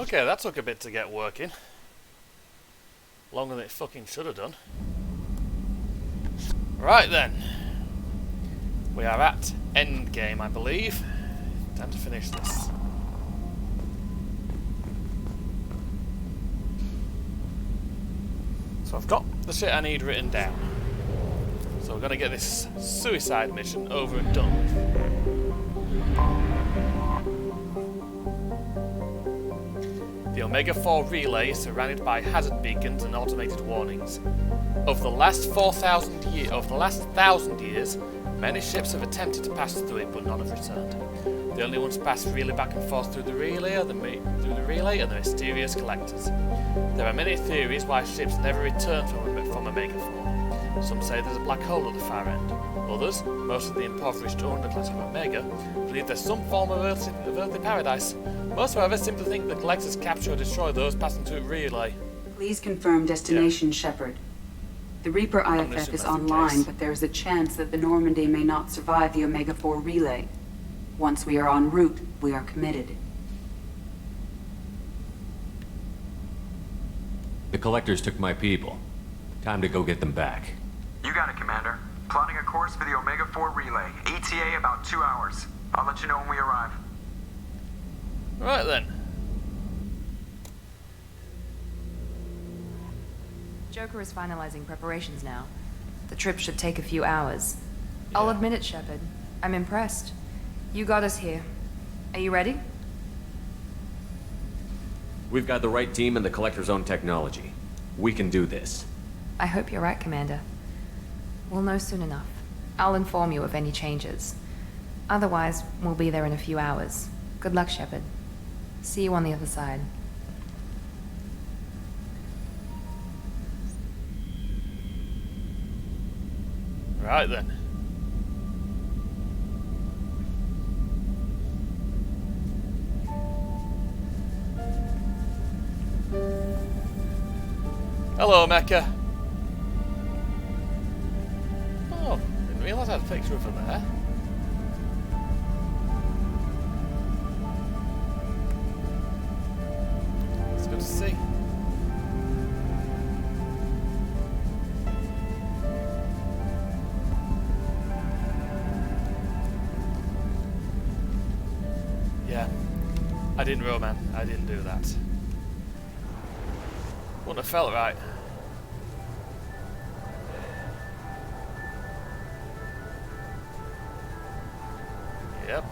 Okay, that took a bit to get working. Longer than it fucking should have done. Right then. We are at Endgame, I believe. Time to finish this. So I've got the shit I need written down. So we're going to get this suicide mission over and done with. The Omega-4 relay is surrounded by hazard beacons and automated warnings. Over the last 1,000 years, many ships have attempted to pass through it, but none have returned. The only ones to pass freely back and forth through the relay are the mysterious collectors. There are many theories why ships never return from Omega-4. Some say there's a black hole at the far end. Others, most of the impoverished underclass of Omega, believe there's some form of earthly paradise. Most, however, simply think the collectors capture or destroy those passing through relay. Please confirm destination, Shepard. The Reaper IFF is online, but there is a chance that the Normandy may not survive the Omega-4 relay. Once we are en route, we are committed. The collectors took my people. Time to go get them back. You got it, Commander. Plotting a course for the Omega-4 relay. ETA about 2 hours. I'll let you know when we arrive. Right then. Joker is finalizing preparations now. The trip should take a few hours. Yeah. I'll admit it, Shepard. I'm impressed. You got us here. Are you ready? We've got the right team and the Collector's own technology. We can do this. I hope you're right, Commander. We'll know soon enough. I'll inform you of any changes. Otherwise, we'll be there in a few hours. Good luck, Shepard. See you on the other side. Right then. Hello, Mecca. Oh, didn't realise I had a picture of her there. It's good to see. Yeah, I didn't roll, man. I didn't do that. Wouldn't have felt right. Yep.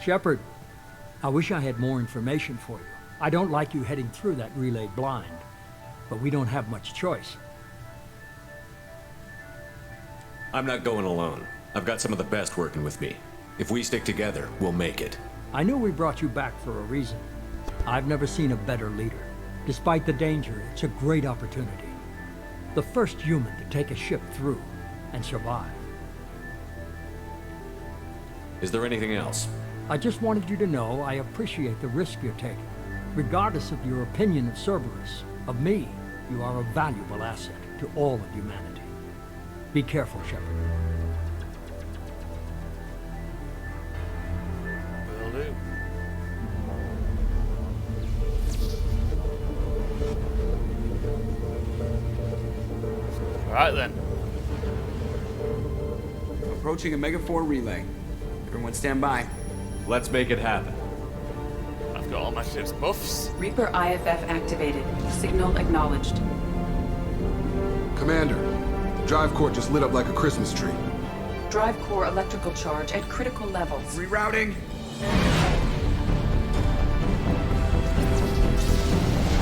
Shepard, I wish I had more information for you. I don't like you heading through that relay blind, but we don't have much choice. I'm not going alone. I've got some of the best working with me. If we stick together, we'll make it. I knew we brought you back for a reason. I've never seen a better leader. Despite the danger, it's a great opportunity. The first human to take a ship through and survive. Is there anything else? I just wanted you to know I appreciate the risk you're taking. Regardless of your opinion of Cerberus, of me, you are a valuable asset to all of humanity. Be careful, Shepard. Will do. Right then. Approaching Omega-4 relay. Everyone stand by. Let's make it happen. I've got all my ship's buffs. Reaper IFF activated. Signal acknowledged. Commander, the drive core just lit up like a Christmas tree. Drive core electrical charge at critical levels. Rerouting.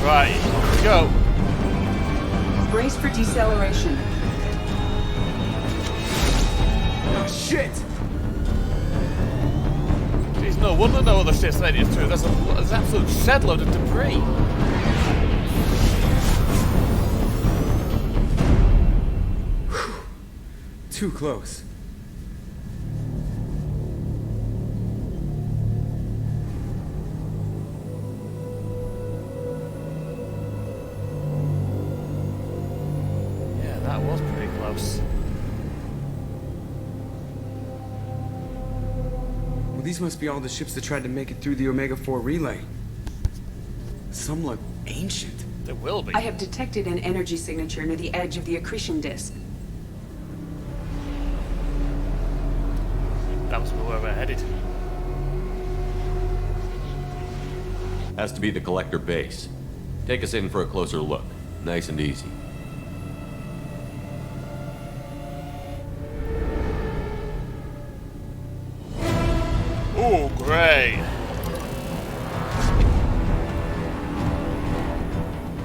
Right, let's go. Brace for deceleration. Oh, shit! Jeez, no wonder no other ships made it through. There's an absolute shed load of debris. Too close. Yeah, that was pretty close. These must be all the ships that tried to make it through the Omega-4 relay. Some look ancient. There will be. I have detected an energy signature near the edge of the accretion disk. That must be where we're headed. Has to be the collector base. Take us in for a closer look. Nice and easy. Oh, great.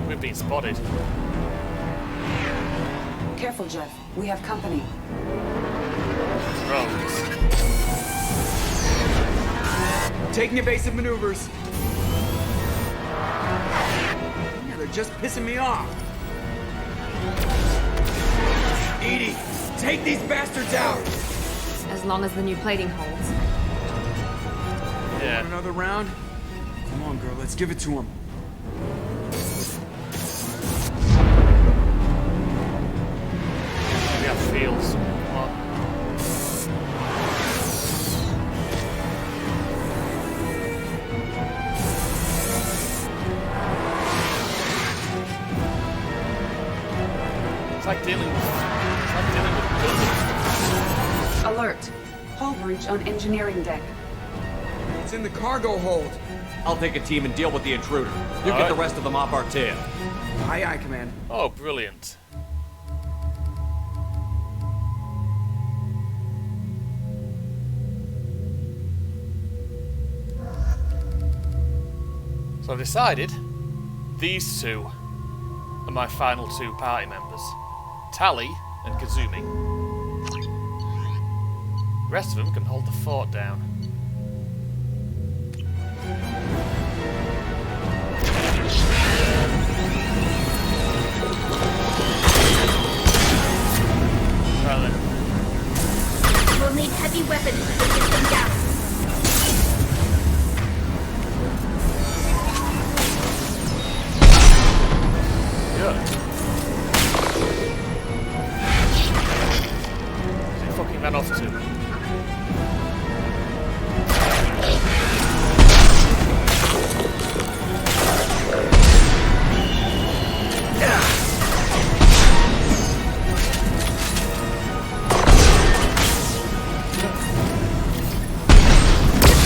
We've been spotted. Careful, Jeff. We have company. Drones. Taking evasive maneuvers. Yeah, they're just pissing me off. Edie, take these bastards out! As long as the new plating holds. Yeah. Want another round? Come on, girl, let's give it to him. We have fields. Come on. It's like dealing with buildings. Alert. Hull breach on engineering deck. It's in the cargo hold. I'll take a team and deal with the intruder. You All get the right. rest of them off our tail. Aye, aye, Command. Oh, brilliant. So I've decided these two are my final two party members. Tally and Kazumi. The rest of them can hold the fort down. Right then. We'll need heavy weapons to get them down. Good. He fucking ran off to.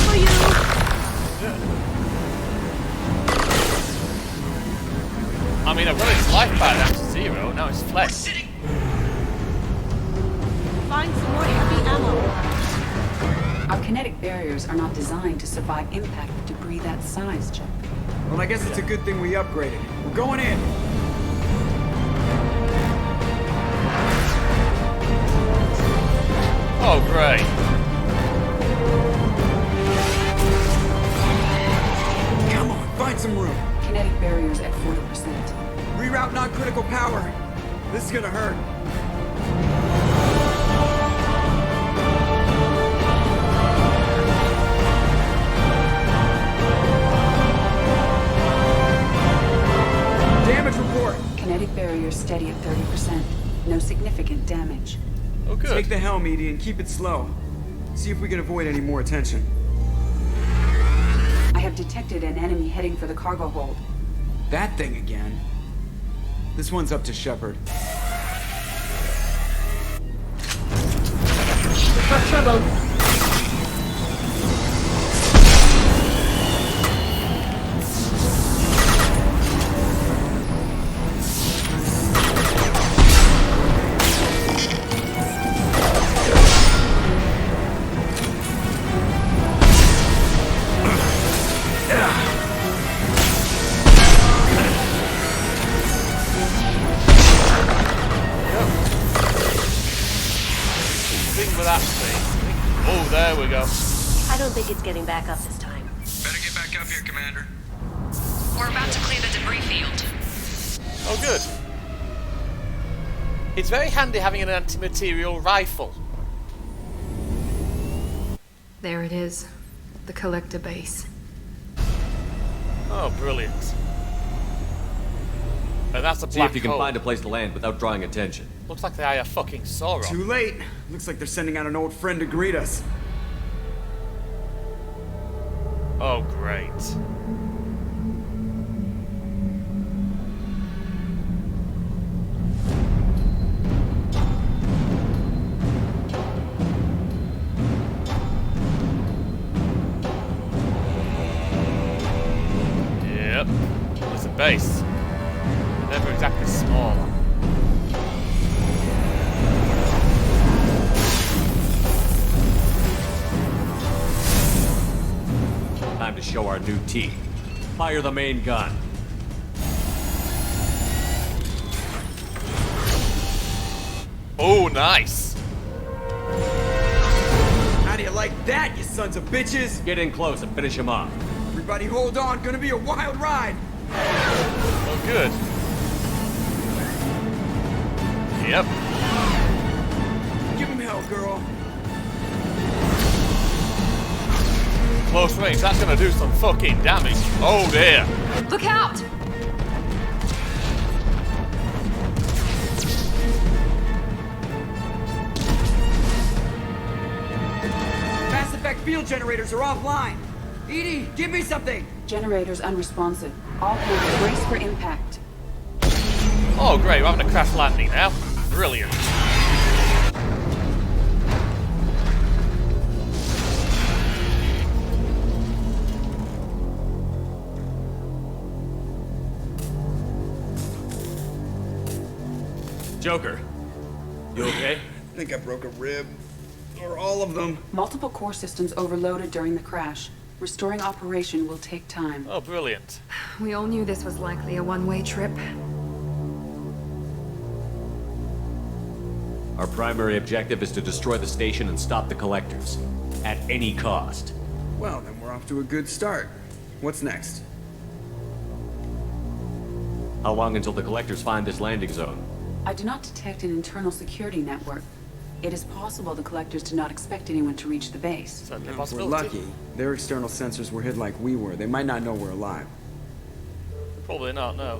For you! I mean, I've got his life bar down to 0, now it's flex. Find some more heavy ammo. Our kinetic barriers are not designed to survive impact with debris that size, Jeff. Well, I guess it's a good thing we upgraded. We're going in. Oh, great. Come on, find some room. Kinetic barriers at 40%. Reroute non-critical power. This is gonna hurt. Damage report. Kinetic barriers steady at 30%. No significant damage. Oh, good. Take the helm, Edie, and keep it slow. See if we can avoid any more attention. I have detected an enemy heading for the cargo hold. That thing again. This one's up to Shepard. For trouble. Thing with that thing. Oh, there we go. I don't think it's getting back up this time. Better get back up here, Commander. We're about to clear the debris field. Oh, good. It's very handy having an anti-material rifle. There it is. The collector base. Oh, brilliant. And that's a See black if you can hole. find a place to land without drawing attention. Looks like they hire fucking Sauron. Too late. Looks like they're sending out an old friend to greet us. Oh, great. Yep. There's a base. Never exactly small. Time to show our new teeth. Fire the main gun. Oh, nice. How do you like that, you sons of bitches? Get in close and finish him off. Everybody hold on, gonna be a wild ride. Oh, good. Yep. Give him hell, girl. Close range, that's gonna do some fucking damage. Oh dear. Look out! Mass effect field generators are offline. Edie, give me something. Generators unresponsive. All hands brace for impact. Oh great, we're having a crash landing now. Brilliant. Joker, you okay? I think I broke a rib. Or all of them. Multiple core systems overloaded during the crash. Restoring operation will take time. Oh, brilliant. We all knew this was likely a one-way trip. Our primary objective is to destroy the station and stop the collectors. At any cost. Well, then we're off to a good start. What's next? How long until the collectors find this landing zone? I do not detect an internal security network. It is possible the collectors did not expect anyone to reach the base. Certainly a If we're possibility. lucky, their external sensors were hid like we were. They might not know we're alive. Probably not, no.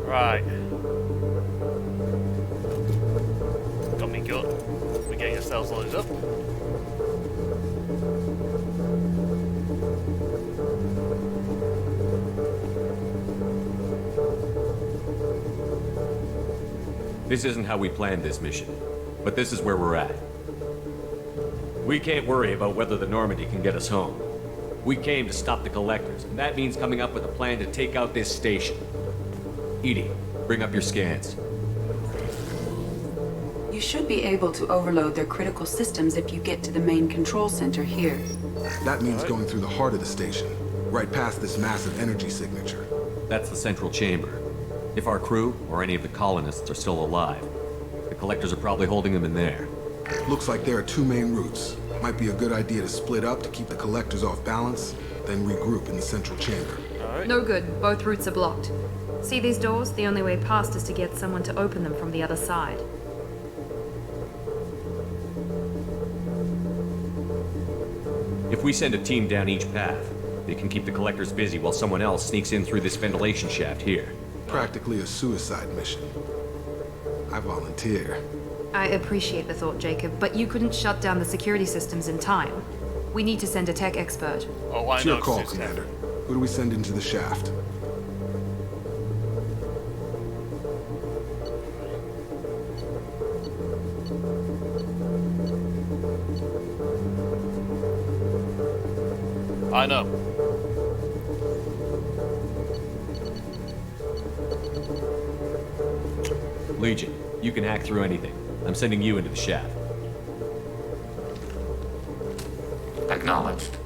Right. Got me gut. We're getting ourselves loaded up. This isn't how we planned this mission, but this is where we're at. We can't worry about whether the Normandy can get us home. We came to stop the collectors, and that means coming up with a plan to take out this station. Edie, bring up your scans. You should be able to overload their critical systems if you get to the main control center here. That means going through the heart of the station, right past this massive energy signature. That's the central chamber. If our crew, or any of the colonists, are still alive, the collectors are probably holding them in there. Looks like there are two main routes. Might be a good idea to split up to keep the collectors off balance, then regroup in the central chamber. No good. Both routes are blocked. See these doors? The only way past is to get someone to open them from the other side. If we send a team down each path, they can keep the collectors busy while someone else sneaks in through this ventilation shaft here. Practically a suicide mission. I volunteer. I appreciate the thought, Jacob, but you couldn't shut down the security systems in time. We need to send a tech expert. Oh, I It's know. your call, Susan. Commander. Who do we send into the shaft? I know. Legion, you can hack through anything. I'm sending you into the shaft. Acknowledged.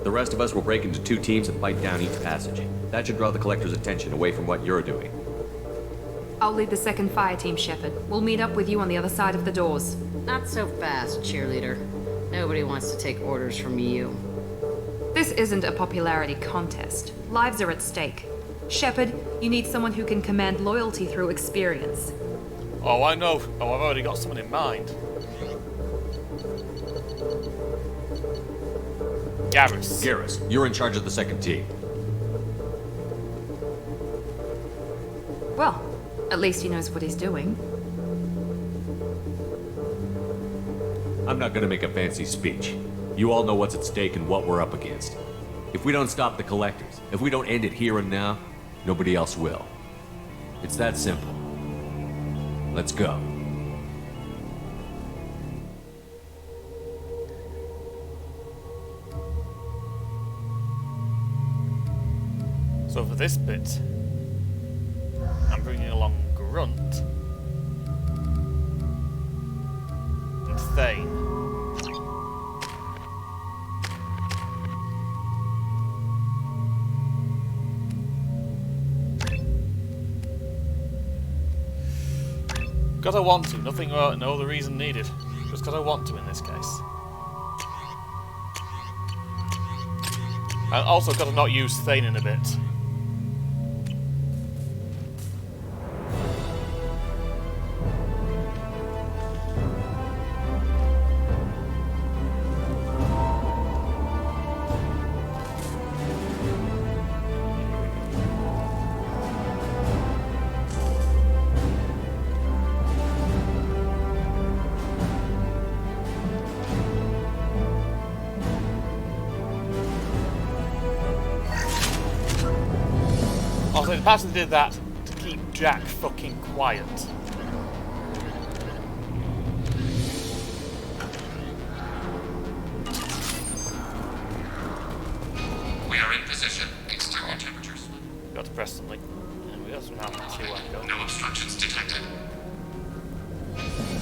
The rest of us will break into two teams and fight down each passage. That should draw the collector's attention away from what you're doing. I'll lead the second fire team, Shepard. We'll meet up with you on the other side of the doors. Not so fast, cheerleader. Nobody wants to take orders from you. This isn't a popularity contest. Lives are at stake. Shepard, you need someone who can command loyalty through experience. Oh, I know. Oh, I've already got someone in mind. Garrus. Garrus, you're in charge of the second team. Well, At least he knows what he's doing. I'm not gonna make a fancy speech. You all know what's at stake and what we're up against. If we don't stop the Collectors, if we don't end it here and now, nobody else will. It's that simple. Let's go. So for this bit, I'm bringing along Grunt and Thane. Because I want to, nothing, no other reason needed. Just because I want to in this case. And also got to not use Thane in a bit. Also, the person did that to keep Jack fucking quiet. We are in position. Exterior temperatures. Got to press something. And we got some now. See where I go. No obstructions detected.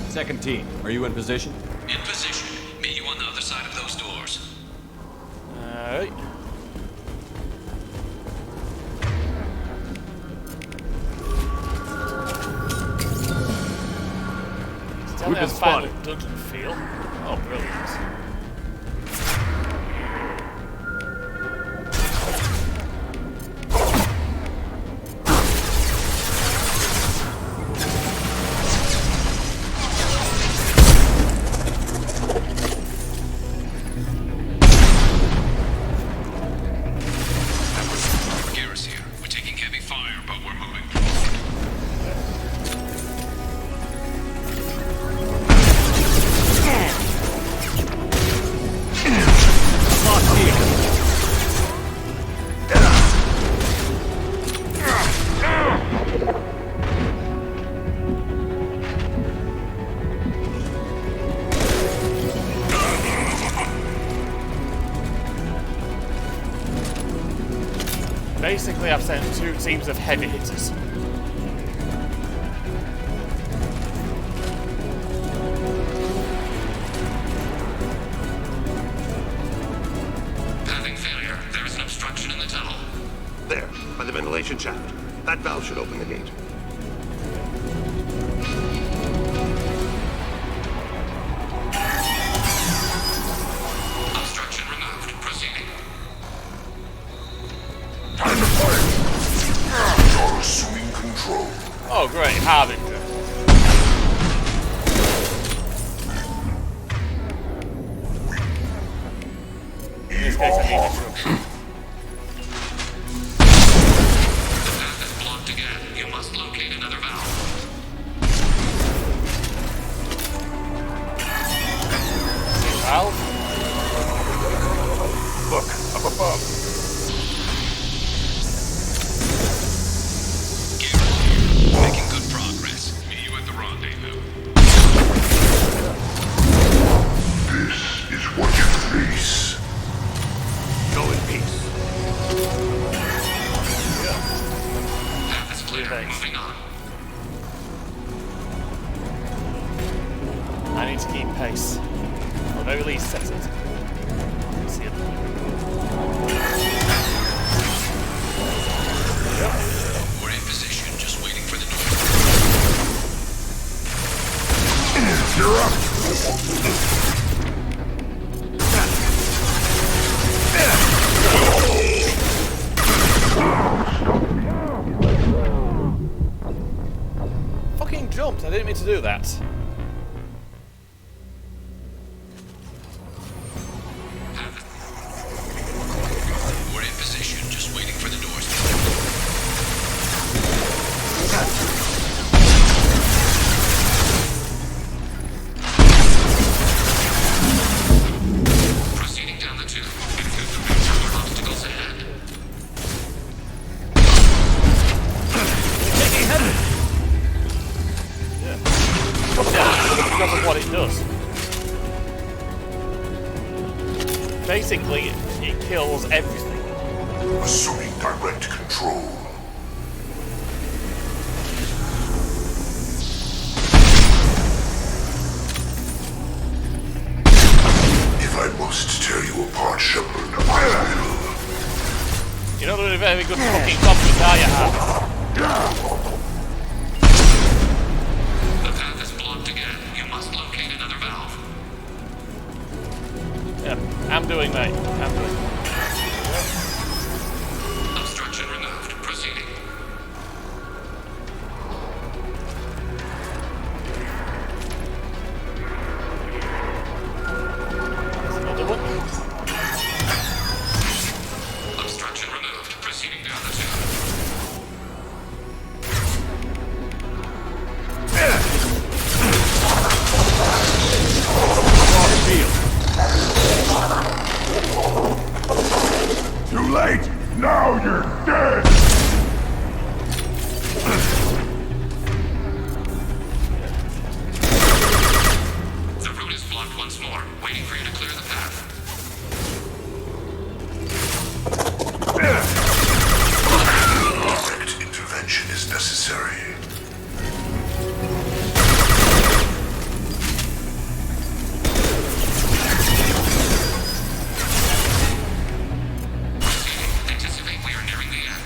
Second team, are you in position? In position. Meet you on the other side of those doors. Alright. Tell me how final dungeon feel. Oh, brilliant. Garrus here. We're taking heavy fire, but we're moving. Basically, I've sent 2 teams of heavy hitters. Pathing failure. There is an obstruction in the tunnel. There, by the ventilation shaft. That valve should open the gate. Obstruction removed. Proceeding. Time to fight! You're assuming control. Oh, great, Harbinger. In this case, I need instruction. The path is blocked again. You must locate another valve. Valve? Look, up above. Making good progress. Meet you at the rendezvous. This is what you face. Go in peace. Path is clear. Moving on. I need to keep pace. Or at the very least, set it. See it. We're in position, just waiting for the door. You're up. Fucking jumped. I didn't mean to do that. We're in position, just waiting for the doors. because of what it does. Basically, it kills everything. Assuming direct control. If I must tear you apart, Shepard, I will. You're not doing a very good fucking compliment, are you, Harvey? The path is blocked again. You must locate another valve. Yeah, I'm doing, mate. I'm doing. Obstruction removed. Proceeding. Another one. Obstruction removed. Proceeding down the tube. Too late! Now you're dead! The route is blocked once more. Waiting for you to clear the path. Direct intervention is necessary. Anticipate we are nearing the end.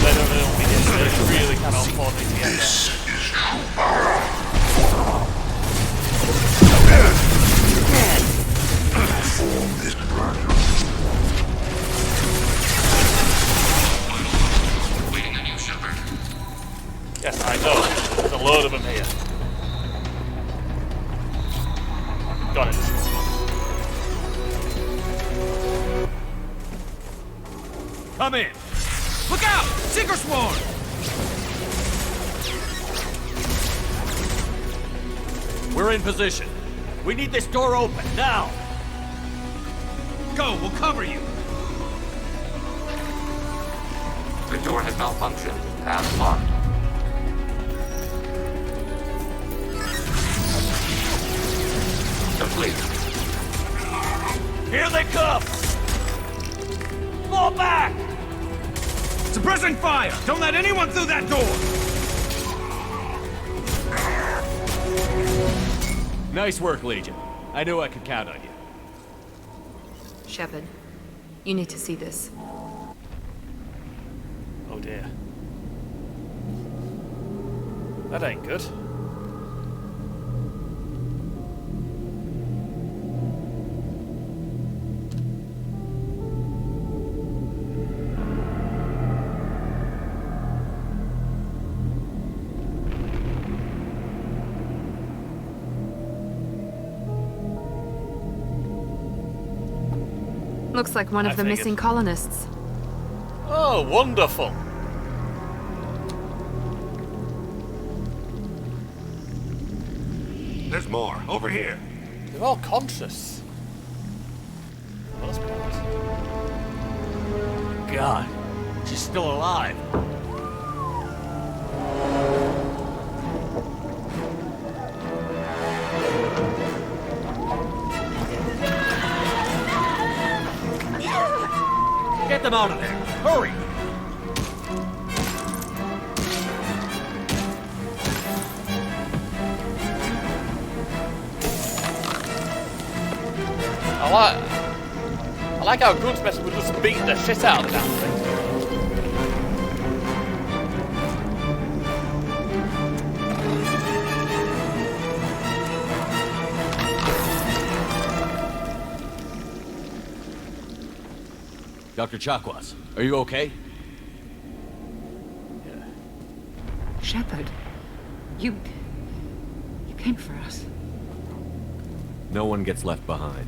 They don't know me this, they really cannot afford me to get This there. is true power. Perform this plan. Waiting on you, Shepard. Yes, I know. There's a load of them here. Got it. Come in! Look out! Seeker swarm! We're in position. We need this door open, now! Go, we'll cover you! The door has malfunctioned. Path locked. Complete. Here they come! Fall back! Suppressing fire! Don't let anyone through that door! Nice work, Legion. I knew I could count on you. Shepard, you need to see this. Oh dear. That ain't good. Looks like one of the missing colonists. Oh, wonderful. There's more. Over here. They're all conscious. Most part. God, she's still alive. Get them out of there! Hurry! I like how Gunsmith would just beat the shit out of the damn thing. Dr. Chakwas, are you okay? Shepard, you came for us. No one gets left behind.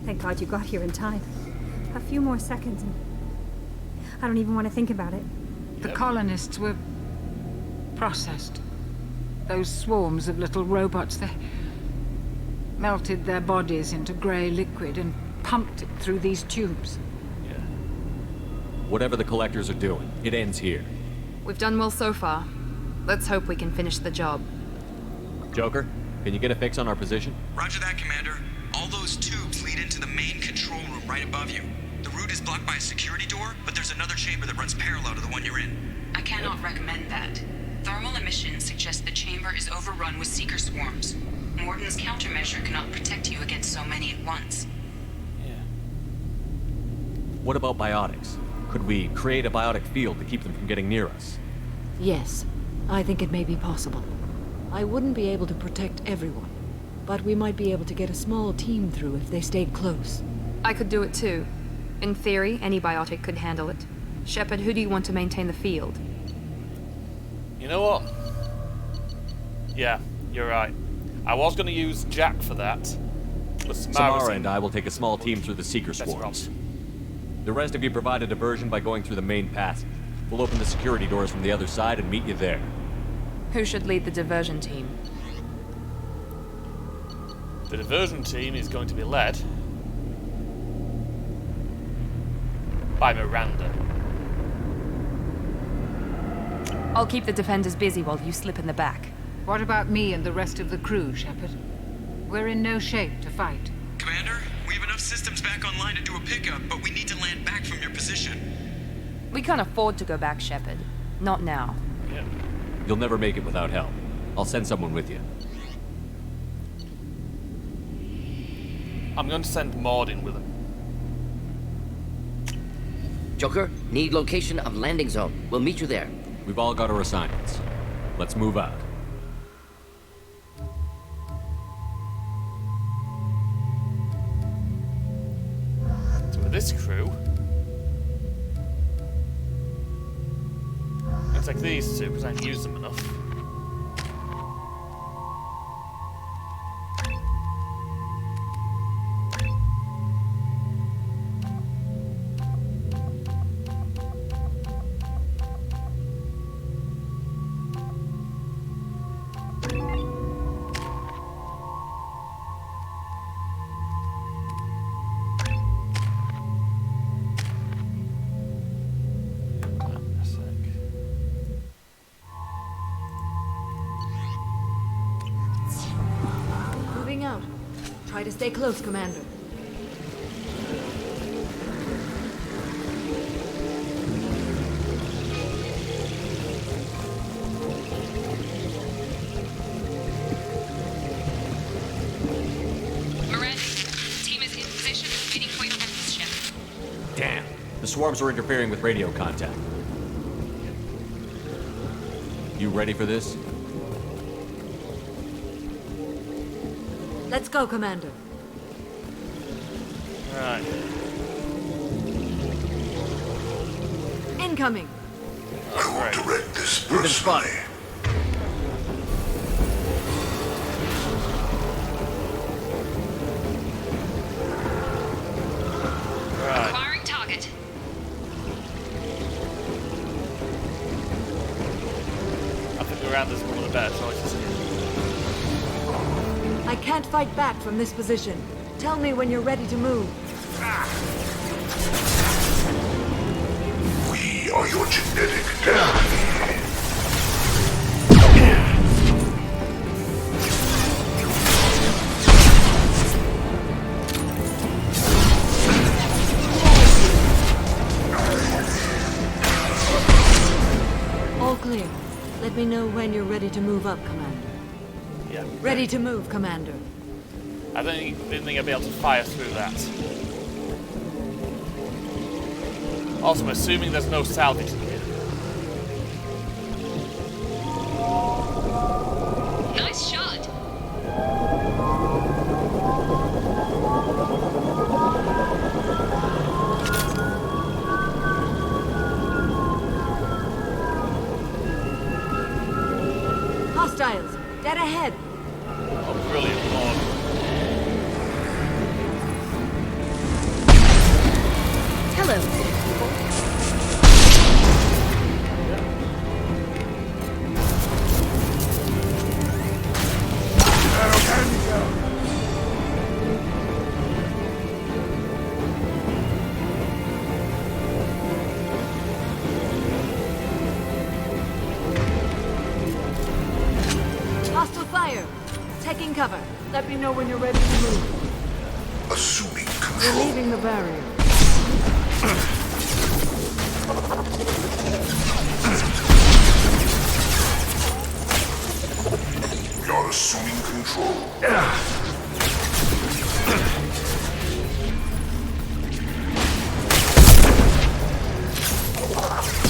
Thank God you got here in time. A few more seconds and I don't even want to think about it. The colonists were processed. Those swarms of little robots, they melted their bodies into grey liquid and pumped it through these tubes. Whatever the collectors are doing, it ends here. We've done well so far. Let's hope we can finish the job. Joker, can you get a fix on our position? Roger that, Commander. All those tubes lead into the main control room right above you. The route is blocked by a security door, but there's another chamber that runs parallel to the one you're in. I cannot recommend that. Thermal emissions suggest the chamber is overrun with seeker swarms. Morden's countermeasure cannot protect you against so many at once. What about biotics? Could we create a biotic field to keep them from getting near us? Yes, I think it may be possible. I wouldn't be able to protect everyone, but we might be able to get a small team through if they stayed close. I could do it too. In theory, any biotic could handle it. Shepard, who do you want to maintain the field? You know what? Yeah, you're right. I was going to use Jack for that. But Samara and I will take a small team through the seeker swarms. The rest of you provide a diversion by going through the main passage. We'll open the security doors from the other side and meet you there. Who should lead the diversion team? The diversion team is going to be led by Miranda. I'll keep the defenders busy while you slip in the back. What about me and the rest of the crew, Shepard? We're in no shape to fight. Commander, we have enough systems back online to do a pickup, but we need to land back from your position. We can't afford to go back, Shepard. Not now. Yeah. You'll never make it without help. I'll send someone with you. I'm going to send Maud in with him. Joker, need location of landing zone. We'll meet you there. We've all got our assignments. Let's move out. So with this crew, I'll take these two because I can use them enough. Moving out. Try to stay close, Commander. Miranda, team is in position and waiting for your orders, Shepard. Damn. The swarms are interfering with radio contact. You ready for this? Let's go, Commander. Right. Incoming. I want to direct this We've been spotted. Acquiring target. I think Miranda's one of the better choices here. I can't fight back from this position. Tell me when you're ready to move. We are your genetic destiny. All clear. Let me know when you're ready to move up, Commander. Yeah. Ready to move, Commander. I didn't think I'd be able to fire through that. Also, I'm assuming there's no salvage in here. Nice shot. Hostiles, dead ahead. Oh, brilliant, Maud. Hello. taking cover. Let me know when you're ready to move. Assuming We're control. leaving the barrier. We are assuming control.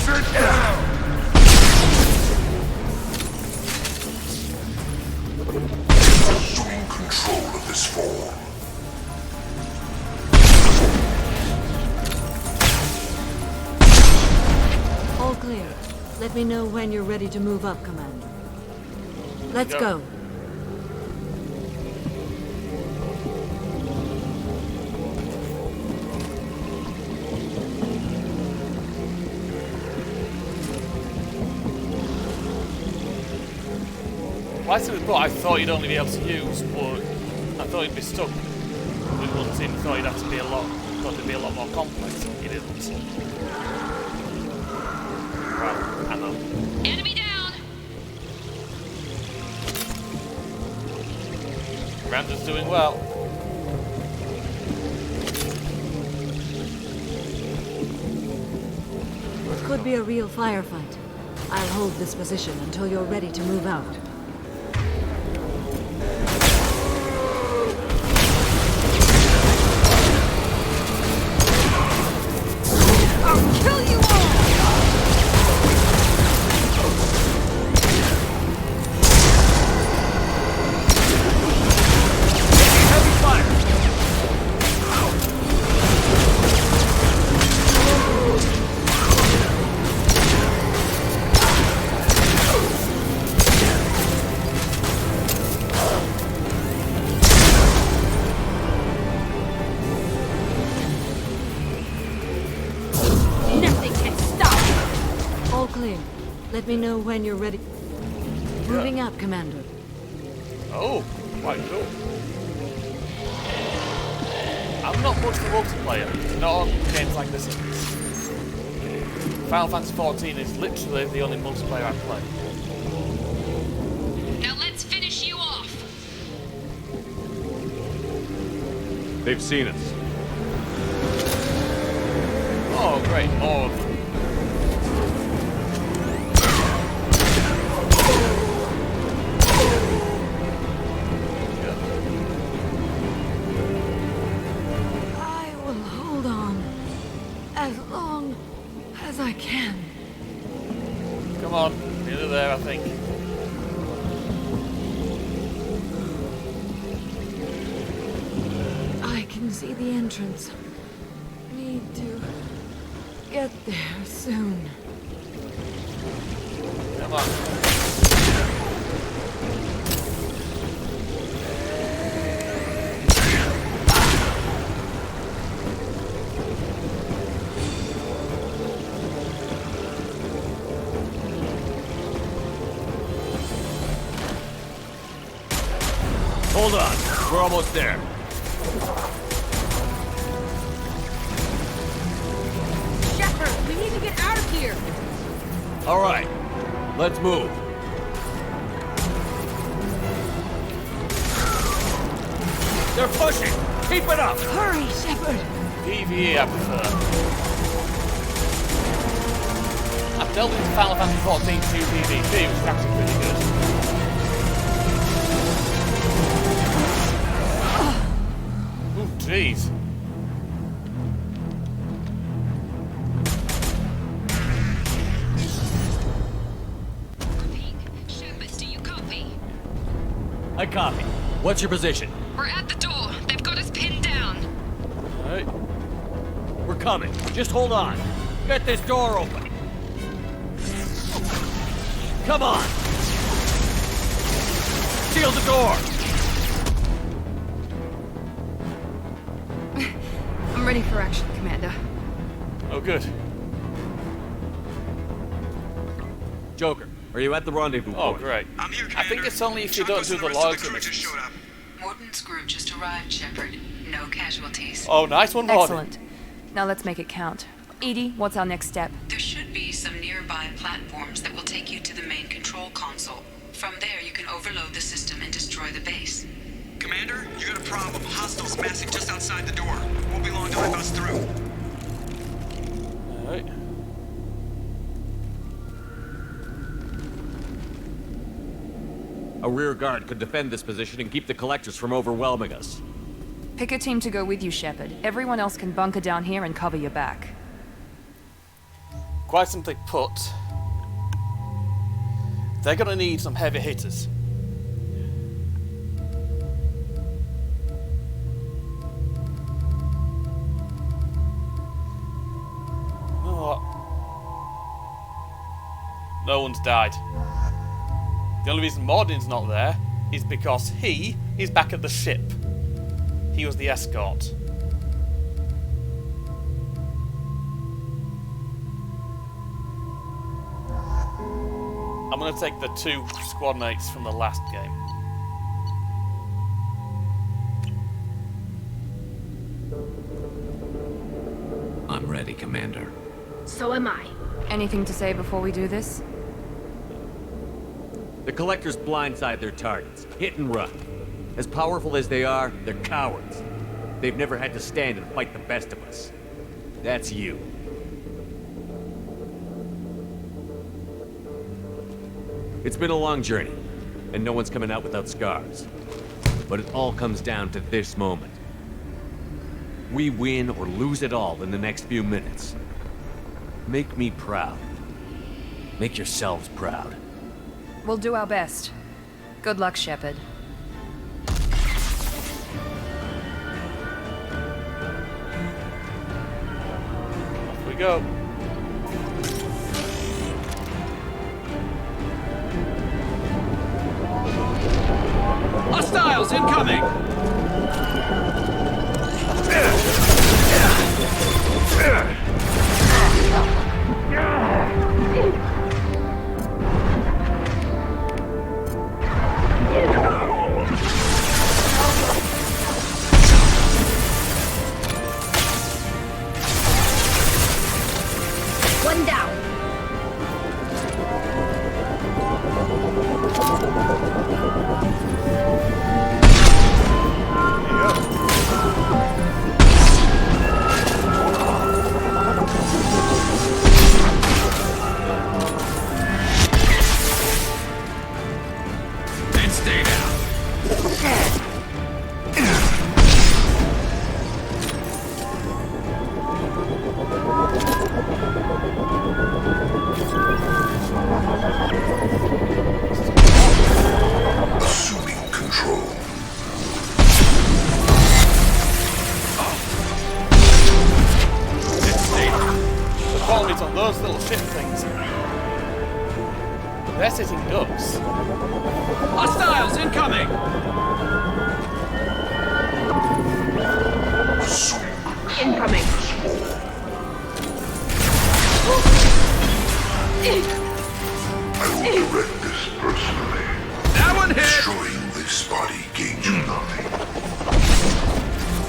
Sit down! Assuming control of this form. All clear. Let me know when you're ready to move up, Commander. Let's go. Last time we bought, I thought you'd only be able to use, but I thought you'd be stuck with one team. I thought you'd have to be a lot, thought it'd be a lot more complex. It isn't. Right, ammo. Enemy down! Random's doing well. It could be a real firefight. I'll hold this position until you're ready to move out. I'll kill you all! Heavy fire! Nothing can stop! All clear. Let me know when you're ready. Moving up, Commander. Oh, quite cool. I'm not much for multiplayer. Not on games like this. Final Fantasy XIV is literally the only multiplayer I play. Now let's finish you off! They've seen us. Oh, great. More of them. I will hold on as long as I can. Come on. Nearly there, I think. I can see the entrance. Need to get there soon. Come on. Hold on. We're almost there. Shepard, we need to get out of here! All right. Let's move. They're pushing. Keep it up. Hurry, Shepard. PvE, I prefer. I've delved into Final Fantasy XIV 2 PvP, which is actually pretty good. Ooh, jeez. Shepard, do you copy? I copy. What's your position? We're at the door. They've got us pinned down. Alright. We're coming. Just hold on. Get this door open. Come on! Seal the door! I'm ready for action, Commander. Oh, good. Joker, are you at the rendezvous Oh, point? great. I'm here, I think it's only if you don't do the loyalty missions. Morton's group just arrived, Shepard. No casualties. Oh, nice one, Morton. Excellent. Now let's make it count. Edie, what's our next step? There should be some nearby platforms that will take you to the main control console. From there, you can overload the system and destroy the base. Commander, you got a problem. Hostiles massing just outside the door. Won't be long till I bust through. Alright. A rear guard could defend this position and keep the collectors from overwhelming us. Pick a team to go with you, Shepard. Everyone else can bunker down here and cover your back. Quite simply put, they're gonna need some heavy hitters. You know what? No one's died. The only reason Mordin's not there is because he is back at the ship. He was the escort. I'm going to take the 2 squad mates from the last game. I'm ready, Commander. So am I. Anything to say before we do this? The collectors blindside their targets. Hit and run. As powerful as they are, they're cowards. They've never had to stand and fight the best of us. That's you. It's been a long journey, and no one's coming out without scars. But it all comes down to this moment. We win or lose it all in the next few minutes. Make me proud. Make yourselves proud. We'll do our best. Good luck, Shepard. Off we go. Hostiles incoming! One down. And stay down. Assuming control. The problem is on those little ship things. They're sitting ducks. Hostiles incoming! Incoming. I will direct this personally. That one hit! Destroying this body gains you nothing.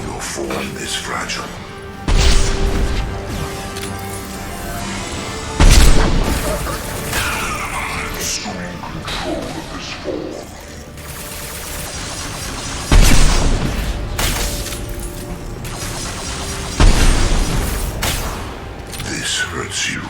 Your form is fragile. I'm assuming control of this form. This hurts you.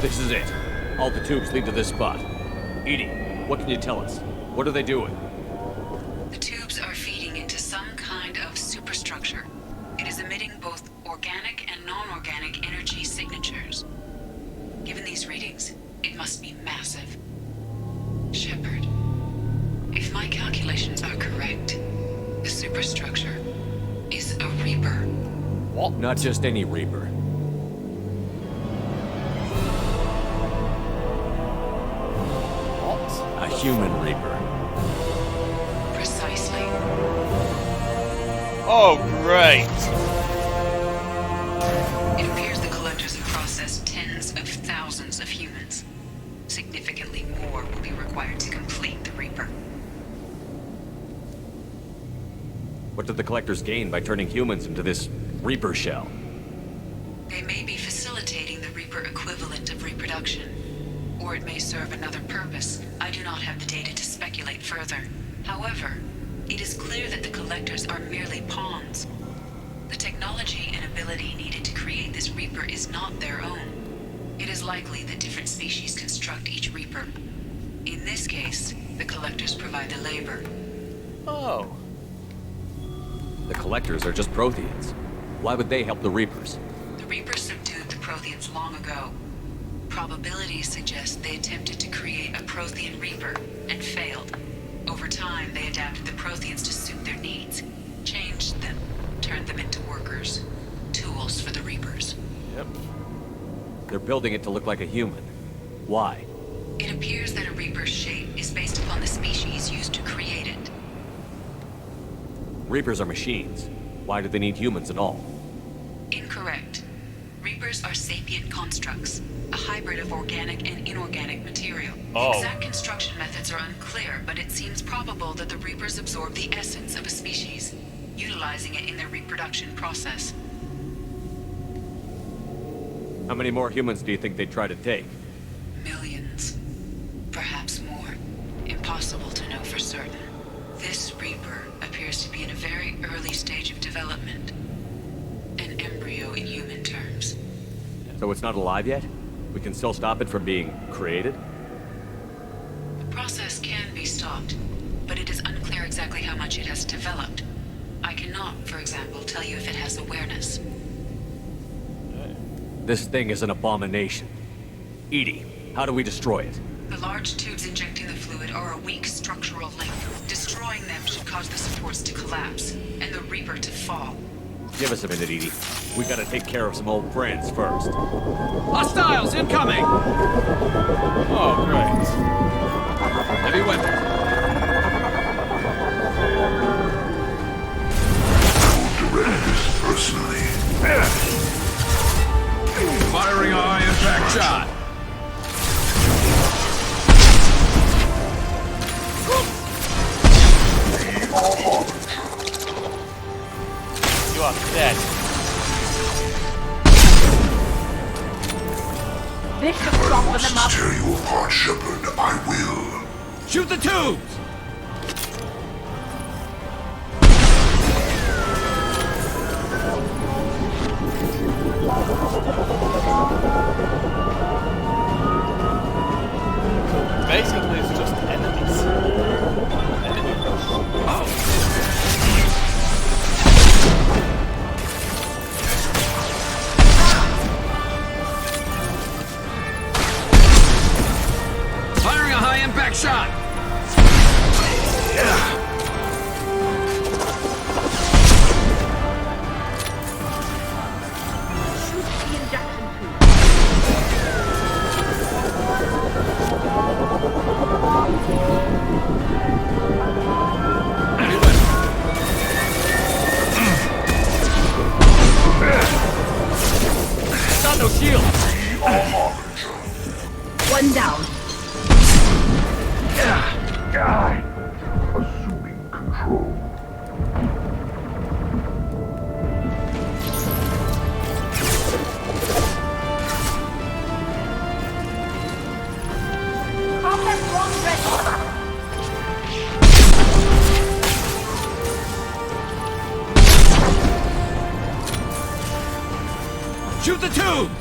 This is it. All the tubes lead to this spot. Edie, what can you tell us? What are they doing? The tubes are feeding into some kind of superstructure. It is emitting both organic and non-organic energy signatures. Given these readings, it must be massive. Shepard, if my calculations are correct, the superstructure is a Reaper. What? Not just any Reaper. What? A human Reaper. Precisely. Oh, great. It appears the collectors have processed tens of thousands of humans. Significantly more will be required to complete the Reaper. What did the collectors gain by turning humans into this Reaper shell? They may be facilitating the Reaper equivalent of reproduction, or it may serve another purpose. I do not have the data to speculate further. However, it is clear that the collectors are merely pawns. The technology and ability needed to create this Reaper is not their own. It is likely that different species construct each Reaper. In this case, the collectors provide the labor. Oh. The collectors are just Protheans. Why would they help the Reapers? The Reapers subdued the Protheans long ago. Probabilities suggest they attempted to create a Prothean Reaper and failed. Over time, they adapted the Protheans to suit their needs, changed them, turned them into workers, tools for the Reapers. Yep. They're building it to look like a human. Why? It appears that a Reaper's shape is based upon the species used to create it. Reapers are machines. Why do they need humans at all? Incorrect. Reapers are sapient constructs, a hybrid of organic and inorganic material. Oh. The exact construction methods are unclear, but it seems probable that the Reapers absorb the essence of a species, utilizing it in their reproduction process. How many more humans do you think they'd try to take? Millions. Perhaps more. Impossible to know for certain. This Reaper appears to be in a very early stage of development. An embryo in human terms. So it's not alive yet? We can still stop it from being created? The process can be stopped, but it is unclear exactly how much it has developed. I cannot, for example, tell you if it has awareness. This thing is an abomination. Edie, how do we destroy it? The large tubes injecting the fluid are a weak structural link. Destroying them should cause the supports to collapse, and the Reaper to fall. Give us a minute, Edie. We gotta take care of some old friends first. Hostiles incoming! Oh, great. Heavy weapons. Direct this personally. Firing a high-impact shot. You are dead. If I must tear you apart, Shepard, I will. Shoot the tubes! Basically, it's just enemies. Firing a high-impact shot! Got no shield! One down. Assuming control. Combat drone ready. Shoot the tubes!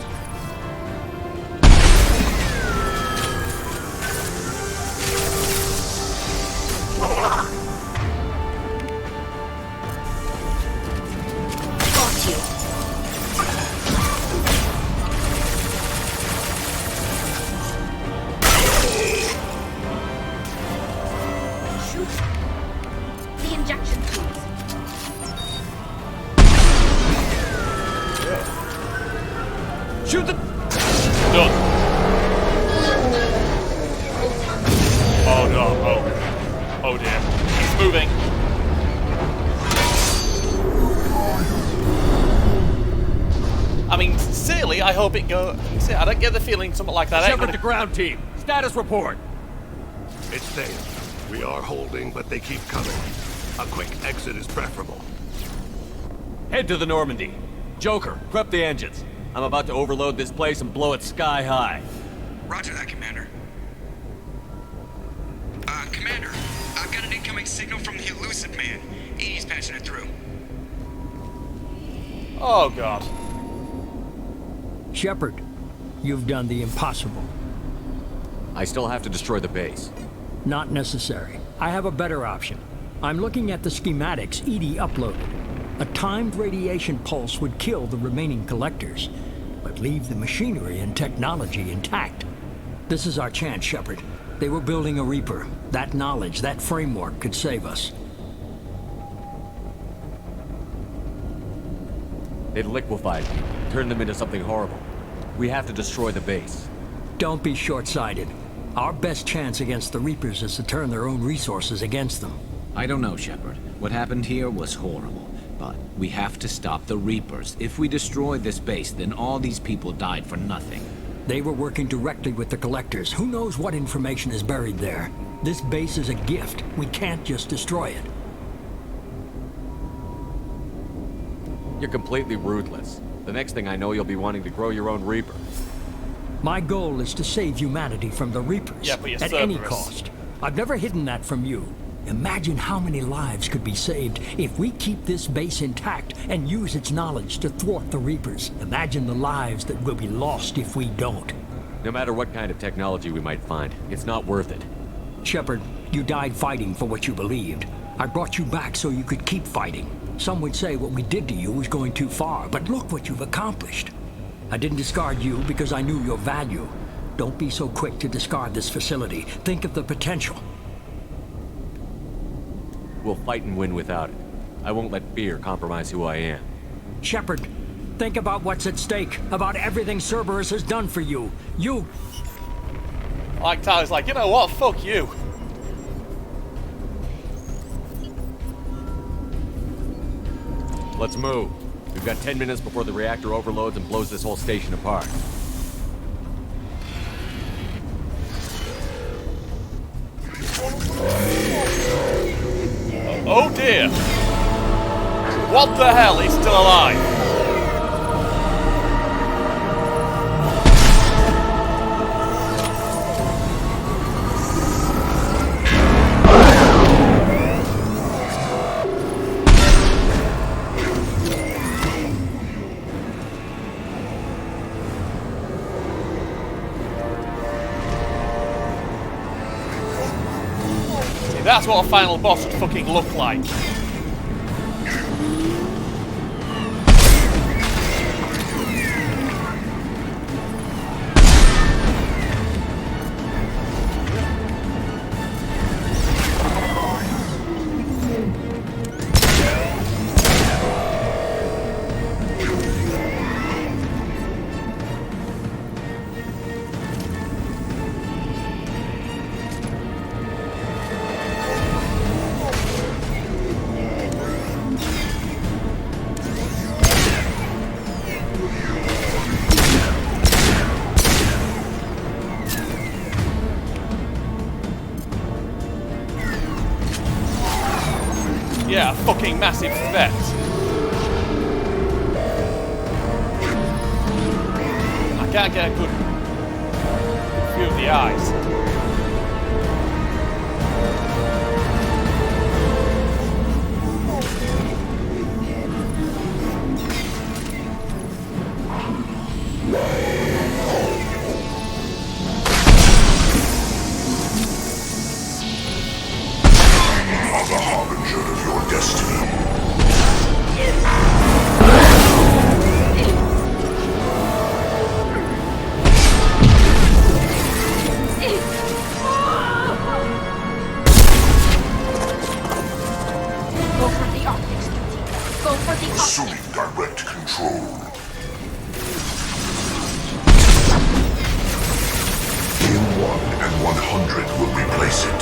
moving. I mean, sincerely, I hope it go. I don't get the feeling something like that. Shepard to ground team. Status report. It's safe. We are holding, but they keep coming. A quick exit is preferable. Head to the Normandy. Joker, prep the engines. I'm about to overload this place and blow it sky high. Roger that, Commander. Commander, I've got an incoming signal from the Elusive Man. Edie's patching it through. Oh, God. Shepard, you've done the impossible. I still have to destroy the base. Not necessary. I have a better option. I'm looking at the schematics Edie uploaded. A timed radiation pulse would kill the remaining collectors, but leave the machinery and technology intact. This is our chance, Shepard. They were building a Reaper. That knowledge, that framework could save us. They'd liquefied me, turned them into something horrible. We have to destroy the base. Don't be short-sighted. Our best chance against the Reapers is to turn their own resources against them. I don't know, Shepard. What happened here was horrible. But we have to stop the Reapers. If we destroy this base, then all these people died for nothing. They were working directly with the Collectors. Who knows what information is buried there? This base is a gift. We can't just destroy it. You're completely ruthless. The next thing I know, you'll be wanting to grow your own Reaper. My goal is to save humanity from the Reapers. Yeah, but you're at any cost. I've never hidden that from you. Imagine how many lives could be saved if we keep this base intact and use its knowledge to thwart the Reapers. Imagine the lives that will be lost if we don't. No matter what kind of technology we might find, it's not worth it. Shepard, you died fighting for what you believed. I brought you back so you could keep fighting. Some would say what we did to you was going too far, but look what you've accomplished. I didn't discard you because I knew your value. Don't be so quick to discard this facility. Think of the potential. We'll fight and win without it. I won't let fear compromise who I am. Shepard, think about what's at stake, about everything Cerberus has done for you. Like Tyler's like, you know what, fuck you. Let's move. We've got 10 minutes before the reactor overloads and blows this whole station apart. Oh dear! What the hell? He's still alive! See, that's what a final boss would fucking look like. Yeah, a fucking massive threat. I can't get a good view of the eyes. The harbinger of your destiny. Go for the optics, Duty. Go for the optics. Assuming direct control. In 1 and 100 will replace it.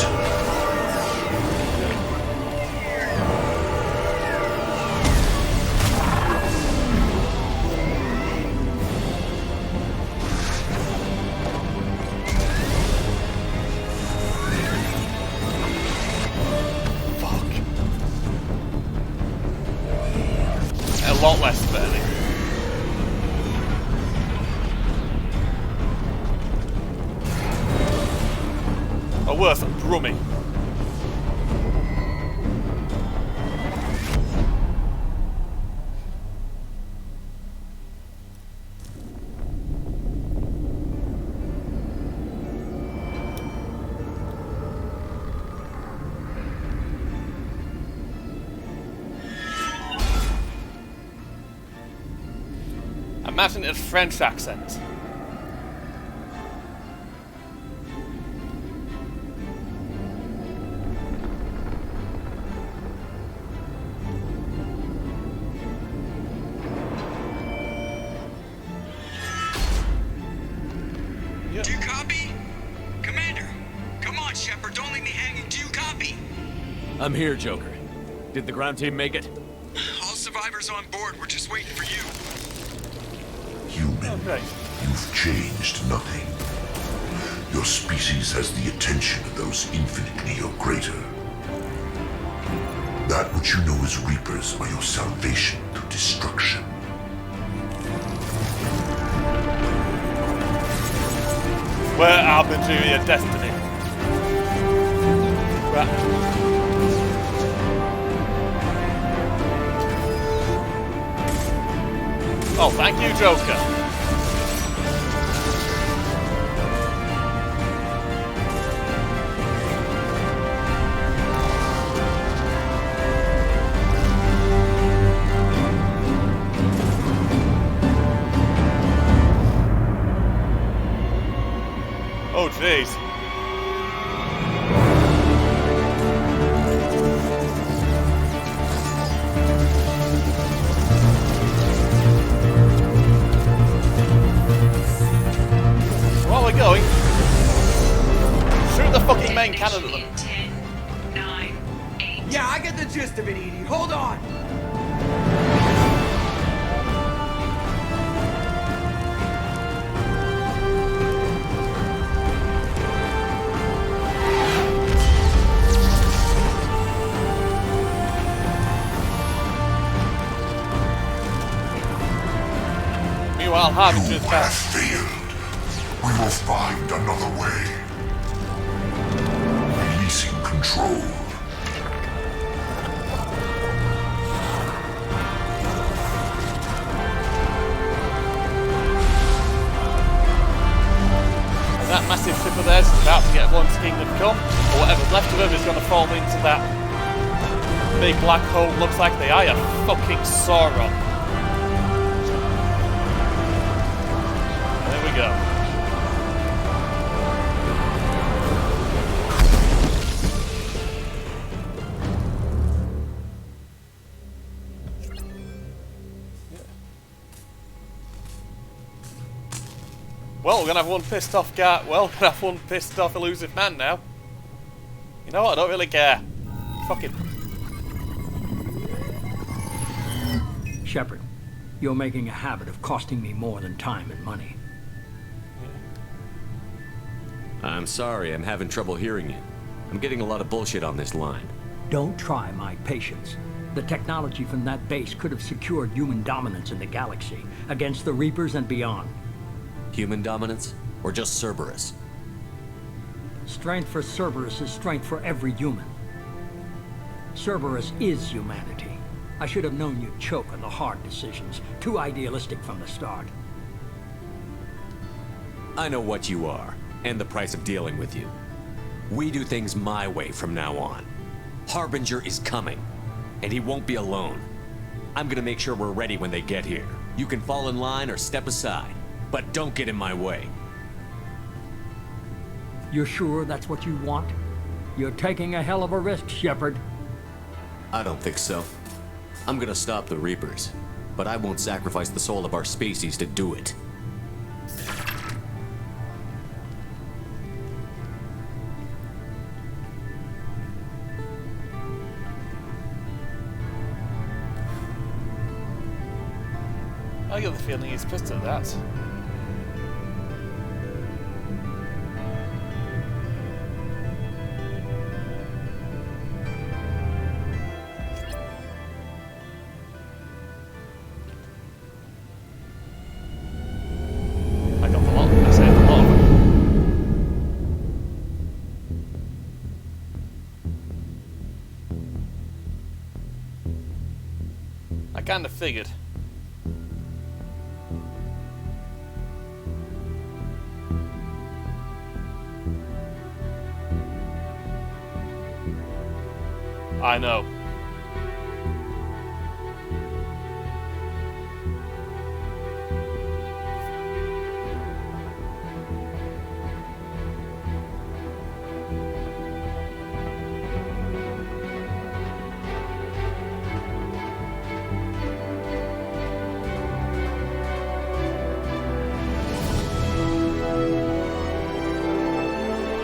Or worse, Brummy. Imagine a French accent. Do you copy? Commander, come on, Shepard, don't leave me hanging. Do you copy? I'm here, Joker. Did the ground team make it? All survivors on board. We're just waiting for you. Human, you've changed nothing. Your species has the attention of those infinitely or greater. That which you know as Reapers are your salvation through destruction. Where harbinger your destiny. Right. Oh, thank you, Joker. Oh, jeez. Going. Shoot the fucking main cannon at them. 10, 9, 8. Yeah, I get the gist of it, Edie. Hold on. Meanwhile, Harbinger's You have failed. We will find another way. Releasing control. And that massive ship of theirs is about to get everyone's kingdom come, or whatever's left of them is going to fall into that big black hole. Looks like the eye of fucking Sauron. There we go. Well, we're gonna have one pissed off guy. Well, we're gonna have one pissed off elusive man now. You know what? I don't really care. Fuck it. Shepard, you're making a habit of costing me more than time and money. I'm sorry, I'm having trouble hearing you. I'm getting a lot of bullshit on this line. Don't try my patience. The technology from that base could have secured human dominance in the galaxy against the Reapers and beyond. Human dominance? Or just Cerberus? Strength for Cerberus is strength for every human. Cerberus is humanity. I should have known you'd choke on the hard decisions. Too idealistic from the start. I know what you are, and the price of dealing with you. We do things my way from now on. Harbinger is coming, and he won't be alone. I'm gonna make sure we're ready when they get here. You can fall in line or step aside, but don't get in my way. You're sure that's what you want? You're taking a hell of a risk, Shepard. I don't think so. I'm gonna stop the Reapers, but I won't sacrifice the soul of our species to do it. I get the feeling he's pissed at that. kind of figured. I know.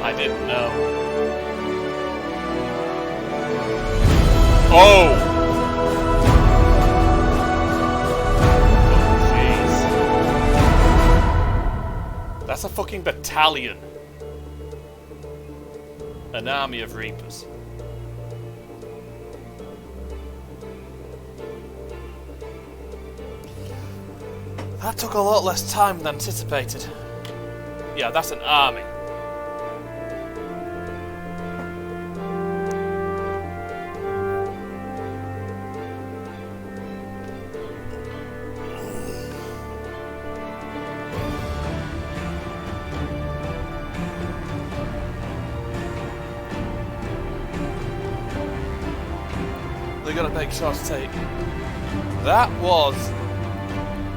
I didn't know. Oh! Jeez. That's a fucking battalion. An army of Reapers. That took a lot less time than anticipated. Yeah, that's an army. They got a big shot to take. That was...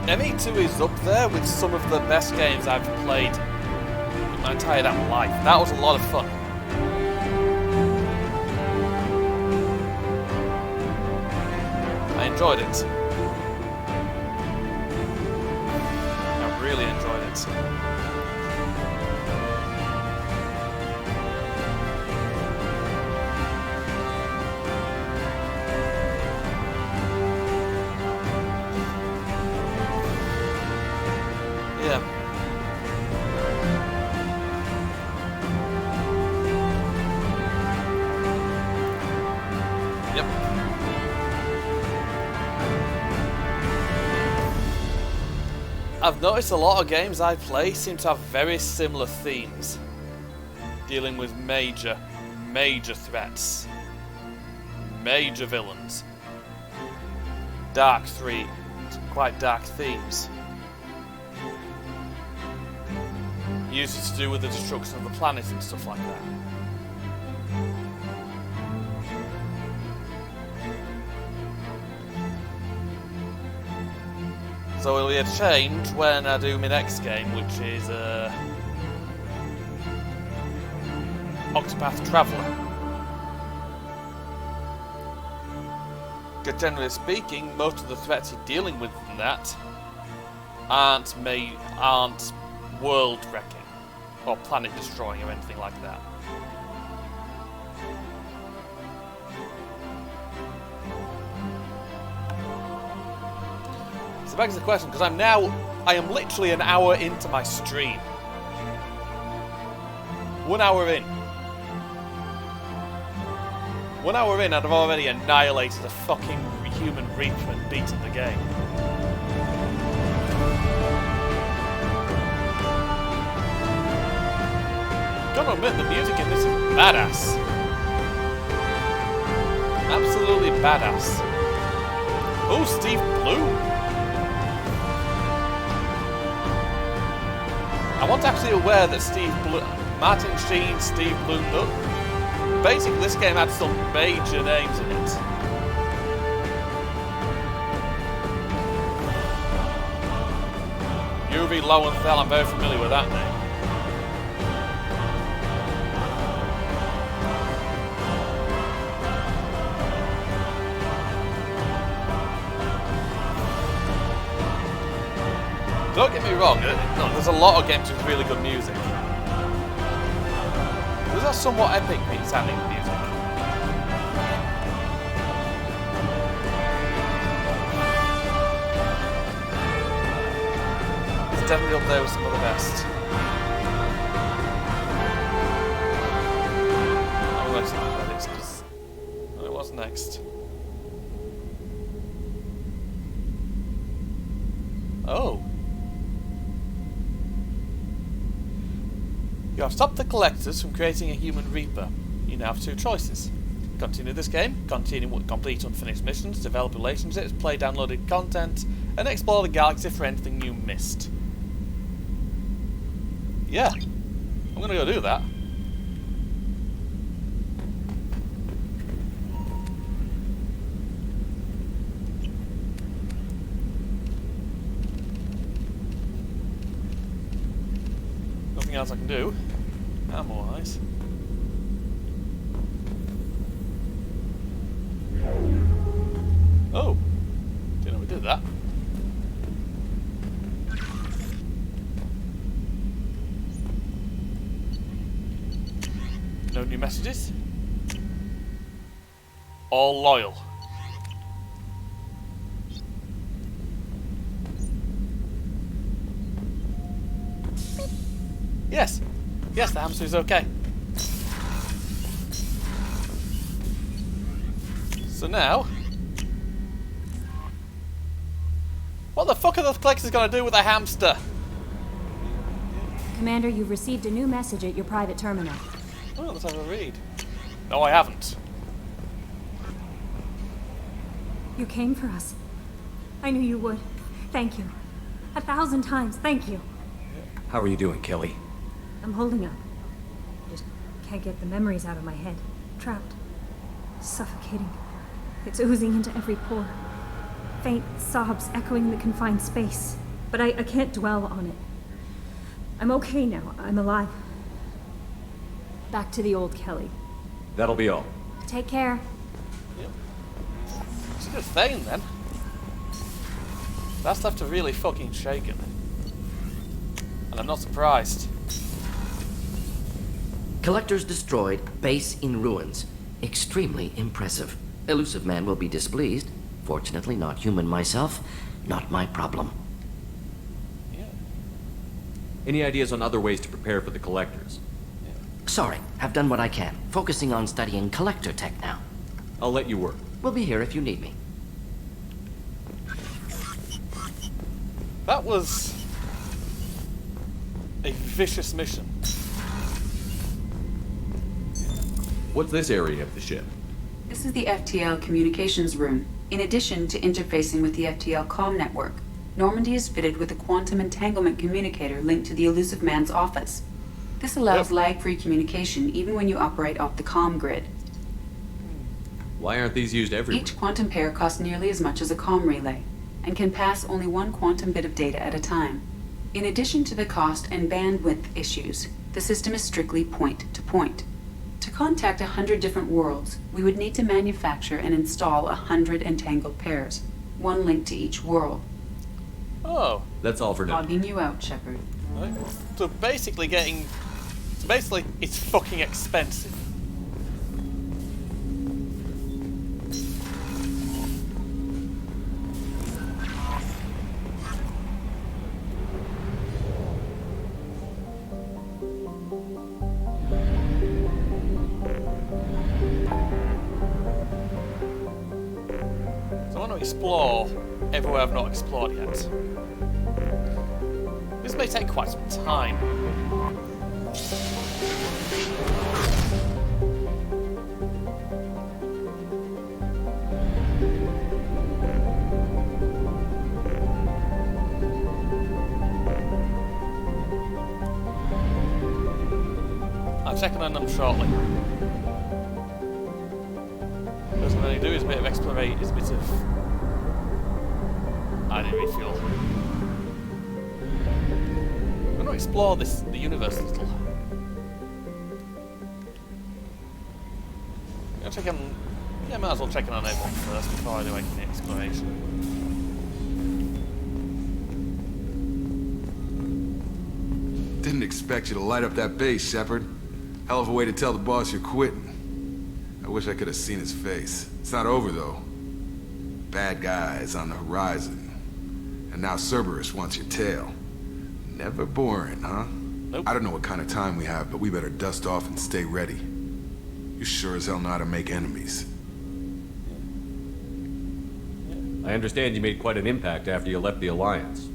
ME2 is up there with some of the best games I've played in my entire damn life. That was a lot of fun. I enjoyed it. I really enjoyed it. Yeah. Yep. I've noticed a lot of games I play seem to have very similar themes, dealing with major threats, major villains, quite dark themes. Usually to do with the destruction of the planet and stuff like that. So it'll be a change when I do my next game, which is Octopath Traveler. Because generally speaking, most of the threats you're dealing with in that aren't world-wrecking or planet-destroying or anything like that. So begs the question, because I am literally an hour into my stream. 1 hour in. 1 hour in, and I've already annihilated a fucking human Reaper and beaten the game. Gotta admit, the music in this is badass. Absolutely badass. Oh, Steve Bloom. I wasn't actually aware that Martin Sheen, Steve Bloom, basically this game had some major names in it. Yuri Lowenthal, I'm very familiar with that name. Don't get me wrong, there's a lot of games with really good music. Those are somewhat epic sounding music. It's definitely up there with some of the best. I'm going to see the credits because what's next? Oh. You have stopped the collectors from creating a human Reaper. You now have two choices. Continue this game, complete unfinished missions, develop relationships, play downloaded content, and explore the galaxy for anything you missed. Yeah, I'm gonna go do that. Nothing else I can do, ammo-wise. Oh, didn't know we did that. No new messages. All loyal. Yes. Yes, the hamster is okay. So now... what the fuck are those collectors gonna do with a hamster? Commander, you've received a new message at your private terminal. Oh, let's have a read. No, I haven't. You came for us. I knew you would. Thank you. 1,000 times, thank you. How are you doing, Kelly? I'm holding up. Just can't get the memories out of my head. Trapped. Suffocating. It's oozing into every pore. Faint sobs echoing the confined space. But I can't dwell on it. I'm okay now. I'm alive. Back to the old Kelly. That'll be all. Take care. Yep. It's a good thing then. That's left her really fucking shaken. And I'm not surprised. Collectors destroyed, base in ruins. Extremely impressive. Elusive man will be displeased. Fortunately, not human myself. Not my problem. Yeah. Any ideas on other ways to prepare for the collectors? Sorry, have done what I can. Focusing on studying collector tech now. I'll let you work. We'll be here if you need me. That was a vicious mission. What's this area of the ship? This is the FTL communications room. In addition to interfacing with the FTL comm network, Normandy is fitted with a quantum entanglement communicator linked to the Elusive Man's office. This allows lag-free communication even when you operate off the comm grid. Why aren't these used everywhere? Each quantum pair costs nearly as much as a comm relay, and can pass only one quantum bit of data at a time. In addition to the cost and bandwidth issues, the system is strictly point-to-point. To contact 100 different worlds, we would need to manufacture and install 100 entangled pairs, one link to each world. Oh. That's all for now. Logging you out, Shepard. Right. So basically it's fucking expensive. So I want to explore everywhere I've not explored yet. This may take quite some time. I'm checking on them shortly. First thing I do is a bit of exploration, is a bit of... I need refuel. I'm going to explore the universe a little. I'm checking... Yeah, I might as well check in on everyone first before I do any exploration. Didn't expect you to light up that base, Shepard. Hell of a way to tell the boss you're quitting. I wish I could have seen his face. It's not over, though. Bad guys on the horizon. And now Cerberus wants your tail. Never boring, huh? Nope. I don't know what kind of time we have, but we better dust off and stay ready. You sure as hell know how to make enemies. I understand you made quite an impact after you left the Alliance.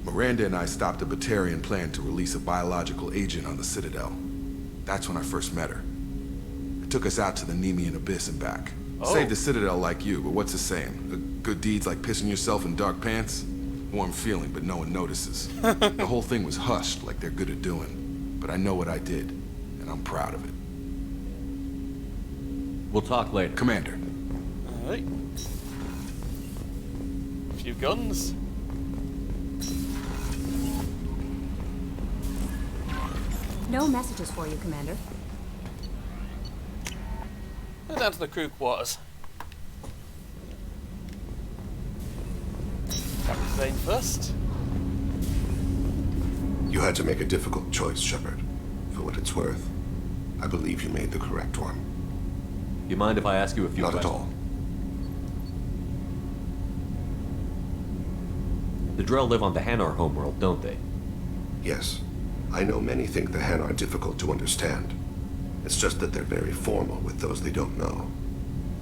Miranda and I stopped a Batarian plan to release a biological agent on the Citadel. That's when I first met her. It took us out to the Nemean Abyss and back. Oh. Saved the Citadel like you, but what's the saying? Good deeds like pissing yourself in dark pants? Warm feeling, but no one notices. The whole thing was hushed like they're good at doing. But I know what I did, and I'm proud of it. We'll talk later. Commander. Alright. A few guns. No messages for you, Commander. Go down to the crew quarters. Captain Zane first. You had to make a difficult choice, Shepard. For what it's worth, I believe you made the correct one. You mind if I ask you a few questions? Not at all. The Drell live on the Hanar homeworld, don't they? Yes. I know many think the Hanar are difficult to understand. It's just that they're very formal with those they don't know.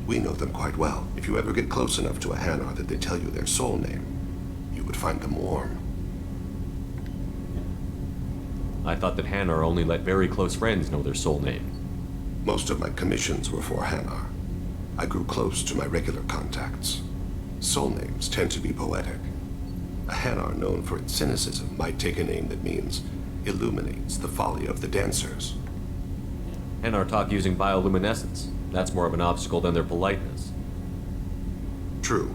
We know them quite well. If you ever get close enough to a Hanar that they tell you their soul name, you would find them warm. I thought that Hanar only let very close friends know their soul name. Most of my commissions were for Hanar. I grew close to my regular contacts. Soul names tend to be poetic. A Hanar known for its cynicism might take a name that means illuminates the folly of the dancers. Hanar talk using bioluminescence. That's more of an obstacle than their politeness. True.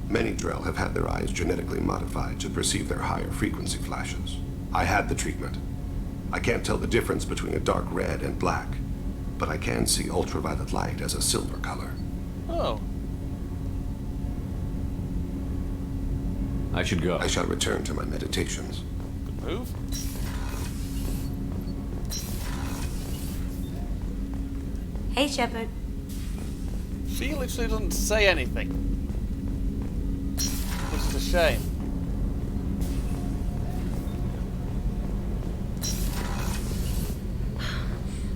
Many Drell have had their eyes genetically modified to perceive their higher frequency flashes. I had the treatment. I can't tell the difference between a dark red and black, but I can see ultraviolet light as a silver color. Oh. I should go. I shall return to my meditations. Good move. Hey, Shepard. She literally doesn't say anything. Which is a shame.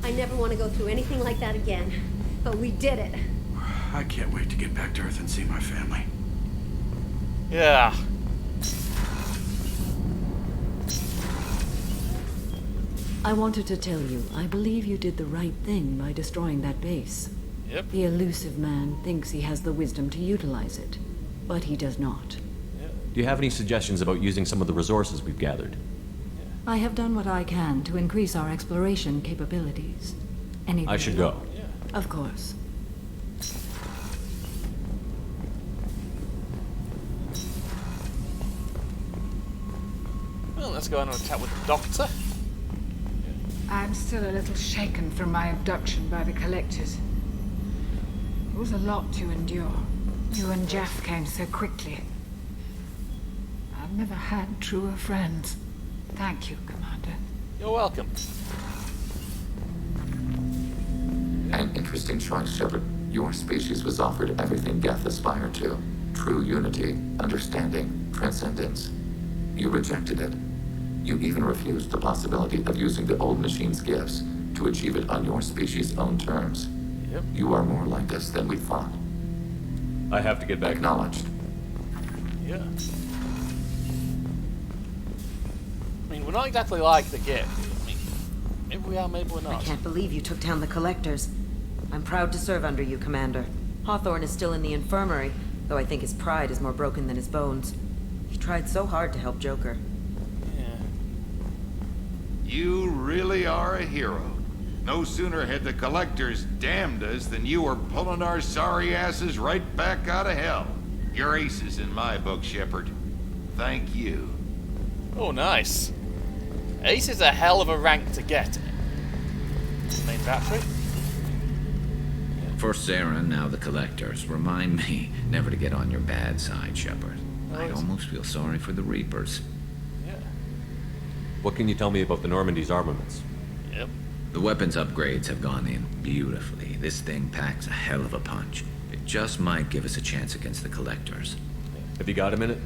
I never want to go through anything like that again, but we did it. I can't wait to get back to Earth and see my family. Yeah. I wanted to tell you, I believe you did the right thing by destroying that base. Yep. The elusive man thinks he has the wisdom to utilize it, but he does not. Do you have any suggestions about using some of the resources we've gathered? I have done what I can to increase our exploration capabilities. Anything I should go. Of course. Well, let's go on and chat with the doctor. I'm still a little shaken from my abduction by the collectors. It was a lot to endure. You and Jeff came so quickly. I've never had truer friends. Thank you, Commander. You're welcome. An interesting choice, Shepard. Your species was offered everything Geth aspired to. True unity, understanding, transcendence. You rejected it. You even refused the possibility of using the old machine's gifts to achieve it on your species' own terms. Yep. You are more like us than we thought. I have to get back. Acknowledged. Yeah. I mean, we're not exactly like the gift. I mean, maybe we are, maybe we're not. I can't believe you took down the collectors. I'm proud to serve under you, Commander. Hawthorne is still in the infirmary, though I think his pride is more broken than his bones. He tried so hard to help Joker. You really are a hero. No sooner had the collectors damned us than you were pulling our sorry asses right back out of hell. You're aces in my book, Shepard. Thank you. Oh, nice. Ace is a hell of a rank to get. Main battery. First Sarah, now the collectors. Remind me never to get on your bad side, Shepard. I almost feel sorry for the Reapers. What can you tell me about the Normandy's armaments? Yep. The weapons upgrades have gone in beautifully. This thing packs a hell of a punch. It just might give us a chance against the collectors. Have you got a minute?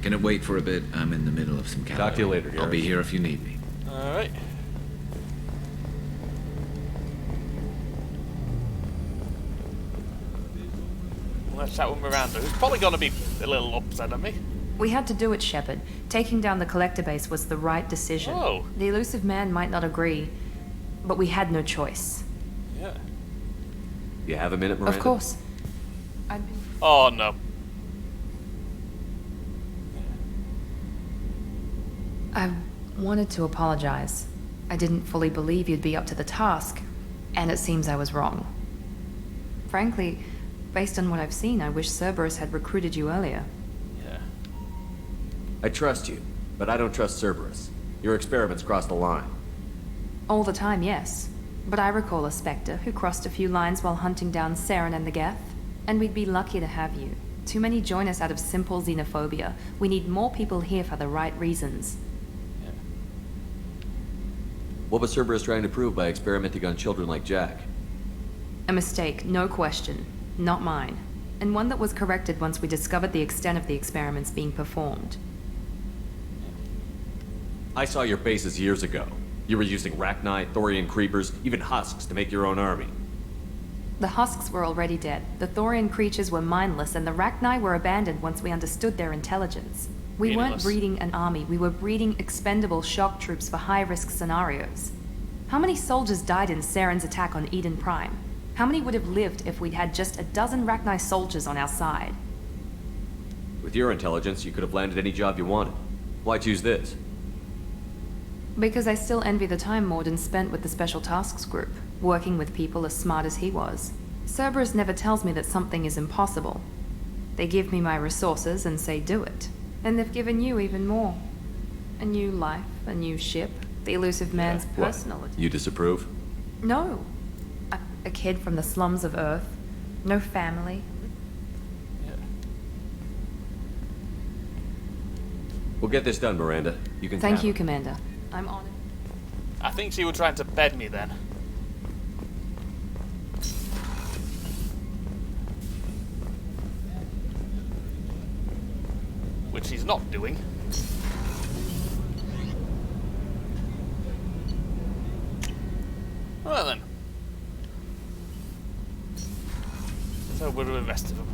Can it wait for a bit? I'm in the middle of some Talk to you later, I'll be here if you need me. Alright. Let's chat with Miranda, who's probably gonna be a little upset at me. We had to do it, Shepard. Taking down the collector base was the right decision. Oh. The elusive man might not agree, but we had no choice. Yeah. You have a minute, Miranda? Of course. Oh no. I wanted to apologize. I didn't fully believe you'd be up to the task, and it seems I was wrong. Frankly, based on what I've seen, I wish Cerberus had recruited you earlier. Yeah. I trust you, but I don't trust Cerberus. Your experiments crossed the line. All the time, yes. But I recall a Spectre who crossed a few lines while hunting down Saren and the Geth, and we'd be lucky to have you. Too many join us out of simple xenophobia. We need more people here for the right reasons. What was Cerberus trying to prove by experimenting on children like Jack? A mistake, no question. Not mine. And one that was corrected once we discovered the extent of the experiments being performed. I saw your bases years ago. You were using Rachni, Thorian creepers, even husks to make your own army. The husks were already dead, the Thorian creatures were mindless, and the Rachni were abandoned once we understood their intelligence. We weren't breeding an army, we were breeding expendable shock troops for high-risk scenarios. How many soldiers died in Saren's attack on Eden Prime? How many would have lived if we'd had just a dozen Rachni soldiers on our side? With your intelligence, you could have landed any job you wanted. Why choose this? Because I still envy the time Morden spent with the Special Tasks Group, working with people as smart as he was. Cerberus never tells me that something is impossible. They give me my resources and say do it. And they've given you even more. A new life, a new ship, the elusive man's personality. You disapprove? No. A kid from the slums of Earth. No family. We'll get this done, Miranda. You can Thank you, Commander. I'm honored. I think she was trying to bed me then. Which he's not doing. Well then. So what are the rest of them?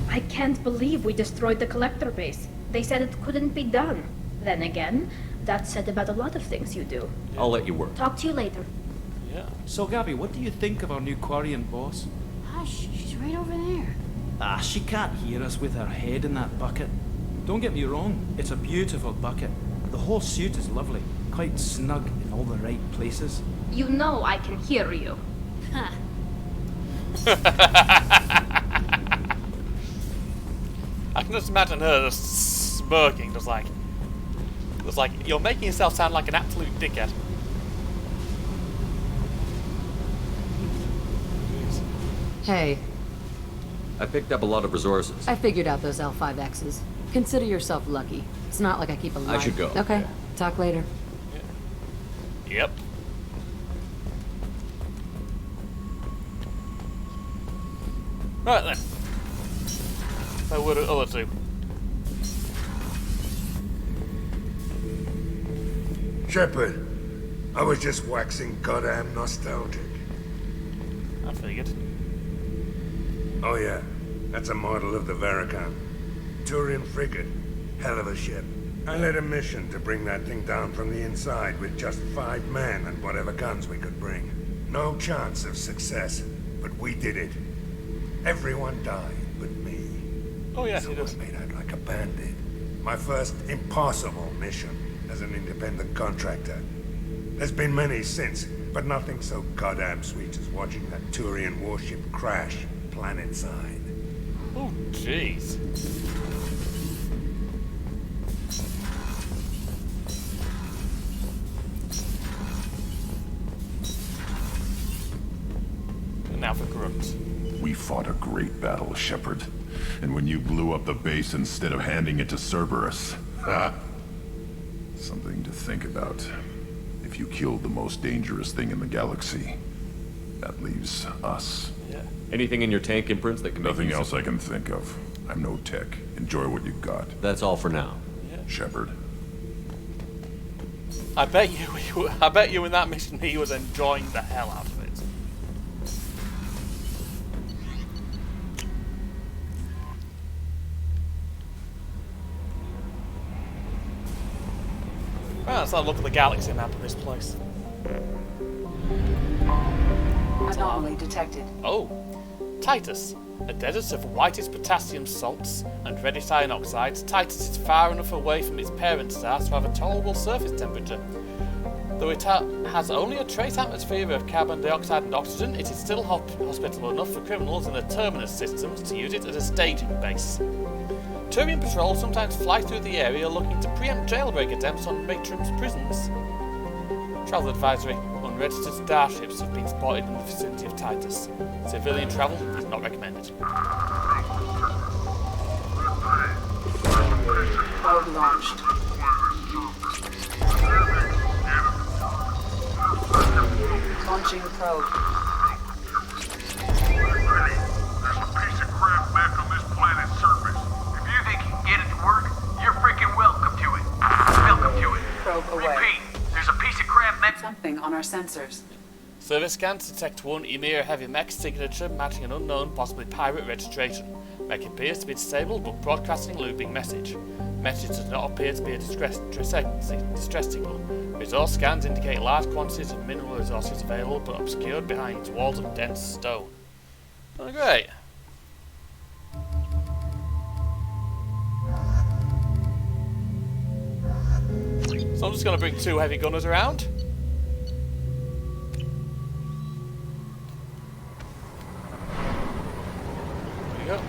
I can't believe we destroyed the collector base. They said it couldn't be done. Then again, that's said about a lot of things you do. I'll let you work. Talk to you later. Yeah. So, Gabby, what do you think of our new Quarian boss? Hush, she's right over there. Ah, she can't hear us with her head in that bucket. Don't get me wrong, it's a beautiful bucket. The whole suit is lovely, quite snug in all the right places. You know I can hear you. Huh. I can just imagine her just smirking, just like, you're making yourself sound like an absolute dickhead. Hey, I picked up a lot of resources. I figured out those L5Xs. Consider yourself lucky. It's not like I keep a life. I should go. Okay, talk later. Yep. Right then. So what are the other two? Shepard, I was just waxing goddamn nostalgic. I figured. Oh yeah, that's a model of the Veracon. Turian frigate. Hell of a ship. I led a mission to bring that thing down from the inside with just 5 men and whatever guns we could bring. No chance of success, but we did it. Everyone died but me. Oh yeah, so I was made out like a bandit. My first impossible mission as an independent contractor. There's been many since, but nothing so goddamn sweet as watching that Turian warship crash planet-side. Oh, jeez. And now for Grunt. We fought a great battle, Shepard. And when you blew up the base instead of handing it to Cerberus, ha! Something to think about. If you killed the most dangerous thing in the galaxy, that leaves us. Yeah. Anything in your tank imprints that can make Nothing else I can think of. I'm no tech. Enjoy what you got. That's all for now. Yeah. Shepard. I bet you in that mission he was enjoying the hell out of it. Well, let's have a look at the galaxy map of this place. Anomaly detected. Oh. Titus. A desert of whitest potassium salts and reddish iron oxides, Titus is far enough away from its parent star to have a tolerable surface temperature. Though it has only a trace atmosphere of carbon dioxide and oxygen, it is still hospitable enough for criminals in the terminus systems to use it as a staging base. Turian patrols sometimes fly through the area looking to preempt jailbreak attempts on matrons' prisons. Travel advisory. Unregistered starships have been spotted in the vicinity of Titus. Civilian travel is not recommended. Probe launched. Launching probe. There's a piece of crap back on this planet's surface. If you think you can get it to work, you're freaking welcome to it. Welcome to it. Probe away. Repeat, there's a piece of crap back... Something on our sensors. Survey scans detect one Emir heavy mech signature matching an unknown, possibly pirate registration. Mech appears to be disabled but broadcasting a looping message. Message does not appear to be a distress signal. Resource scans indicate large quantities of mineral resources available but obscured behind walls of dense stone. Oh, great. So I'm just going to bring 2 heavy gunners around. There we go.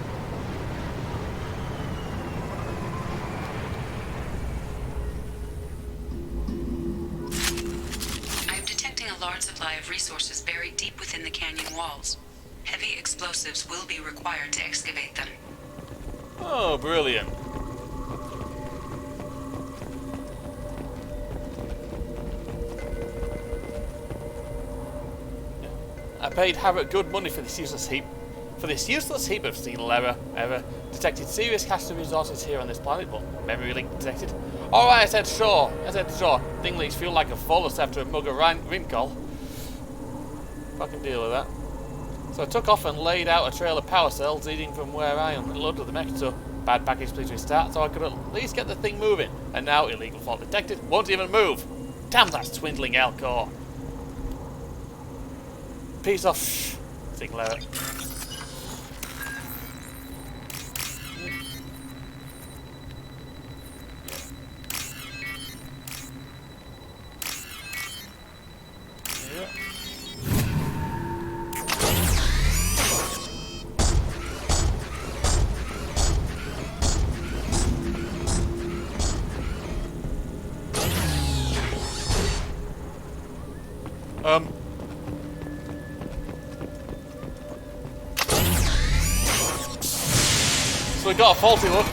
I am detecting a large supply of resources buried deep within the canyon walls. Heavy explosives will be required to excavate them. Oh, brilliant. I paid Harrod good money for this useless heap. Of steel error. Detected serious cache of resources here on this planet, but memory leak detected. Alright, I said sure. Thing leaks fuel like a fullest after a mug of Rincol. If I can deal with that. So I took off and laid out a trail of power cells leading from where I unloaded the mech to bad package, please restart, so I could at least get the thing moving. And now illegal fault detected, won't even move. Damn that swindling Elcor. Piece off signal error. So we got a faulty look.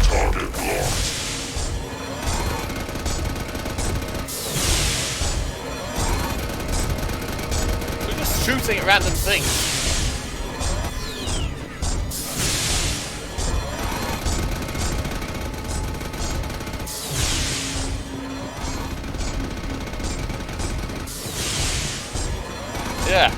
Target locked. We're just shooting at random things. Yeah.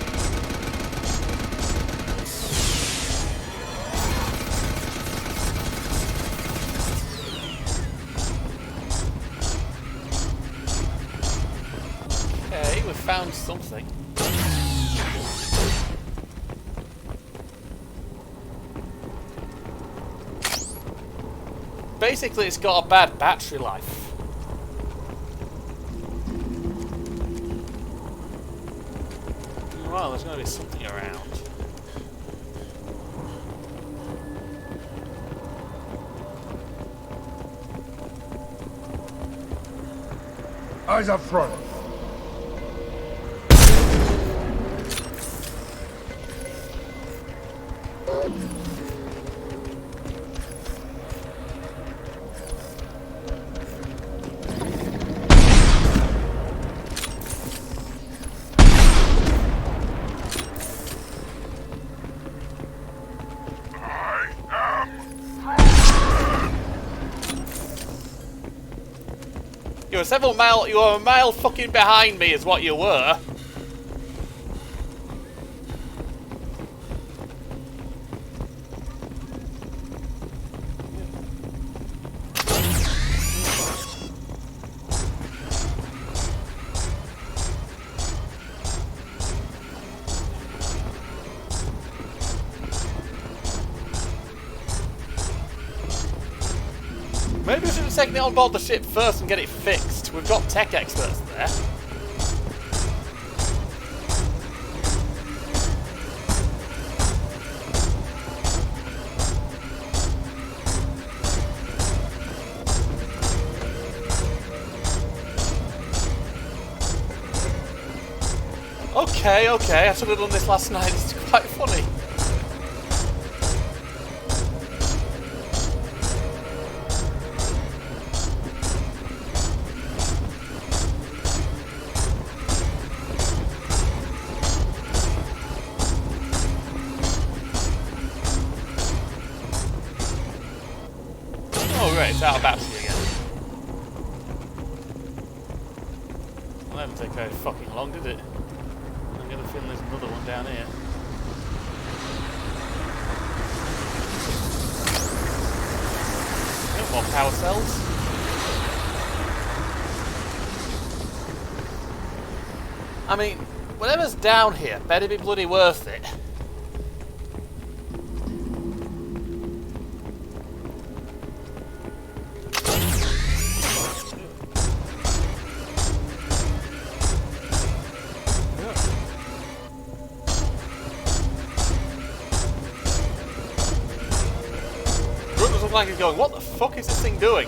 Okay, we found something. Basically, it's got a bad battery life. Well, there's going to be something around. Eyes up front. You were a mile fucking behind me is what you were. Maybe we should have taken it on board the ship first and get it fixed. We've got tech experts there. Okay, I should have done this last night. It's quite funny. Oh right, it's out of battery again. Well, that didn't take very fucking long, did it? I'm gonna feel there's another one down here. Oh, more power cells. I mean, whatever's down here better be bloody worth it. Like he's going, what the fuck is this thing doing?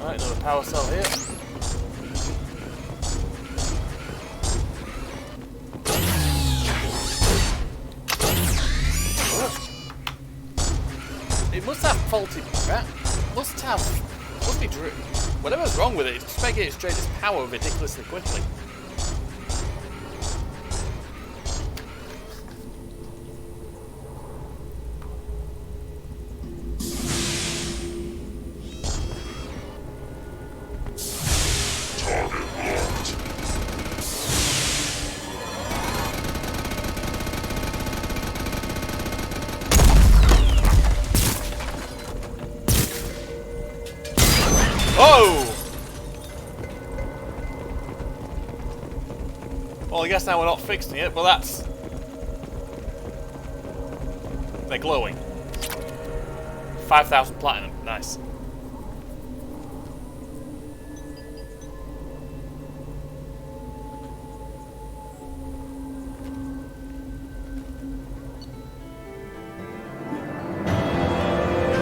Alright, another power cell here. It must have faulty. Must be true. Whatever's wrong with it, it's just making it drain its power ridiculously quickly. Oh! Well, I guess now we're not fixing it, but that's... They're glowing. 5,000 platinum. Nice.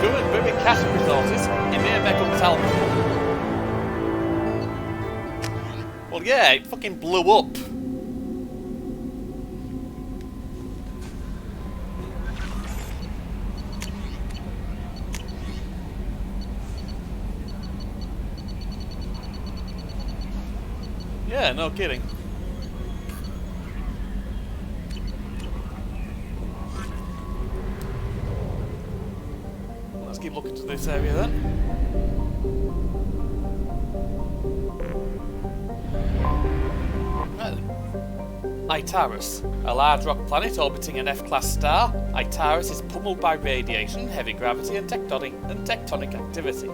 Good, bringing cash resources. It may have back up salvage. Well, yeah, it fucking blew up. Yeah, no kidding. Let's keep looking to this area then. Itaris, a large rock planet orbiting an F-class star. Itaris is pummeled by radiation, heavy gravity, and tectonic activity.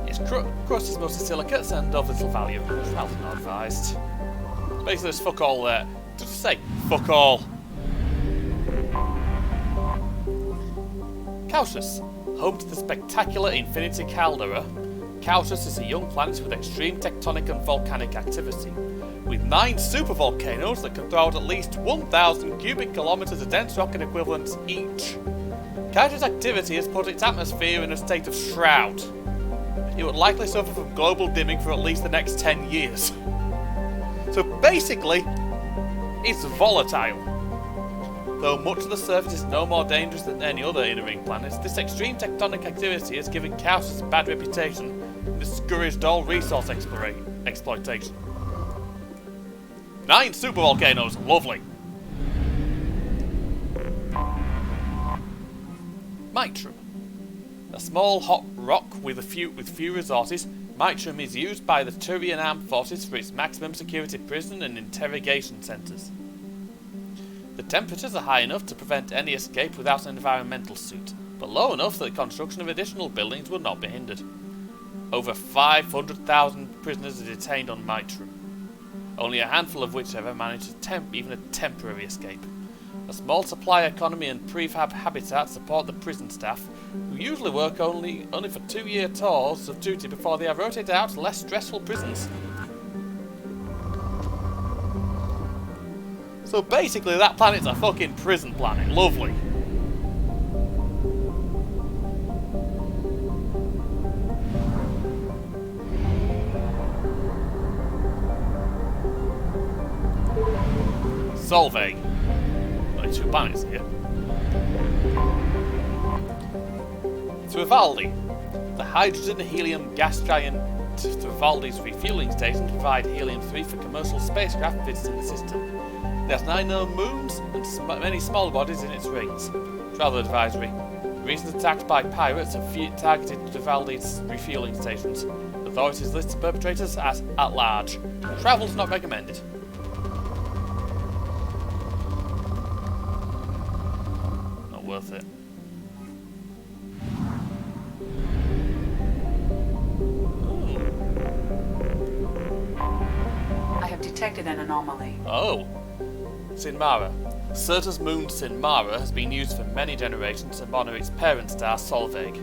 Its crust is mostly silicates and of little value. Travel's not advised. Basically, there's fuck all there. Just to say, fuck all. Cautus, home to the spectacular Infinity Caldera. Cautus is a young planet with extreme tectonic and volcanic activity, with 9 supervolcanoes that can throw out at least 1,000 cubic kilometers of dense rock and equivalents each. Cautus' activity has put its atmosphere in a state of shroud. It would likely suffer from global dimming for at least the next 10 years. So basically, it's volatile. Though much of the surface is no more dangerous than any other inner ring planets, this extreme tectonic activity has given Cautus a bad reputation and discouraged all resource exploitation. 9 supervolcanoes, lovely. Mitra, a small hot rock with few resources. Mitrum is used by the Turian armed forces for its maximum security prison and interrogation centres. The temperatures are high enough to prevent any escape without an environmental suit, but low enough that the construction of additional buildings would not be hindered. Over 500,000 prisoners are detained on Mitrum, only a handful of which ever manage even a temporary escape. A small supply economy and prefab habitat support the prison staff, who usually work only for 2-year tours of duty before they are rotated out to less stressful prisons. So basically that planet's a fucking prison planet. Lovely. Solveig. Only 2 planets here. Thrivaldi. The hydrogen-helium gas giant Thrivaldi's refueling stations provide helium-3 for commercial spacecraft visiting the system. It has 9 known moons and many smaller bodies in its rings. Travel advisory. Recent attacks by pirates have targeted Thrivaldi's refueling stations. Authorities list the perpetrators as at large. Travel is not recommended. Not worth it. I have detected an anomaly. Oh. Sinmara. Surtur's moon Sinmara has been used for many generations to monitor its parent star Solveig.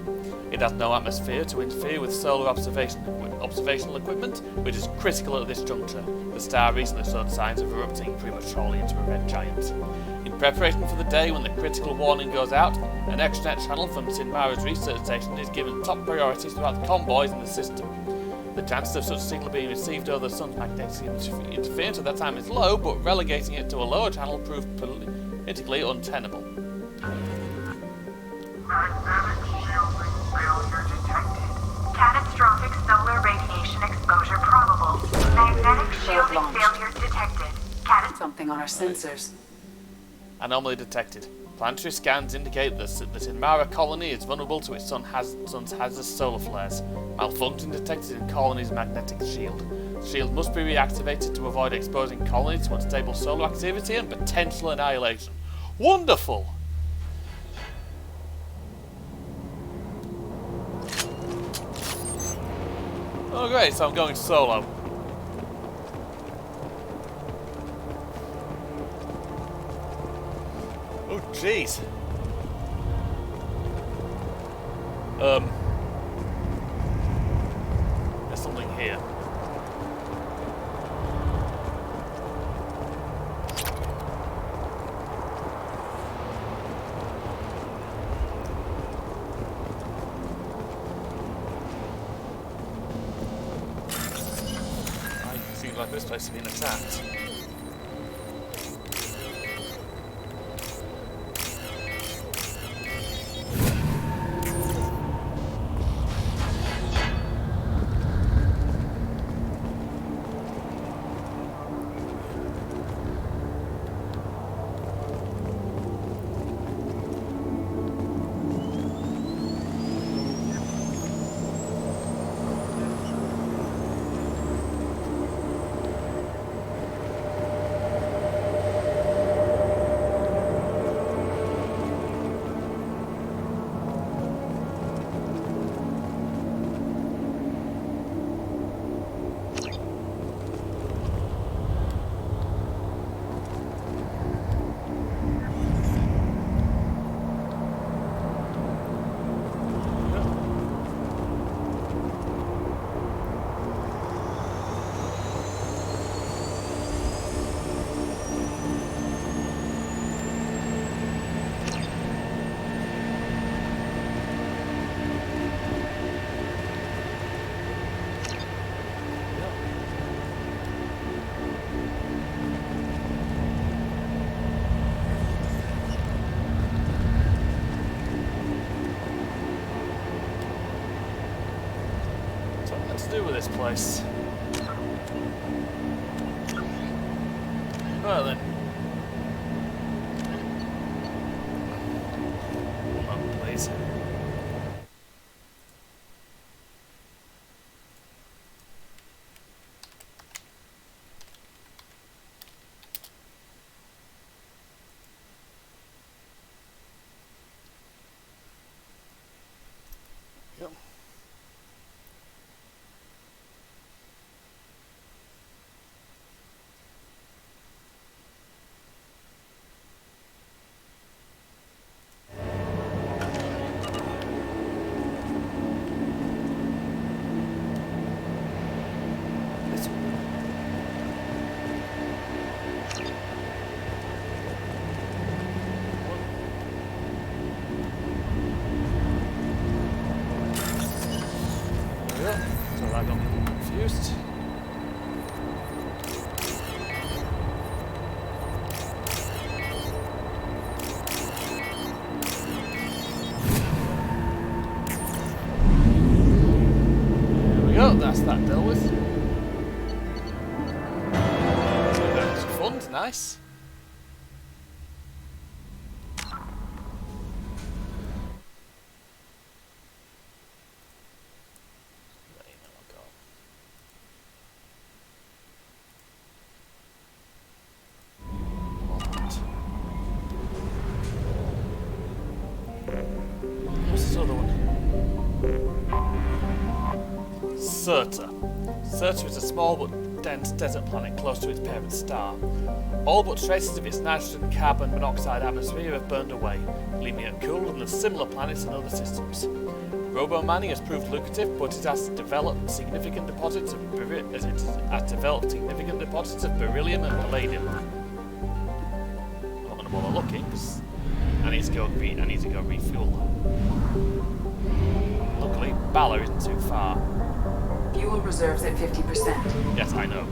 It has no atmosphere to interfere with solar observational equipment, which is critical at this juncture. The star recently showed signs of erupting prematurely into a red giant. In preparation for the day when the critical warning goes out, an extranet channel from Sinmara's research station is given top priority throughout the convoys in the system. The chances of such a signal being received over the sun's magnetic interference at that time is low, but relegating it to a lower channel proved politically untenable. Magnetic shielding failure detected. Catastrophic solar radiation exposure probable. Magnetic shielding failure detected. Something on our sensors. Anomaly detected. Planetary scans indicate that the Sinmara colony is vulnerable to its sun's hazardous solar flares. Malfunction detected in colony's magnetic shield. The shield must be reactivated to avoid exposing colony to unstable solar activity and potential annihilation. Wonderful! Oh great, so I'm going solo. Oh jeez. There's something here. Seems like this place has been attacked. Do with this place. Well then. One moment, please. I got confused. There we go, that's that dealt with. Some funds, nice. Surtur is a small but dense desert planet close to its parent star. All but traces of its nitrogen carbon monoxide atmosphere have burned away, leaving it cooler than similar planets in other systems. Robo-mining has proved lucrative, but it has developed significant deposits of beryllium and palladium. I'm not going to bother looking because I need to go refuel. Luckily, Bala isn't too far. Fuel reserves at 50%. Yes, I know.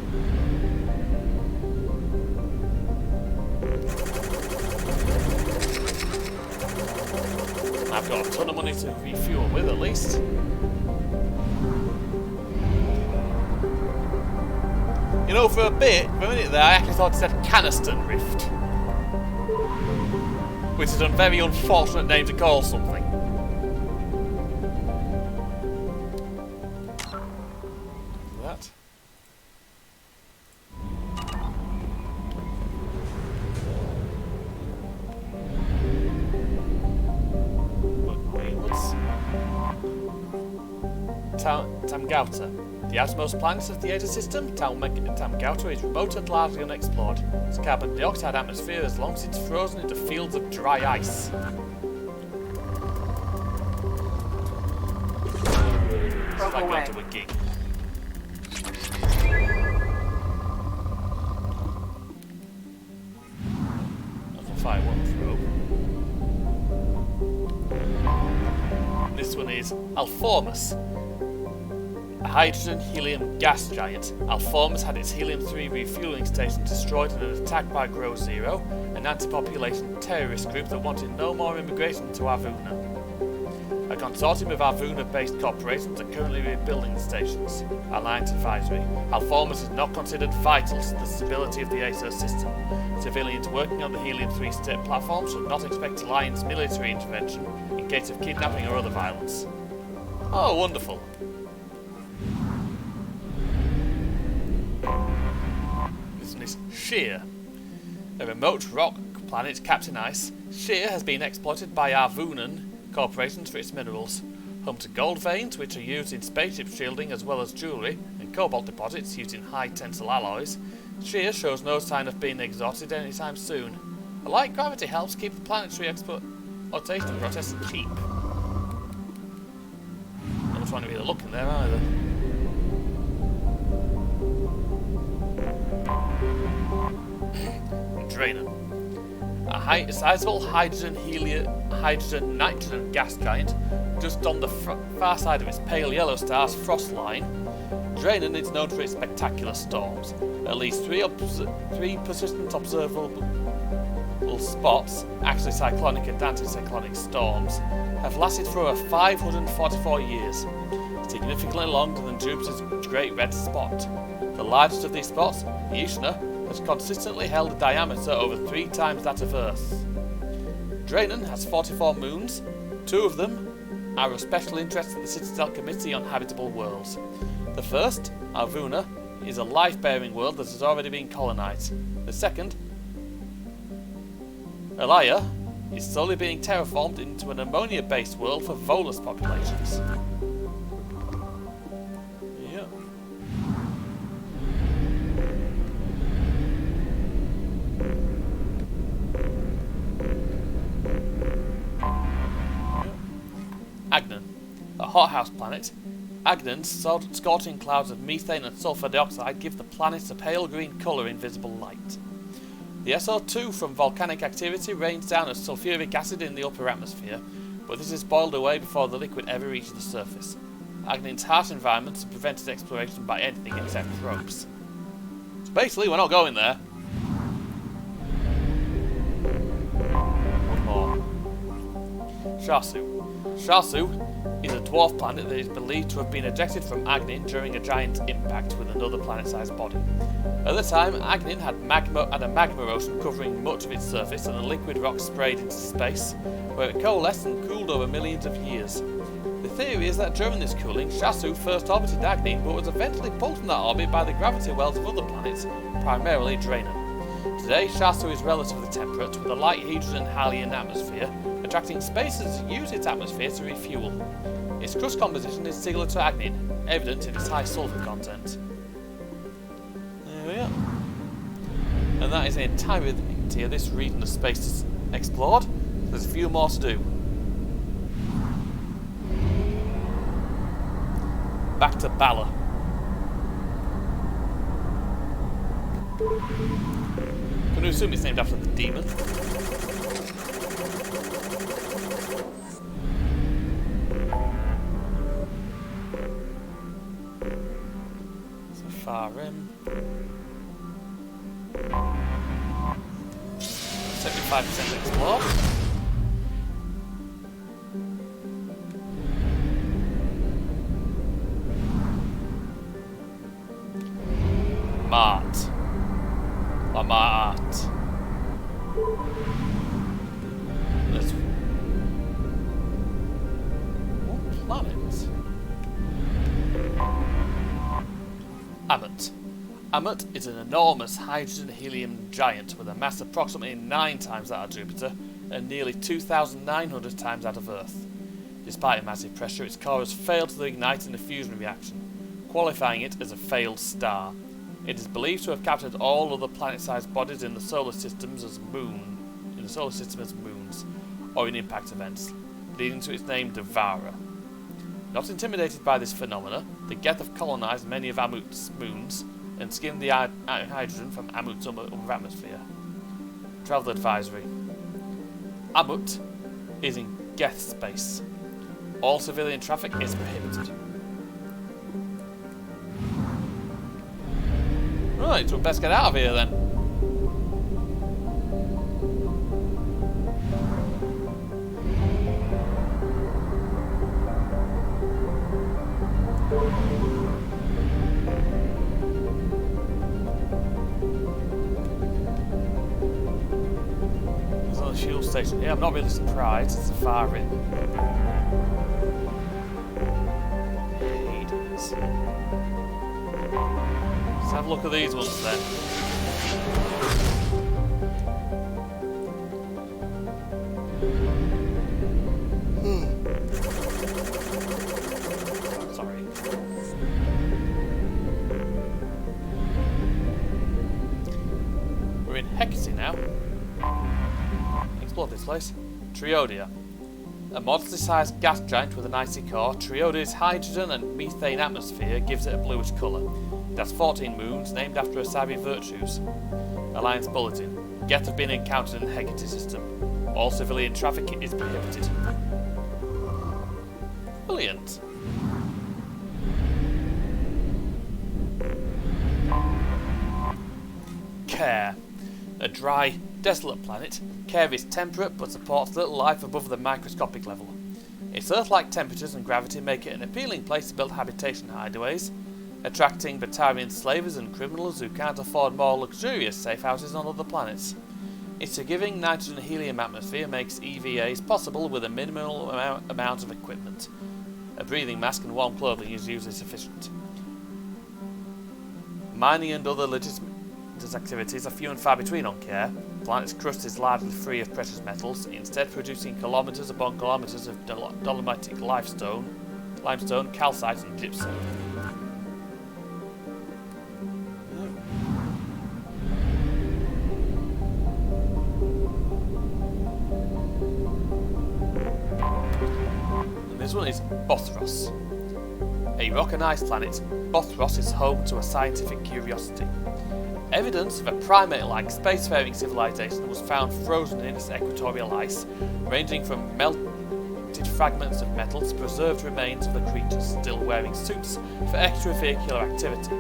I've got a ton of money to refuel with, at least. You know, for a minute there, I actually thought it said Caniston Rift. Which is a very unfortunate name to call something. That. Tamgauta. The outermost planet of the Ada system, Tamgauta is remote and largely unexplored. Its carbon dioxide atmosphere has long since frozen into fields of dry ice. It's like going to a gig. That's a fire one throw. This one is Alformus. A hydrogen-helium gas giant, Alformus had its helium-3 refueling station destroyed in an attack by Grow Zero, an anti-population terrorist group that wanted no more immigration to Arvuna. A consortium of Arvuna-based corporations are currently rebuilding the stations. Alliance Advisory. Alformus is not considered vital to the stability of the ASO system. Civilians working on the helium-3 state platform should not expect Alliance military intervention in case of kidnapping or other violence. Oh, wonderful. Sheer. A remote rock planet capped in ice, Sheer has been exploited by Arvunan corporations for its minerals. Home to gold veins, which are used in spaceship shielding as well as jewellery, and cobalt deposits used in high tensile alloys, Sheer shows no sign of being exhausted anytime soon. A light gravity helps keep the planetary exploitation process cheap. Not trying to be looking there either. Drainen. A sizable hydrogen-nitrogen gas giant just on the far side of its pale yellow star's frost line. Drainen is known for its spectacular storms. At least three persistent observable spots, actually cyclonic and anticyclonic storms, have lasted for over 544 years, significantly longer than Jupiter's Great Red Spot. The largest of these spots, Ishna, has consistently held a diameter over 3 times that of Earth. Drainen has 44 moons. 2 of them are of special interest to the Citadel Committee on Habitable Worlds. The first, Arvuna, is a life-bearing world that has already been colonized. The second, Elia, is slowly being terraformed into an ammonia-based world for Volus populations. Agnan, a hothouse planet. Agnan's scorching clouds of methane and sulfur dioxide give the planet a pale green colour in visible light. The SO2 from volcanic activity rains down as sulfuric acid in the upper atmosphere, but this is boiled away before the liquid ever reaches the surface. Agnin's harsh environment has prevented exploration by anything except probes. So basically, we're not going there. One more. Sharsu is a dwarf planet that is believed to have been ejected from Agnin during a giant impact with another planet-sized body. At the time, Agnin had a magma ocean covering much of its surface and a liquid rock sprayed into space, where it coalesced and cooled over millions of years. The theory is that during this cooling, Sharsu first orbited Agnin, but was eventually pulled from that orbit by the gravity wells of other planets, primarily Draenor. Today, Sharsu is relatively temperate, with a light hydrogen-helium atmosphere, attracting spacers to use its atmosphere to refuel. Its crust composition is similar to Agnin, evident in its high sulfur content. There we are. And that is the entirety of this region of space explored. There's a few more to do. Back to Bala. I'm going to assume it's named after the demon. Far rim. 75% explore. Mart. There's... What planet? Ammit is an enormous hydrogen-helium giant with a mass approximately 9 times that of Jupiter and nearly 2,900 times that of Earth. Despite a massive pressure, its core has failed to ignite in a fusion reaction, qualifying it as a failed star. It is believed to have captured all other planet-sized bodies in the solar system as moons, or in impact events, leading to its name Devourer. Not intimidated by this phenomena, the Geth have colonized many of Ammut's moons and skimmed the hydrogen from Ammut's upper atmosphere. Travel advisory. Ammut is in Geth space. All civilian traffic is prohibited. Right, so we best get out of here then. There's another fuel station here. I'm not really surprised. It's a far in. Hades. Let's have a look at these ones then. Sorry. We're in Hecate now. Explore this place. Triodia. A modestly sized gas giant with an icy core, Triodia's hydrogen and methane atmosphere gives it a bluish colour. It has 14 moons, named after Asabi virtues. Alliance Bulletin. Geth have been encountered in the Hecate system. All civilian traffic is prohibited. Brilliant. Care. A dry, desolate planet, Care is temperate but supports little life above the microscopic level. Its Earth-like temperatures and gravity make it an appealing place to build habitation hideaways, attracting Batarian slavers and criminals who can't afford more luxurious safe houses on other planets. Its forgiving nitrogen-helium atmosphere makes EVAs possible with a minimal amount of equipment. A breathing mask and warm clothing is usually sufficient. Mining and other legitimate activities are few and far between on Care. The planet's crust is largely free of precious metals, instead producing kilometres upon kilometres of dolomitic limestone, calcite and gypsum. And this one is Bothros. A rock and ice planet, Bothros is home to a scientific curiosity. Evidence of a primate-like spacefaring civilization was found frozen in its equatorial ice, ranging from extracted fragments of metals, preserved remains of the creatures still wearing suits for extravehicular activity.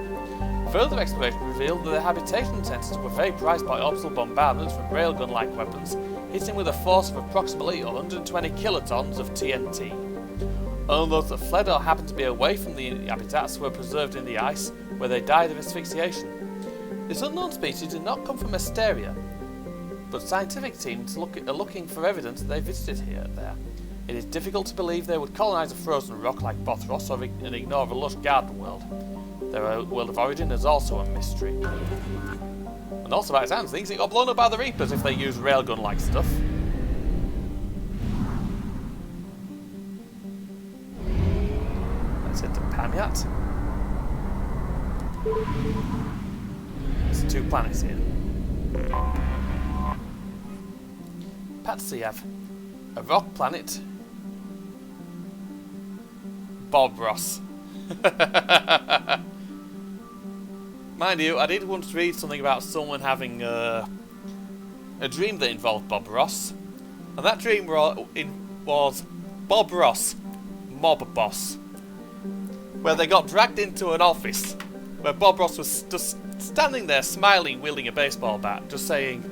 Further exploration revealed that their habitation centers were very prized by orbital bombardments from railgun-like weapons, hitting with a force of approximately 120 kilotons of TNT. Only those that fled or happened to be away from the habitats were preserved in the ice, where they died of asphyxiation. This unknown species did not come from Asteria, but scientific teams are looking for evidence that they visited there. It is difficult to believe they would colonize a frozen rock like Bothros and ignore a lush garden world. Their world of origin is also a mystery. And also, by the sounds of things, it got blown up by the Reapers if they use railgun-like stuff. Let's head to Pamiat. There's 2 planets here. Patsiev, a rock planet. Bobros. Mind you, I did once read something about someone having a dream that involved Bob Ross, and that dream was Bob Ross, mob boss, where they got dragged into an office where Bob Ross was just standing there smiling, wielding a baseball bat, just saying,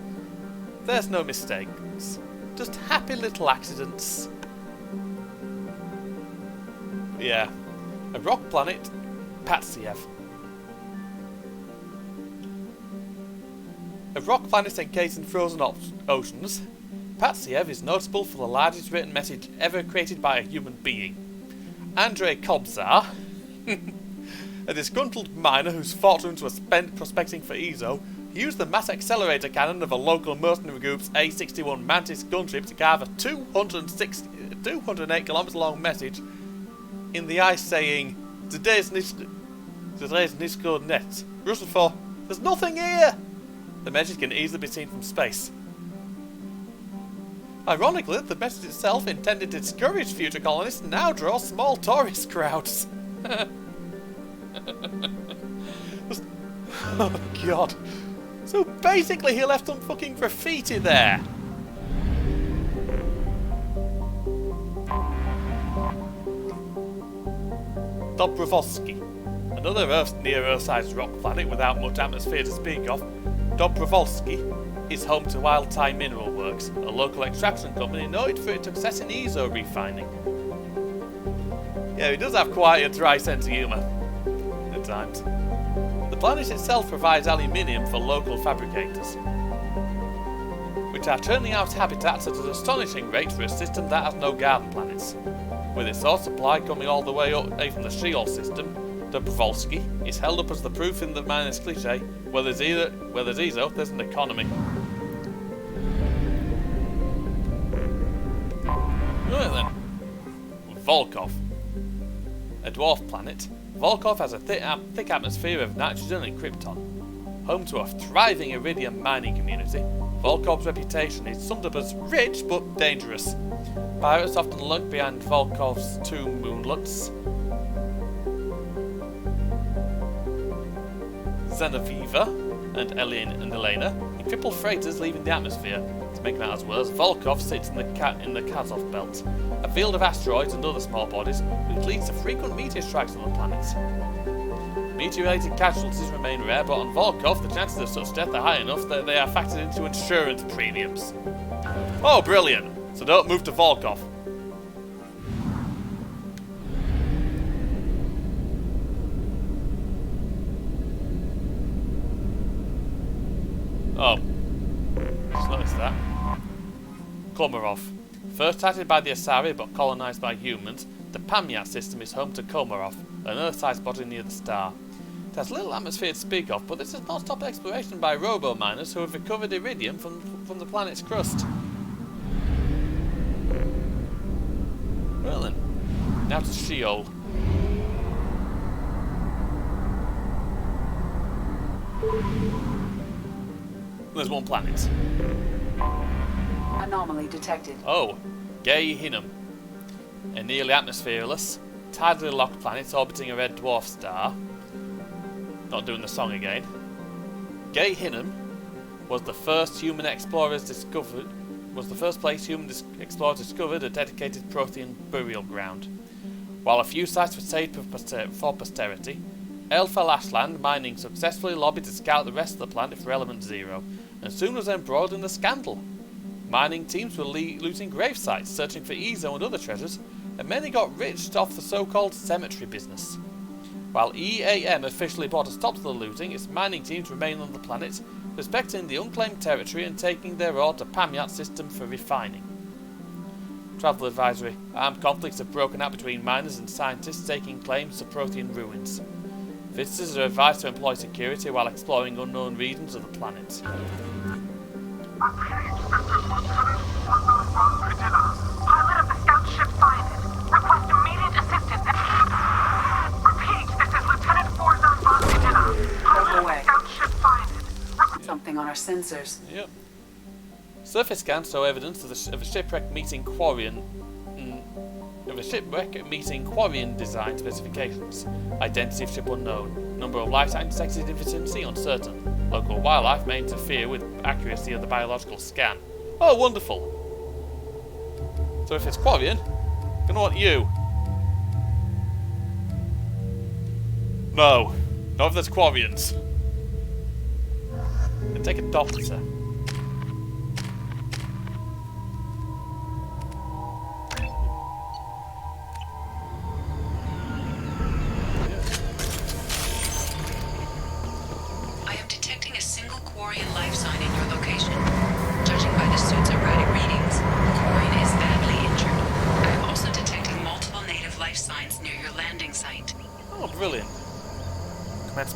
"There's no mistakes, just happy little accidents." Yeah, a rock planet, Patsiev. A rock planet encased in frozen oceans, Patsiev is notable for the largest written message ever created by a human being. Andrei Kobzar, a disgruntled miner whose fortunes were spent prospecting for Ezo, used the mass accelerator cannon of a local mercenary group's A-61 Mantis gunship to carve a 208 kilometers long message in the ice saying, Today's Nisko net. Russian for, "There's nothing here!" The message can easily be seen from space. Ironically, the message itself, intended to discourage future colonists, now draws small tourist crowds. Oh god. So basically he left some fucking graffiti there. Dobrovolsky, another near-Earth-sized rock planet without much atmosphere to speak of. Dobrovolsky is home to Wild Time Mineral Works, a local extraction company noted for its success in Ezo refining. Yeah, he does have quite a dry sense of humour at times. The planet itself provides aluminium for local fabricators, which are churning out habitats at an astonishing rate for a system that has no garden planets. With its source supply coming all the way up from the Sheol system, Dobrovolsky is held up as the proof in the miners' cliche, where there's Ezo, there's an economy. Right then. Volkov. A dwarf planet, Volkov has a thick atmosphere of nitrogen and krypton. Home to a thriving iridium mining community, Volkov's reputation is summed up as rich but dangerous. Pirates often lurk behind Volkov's 2 moonlets, Zenoviva and Elena, and crippled freighters leaving the atmosphere. To make matters worse, Volkov sits in the Kazov belt, a field of asteroids and other small bodies, which leads to frequent meteor strikes on the planet. Meteor-related casualties remain rare, but on Volkov, the chances of such death are high enough that they are factored into insurance premiums. Oh, brilliant! So don't move to Volkov. Oh. Just noticed that. Komarov. First sighted by the Asari but colonised by humans, the Pamiat system is home to Komarov, an Earth-sized body near the star. It has little atmosphere to speak of, but this has not stopped exploration by robo-miners who have recovered iridium from the planet's crust. Well then, now to Sheol. There's one planet. Anomaly detected. Oh, Gay Hinnom. A nearly atmosphereless, tidally locked planet orbiting a red dwarf star. Not doing the song again. Gay Hinnom was the first human explorers discovered was the first place human explorers discovered a dedicated Prothean burial ground. While a few sites were saved for posterity, Elfell Ashland Mining successfully lobbied to scout the rest of the planet for element 0, and soon was embroiled in a scandal. Mining teams were looting grave sites, searching for Ezo and other treasures, and many got rich off the so-called cemetery business. While EAM officially brought a stop to the looting, its mining teams remain on the planet, respecting the unclaimed territory and taking their ore to Pamyat system for refining. Travel advisory. Armed conflicts have broken out between miners and scientists taking claims to Prothean ruins. Visitors are advised to employ security while exploring unknown regions of the planet. Pilot of the scout ship Cyanid. Request immediate assistance. Repeat, this is Lieutenant Forzan von Vidina. Pilot of the scout ship Cyanid. Something on our sensors. Yep. Surface scans show evidence of a shipwreck meeting Quarian design specifications. Identity of ship unknown. Number of life signs detected in vicinity uncertain. Local wildlife may interfere with accuracy of the biological scan. Oh, wonderful! So if it's Quarian, I'm gonna want you. No, not if there's Quarians. And take a doctor.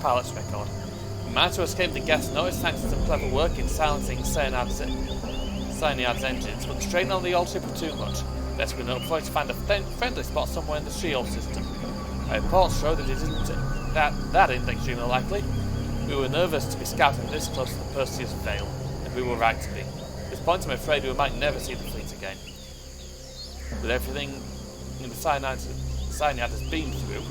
Pilot's record. We managed to escape the gas noise thanks to some clever work in silencing Cyanid's engines, but the strain on the old ship was too much. Best we know before to find a friendly spot somewhere in the shield system. Our reports show that that isn't extremely likely. We were nervous to be scouting this close to the Perseus Veil, and we were right to be. At this point I'm afraid we might never see the fleet again. With everything in the Cyanide has been through,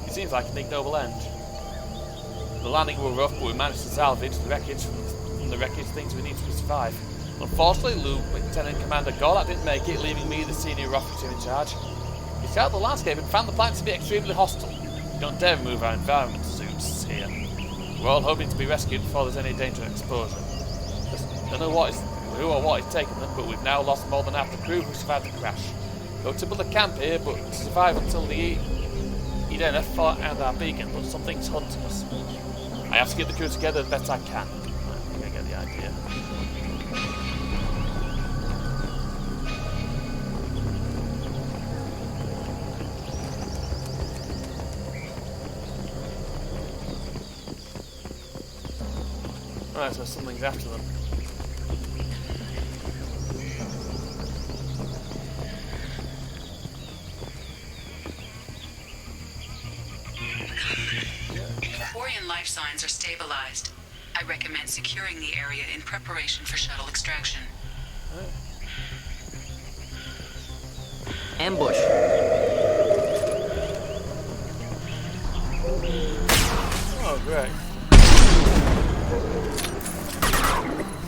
it seems like an ignoble end. The landing were rough, but we managed to salvage the wreckage from the wreckage things we need to survive. Unfortunately, Lieutenant Commander Gorlak didn't make it, leaving me the senior officer in charge. We scouted the landscape and found the planet to be extremely hostile. We don't dare remove our environment suits here. We're all hoping to be rescued before there's any danger of exposure. Don't know who or what is taking them, but we've now lost more than half the crew who survived the crash. We're to build a camp here, but to survive until the Edena and our beacon, but something's hunting us. I have to get the crew together the best I can. I think I get the idea. Right, so something's after them. Life signs are stabilized. I recommend securing the area in preparation for shuttle extraction. Ambush. Oh, great.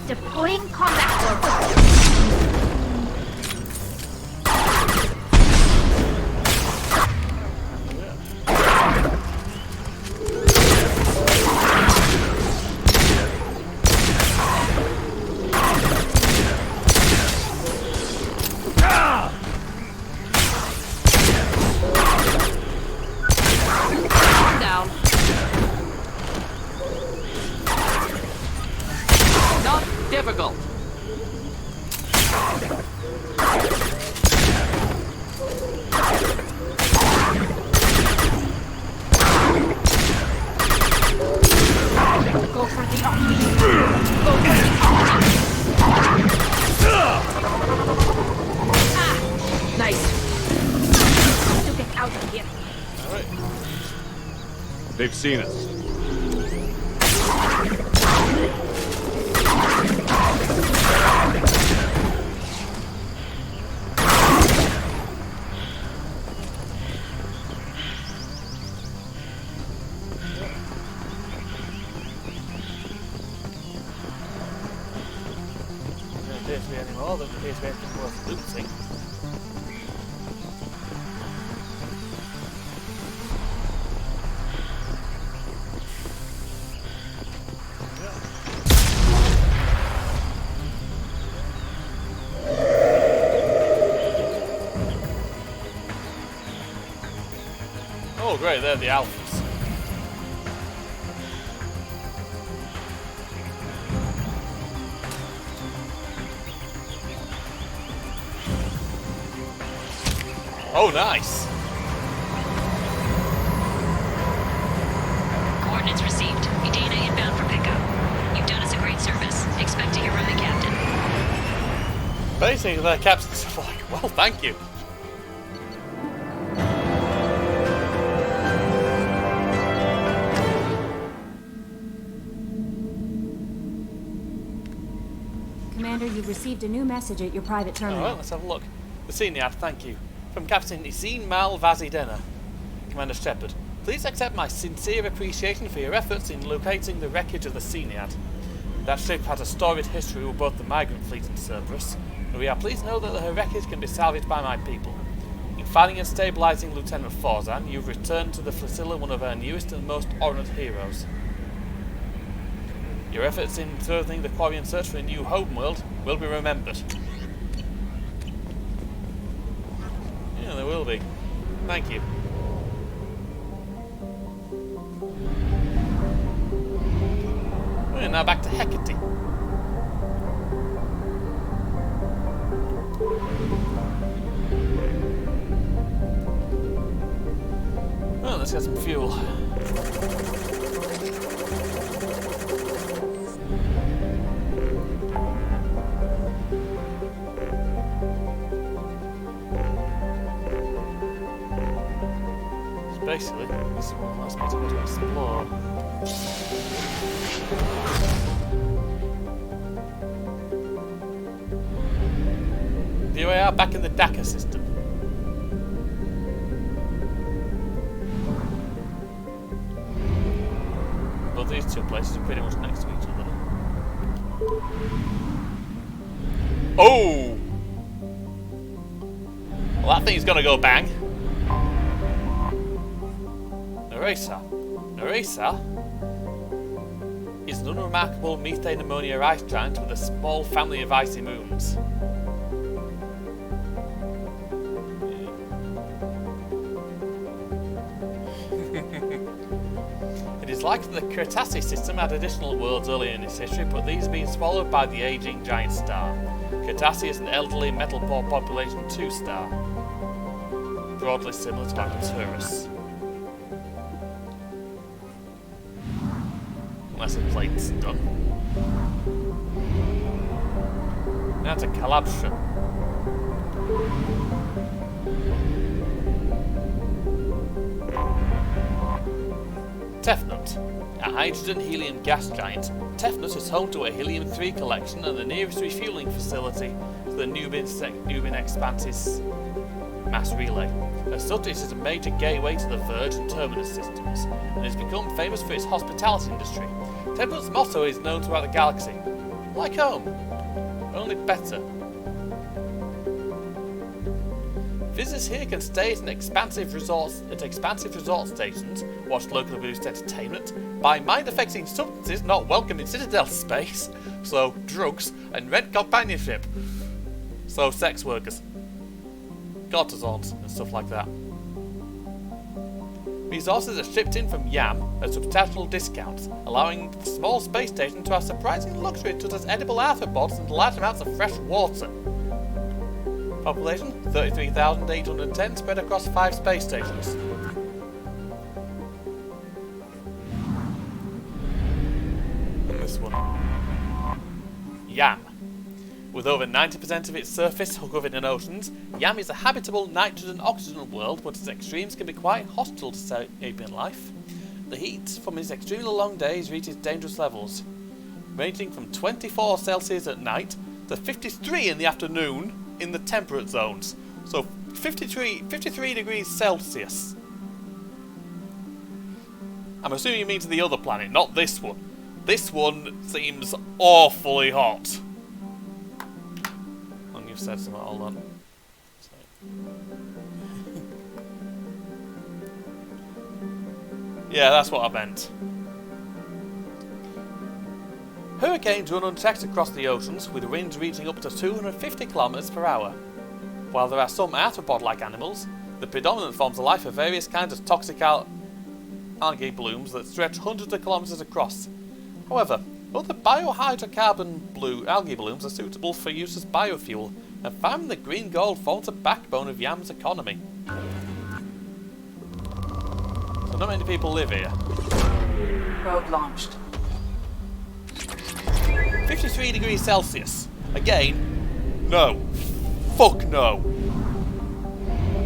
Deploying combat force. Difficult. Go for the option. Go for the option. Ah, nice. Have to get out of here. All right. They've seen us. appear to be anything worth looting. Oh great, they're the alphas. Oh, nice. Coordinates received. Udina inbound for pickup. You've done us a great service. Expect to hear from the captain. Basically, the captain's like, well, thank you. Commander, you've received a new message at your private terminal. Alright, let's have a look. The senior, thank you. From Captain Isin Mal Vazidena. Commander Shepard, please accept my sincere appreciation for your efforts in locating the wreckage of the Seniad. That ship had a storied history with both the migrant fleet and Cerberus, and we are pleased to know that her wreckage can be salvaged by my people. In finding and stabilizing Lieutenant Forzan, you've returned to the flotilla one of our newest and most honored heroes. Your efforts in furthering the Quarian search for a new homeworld will be remembered. Yeah, there will be. Thank you. We're now back to Hecate. Well, let's get some fuel. Basically, this is one last bit to explore. Here we are, back in the Dakar system. Both these two places are pretty much next to each other. Oh! Well, that thing's gonna go bang. Nerissa is an unremarkable methane ammonia ice giant with a small family of icy moons. It is likely the Cretaceous system had additional worlds earlier in its history, but these have been swallowed by the aging giant star. Cretaceous is an elderly metal-poor population 2 star, broadly similar to Arcturus. Unless the plate's done. Now to Calabria. Tefnut. A hydrogen-helium gas giant, Tefnut is home to a helium-3 collection and the nearest refueling facility to the Nubin Expanse's mass relay. As such, it is a major gateway to the Verge and Terminus systems, and has become famous for its hospitality industry. Tefnut's motto is known throughout the galaxy: like home, only better. Visitors here can stay at expansive resort stations, watch locally produced entertainment, buy mind-affecting substances not welcome in Citadel space, so drugs, and rent companionship, so sex workers, courtesans, and stuff like that. Resources are shipped in from Yam at substantial discounts, allowing the small space station to have surprising luxuries such as edible arthropods and large amounts of fresh water. Population 33,810 spread across 5 space stations. And this one. Yam. With over 90% of its surface covered in oceans, Yam is a habitable nitrogen-oxygen world, but its extremes can be quite hostile to sapient life. The heat from its extremely long days reaches dangerous levels, ranging from 24 Celsius at night to 53 in the afternoon in the temperate zones. So 53 degrees Celsius. I'm assuming you mean to the other planet, not this one. This one seems awfully hot. And you've said something. Hold on. Yeah, that's what I meant. Hurricanes run unchecked across the oceans, with winds reaching up to 250 kilometers per hour. While there are some arthropod-like animals, the predominant forms of life are various kinds of toxic algae blooms that stretch hundreds of kilometers across. However, other biohydrocarbon blue algae blooms are suitable for use as biofuel, and farming the green gold forms the backbone of Yam's economy. So not many people live here. Probe launched. 53 degrees Celsius. Again, no. Fuck no.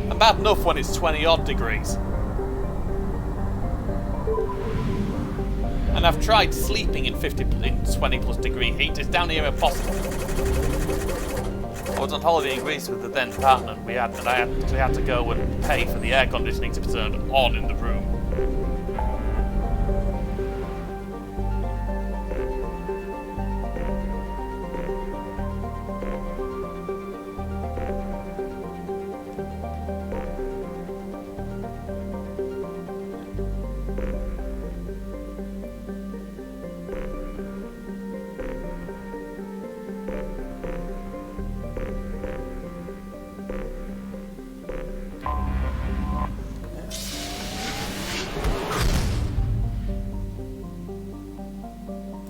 And bad enough when it's 20 odd degrees. And I've tried sleeping in 20 plus degree heat. It's down here impossible. I was on holiday in Greece with the then partner, and I actually had to go and pay for the air conditioning to be turned on in the room.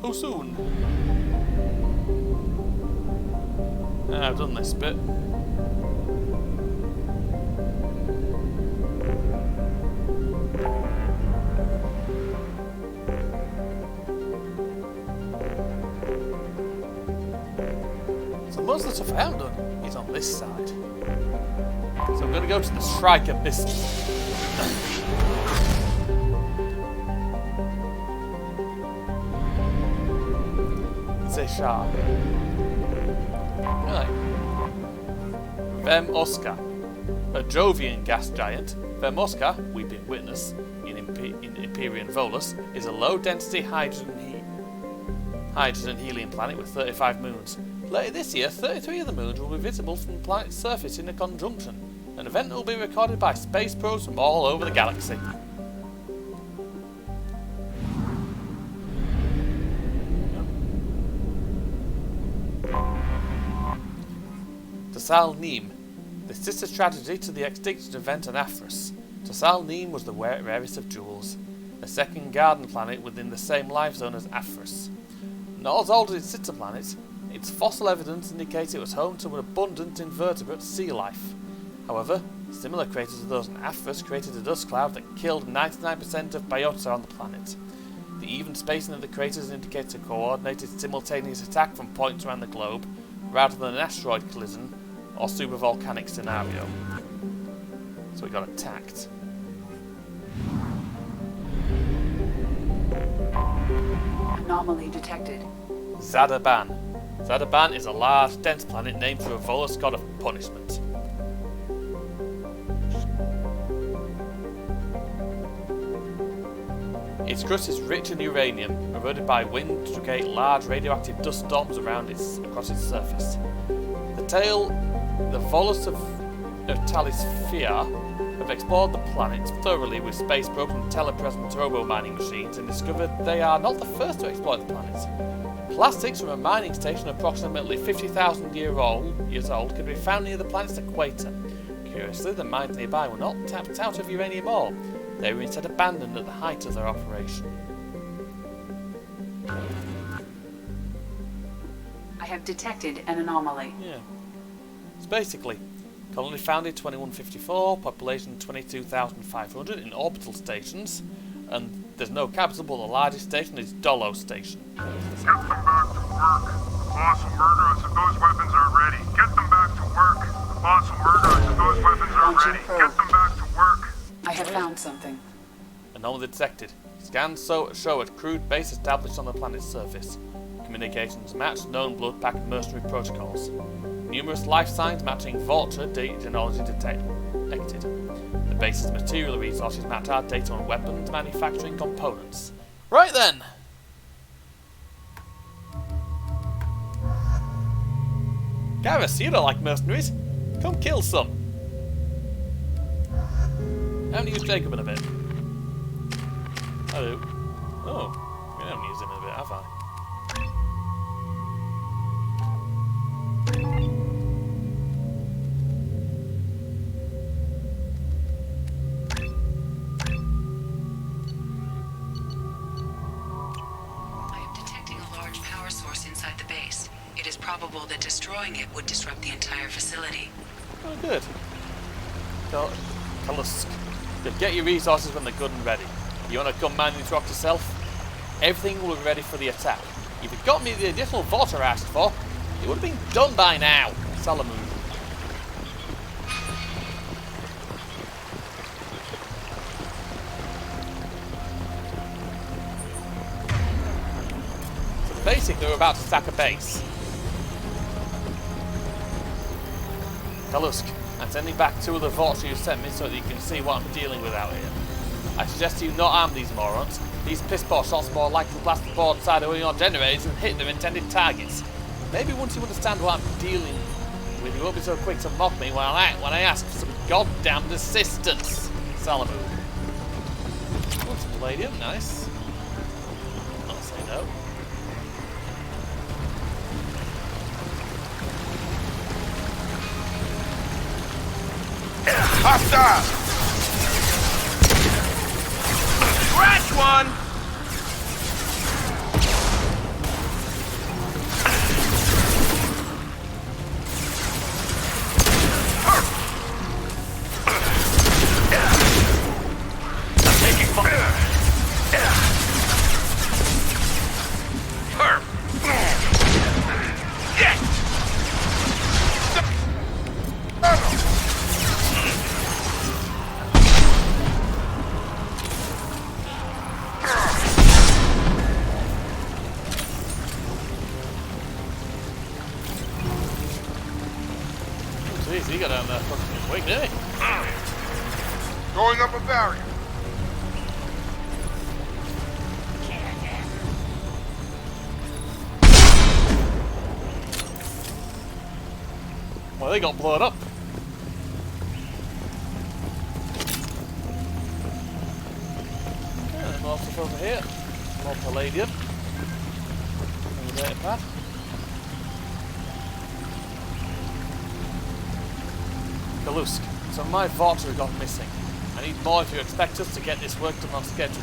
How soon? I've done this bit. So most of the stuff I haven't done is on this side. So I'm going to go to the Striker pistol. Say sharp. Right. Oscar. A Jovian gas giant, Oscar, we've been witness in Empyrean Volus, is a low-density hydrogen-helium planet with 35 moons. Later this year, 33 of the moons will be visible from the planet's surface in a conjunction, an event that will be recorded by space probes from all over the galaxy. Tasal Neem, the sister tragedy to the extinction event on Aphros. Tasal Neem was the rarest of jewels, a second garden planet within the same life zone as Aphros. Not as old as its sister planet, its fossil evidence indicates it was home to an abundant invertebrate sea life. However, similar craters to those on Aphros created a dust cloud that killed 99% of biota on the planet. The even spacing of the craters indicates a coordinated simultaneous attack from points around the globe, rather than an asteroid collision or supervolcanic scenario. So we got attacked. Anomaly detected. Zadaban. Zadaban is a large, dense planet named for a Volus god of punishment. Its crust is rich in uranium, eroded by wind to create large radioactive dust storms across its surface. The Volus of Talisphere have explored the planet thoroughly with space probes and telepresent robo-mining machines and discovered they are not the first to exploit the planet. Plastics from a mining station approximately 50,000 years old can be found near the planet's equator. Curiously, the mines nearby were not tapped out of uranium ore. They were instead abandoned at the height of their operation. I have detected an anomaly. Yeah. It's basically colony founded 2154, population 22,500 in orbital stations, and there's no capital, but the largest station is Dolo Station. Get them back to work. The boss will murder us if those weapons aren't ready. Get them back to work. The boss will murder us if those weapons aren't ready. Get them back to work. I have found something. Anomaly detected. Scans show a crude base established on the planet's surface. Communications match known blood pact mercenary protocols. Numerous life signs matching Vulture genealogy detected. The base's material resources match our data on weapons manufacturing components. Right then! Garrus, you don't like mercenaries. Come kill some. I haven't used Jacob in a bit. I do. Oh, I haven't used him in a bit, have I? Probable that destroying it would disrupt the entire facility. Oh, good. Kalusk. Get your resources when they're good and ready. You want to come man this rock yourself? Everything will be ready for the attack. If you'd got me the additional vault I asked for, it would have been done by now. Solomon. So basically, we're about to attack a base. Kalusk, I'm sending back 2 of the vaults you sent me so that you can see what I'm dealing with out here. I suggest you not arm these morons. These piss-poor shots are more likely to blast the board side of your generators and hit their intended targets. Maybe once you understand what I'm dealing with, you won't be so quick to mock me when I ask for some goddamn assistance. Salamu. Want some palladium? Nice. I'll say no. Hostile! Scratch one! Taking fire! Jeez, he got down there fucking quick, didn't he? Going up a barrier. Well, they got blown up. Yeah, more stuff over here. More palladium. And the data pad. Kalusk, some of my vaults have gone missing. I need more if you expect us to get this work done on schedule.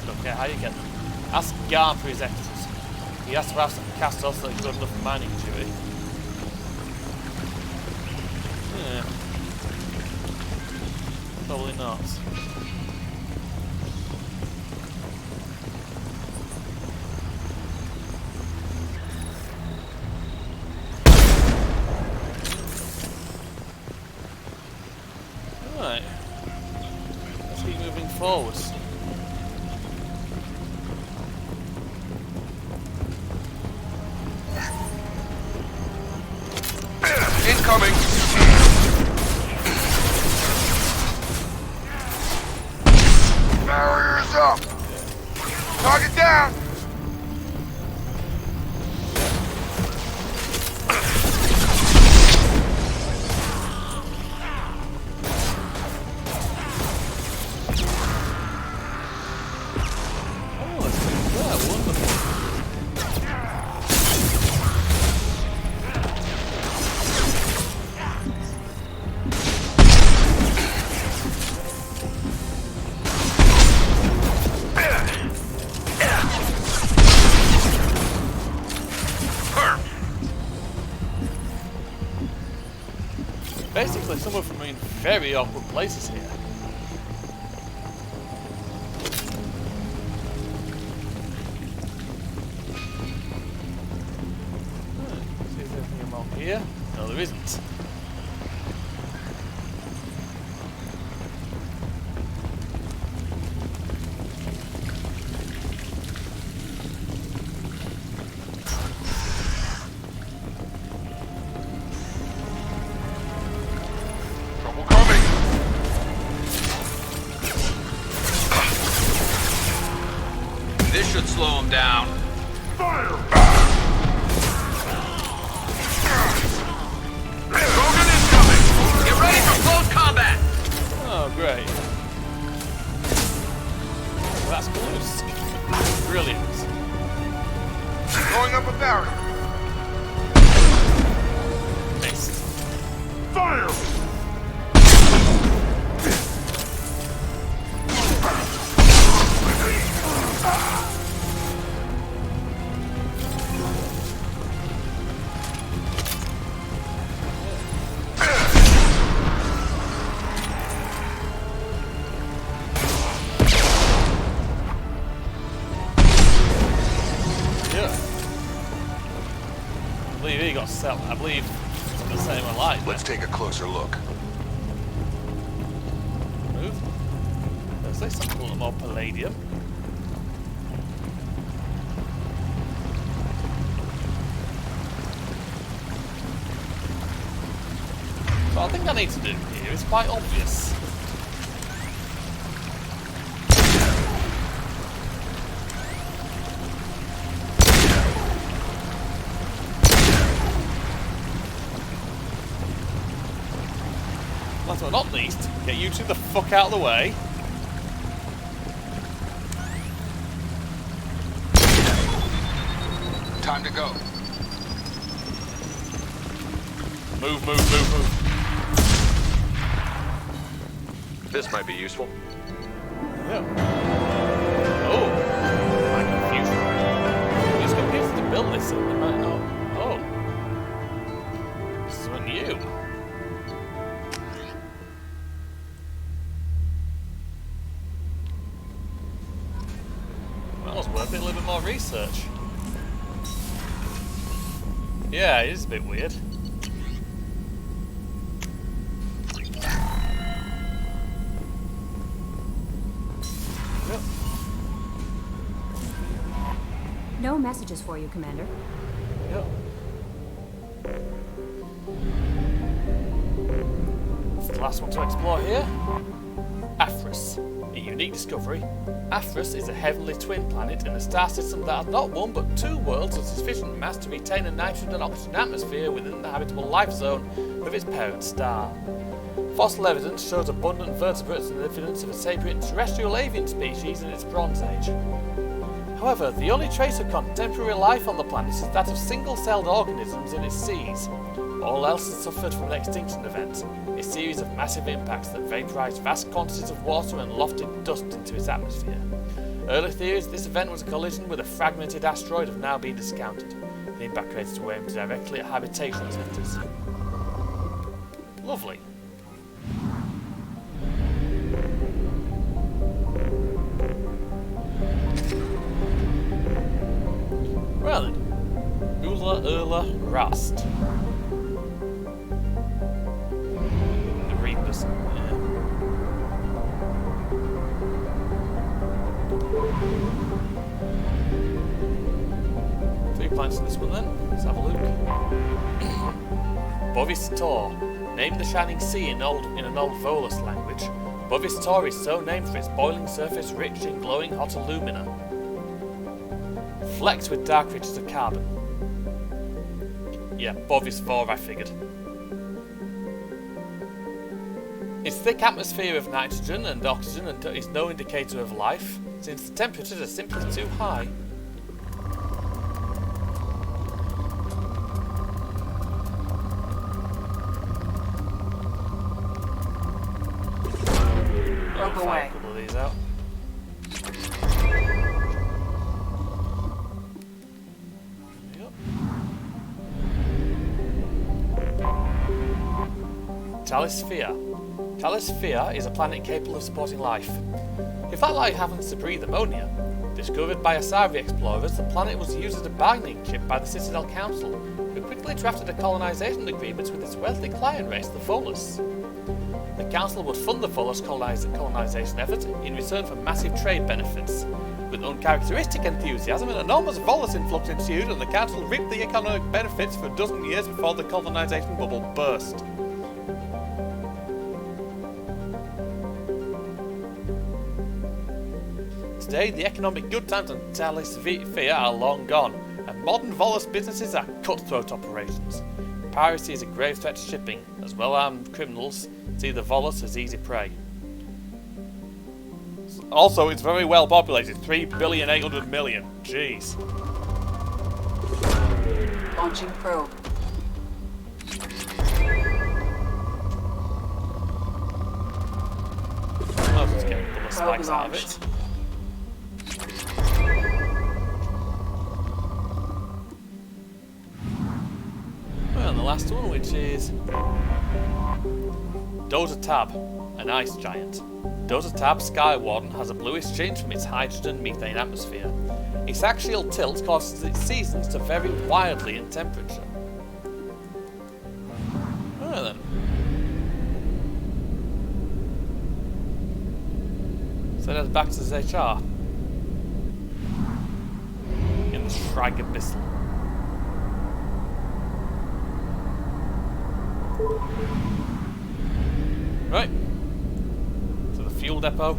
Don't care how you get them. Ask Garm for his extras. He has to have some cast-offs that are good enough for mining duty. Yeah. Probably not. Right. Let's keep moving forwards. Incoming! Barriers up! Target down! Basically, someone from in very awkward places here. See if there's anything along here. No, there isn't. This should slow him down. Fire! carry. Missed. Fire! I believe he got set. I believe it's the same alight. Let's take a closer look. Move. There's like something a little more palladium. So I think I need to do here is quite obvious. Last but not least, get you two the fuck out of the way. Time to go. Move, move, move, move. This might be useful. Yeah. Oh. My confusion. Use computers to build this and they might not. Oh. This isn't you. That was worth it. A little bit more research. Yeah, it is a bit weird. Yep. No messages for you, Commander. Yep. It's the last one to explore here. Aphros. A unique discovery. Aphros is a heavenly twin planet in a star system that has not one but two worlds of sufficient mass to retain a nitrogen and oxygen atmosphere within the habitable life zone of its parent star. Fossil evidence shows abundant vertebrates and evidence of a sapient terrestrial avian species in its Bronze Age. However, the only trace of contemporary life on the planet is that of single-celled organisms in its seas. All else has suffered from an extinction event, a series of massive impacts that vaporized vast quantities of water and lofted dust into its atmosphere. Early theories this event was a collision with a fragmented asteroid have now been discounted. The impact craters were aimed directly at habitation centres. Lovely. Well then, Ula Urla Rast. The Reapers. Yeah. Three planets in this one then. Let's have a look. Bovis Tor. Named the Shining Sea in an old Volus language. Bovis Tor is so named for its boiling surface rich in glowing hot alumina. Flecked with dark ridges of carbon. Yeah, Bovis Vor, I figured. Its thick atmosphere of nitrogen and oxygen is no indicator of life, since the temperatures are simply too high. Rope away. A couple of these out. Talisphere. Talisphere is a planet capable of supporting life. If that life happens to breathe ammonia, discovered by Asavi explorers, the planet was used as a bargaining chip by the Citadel Council, who quickly drafted a colonization agreement with its wealthy client race, the Volus. The Council would fund the Volus colonization effort in return for massive trade benefits. With uncharacteristic enthusiasm, an enormous Volus influx ensued, and the Council reaped the economic benefits for a dozen years before the colonization bubble burst. Today, the economic good times on Talisphere are long gone, and modern Volus businesses are cutthroat operations. Piracy is a grave threat to shipping, as well-armed criminals see the Volus as easy prey. Also, it's very well populated, 3,800,000,000. Jeez. Launching probe. I'll just get a couple of spikes out of it. Well, and the last one, which is Dozer Tab, an ice giant. Dozer Tab Sky Warden has a bluish change from its hydrogen methane atmosphere. Its axial tilt causes its seasons to vary wildly in temperature. Well then. So that's back to ZHR. In the Shrag Abyssal. Right. To the fuel depot.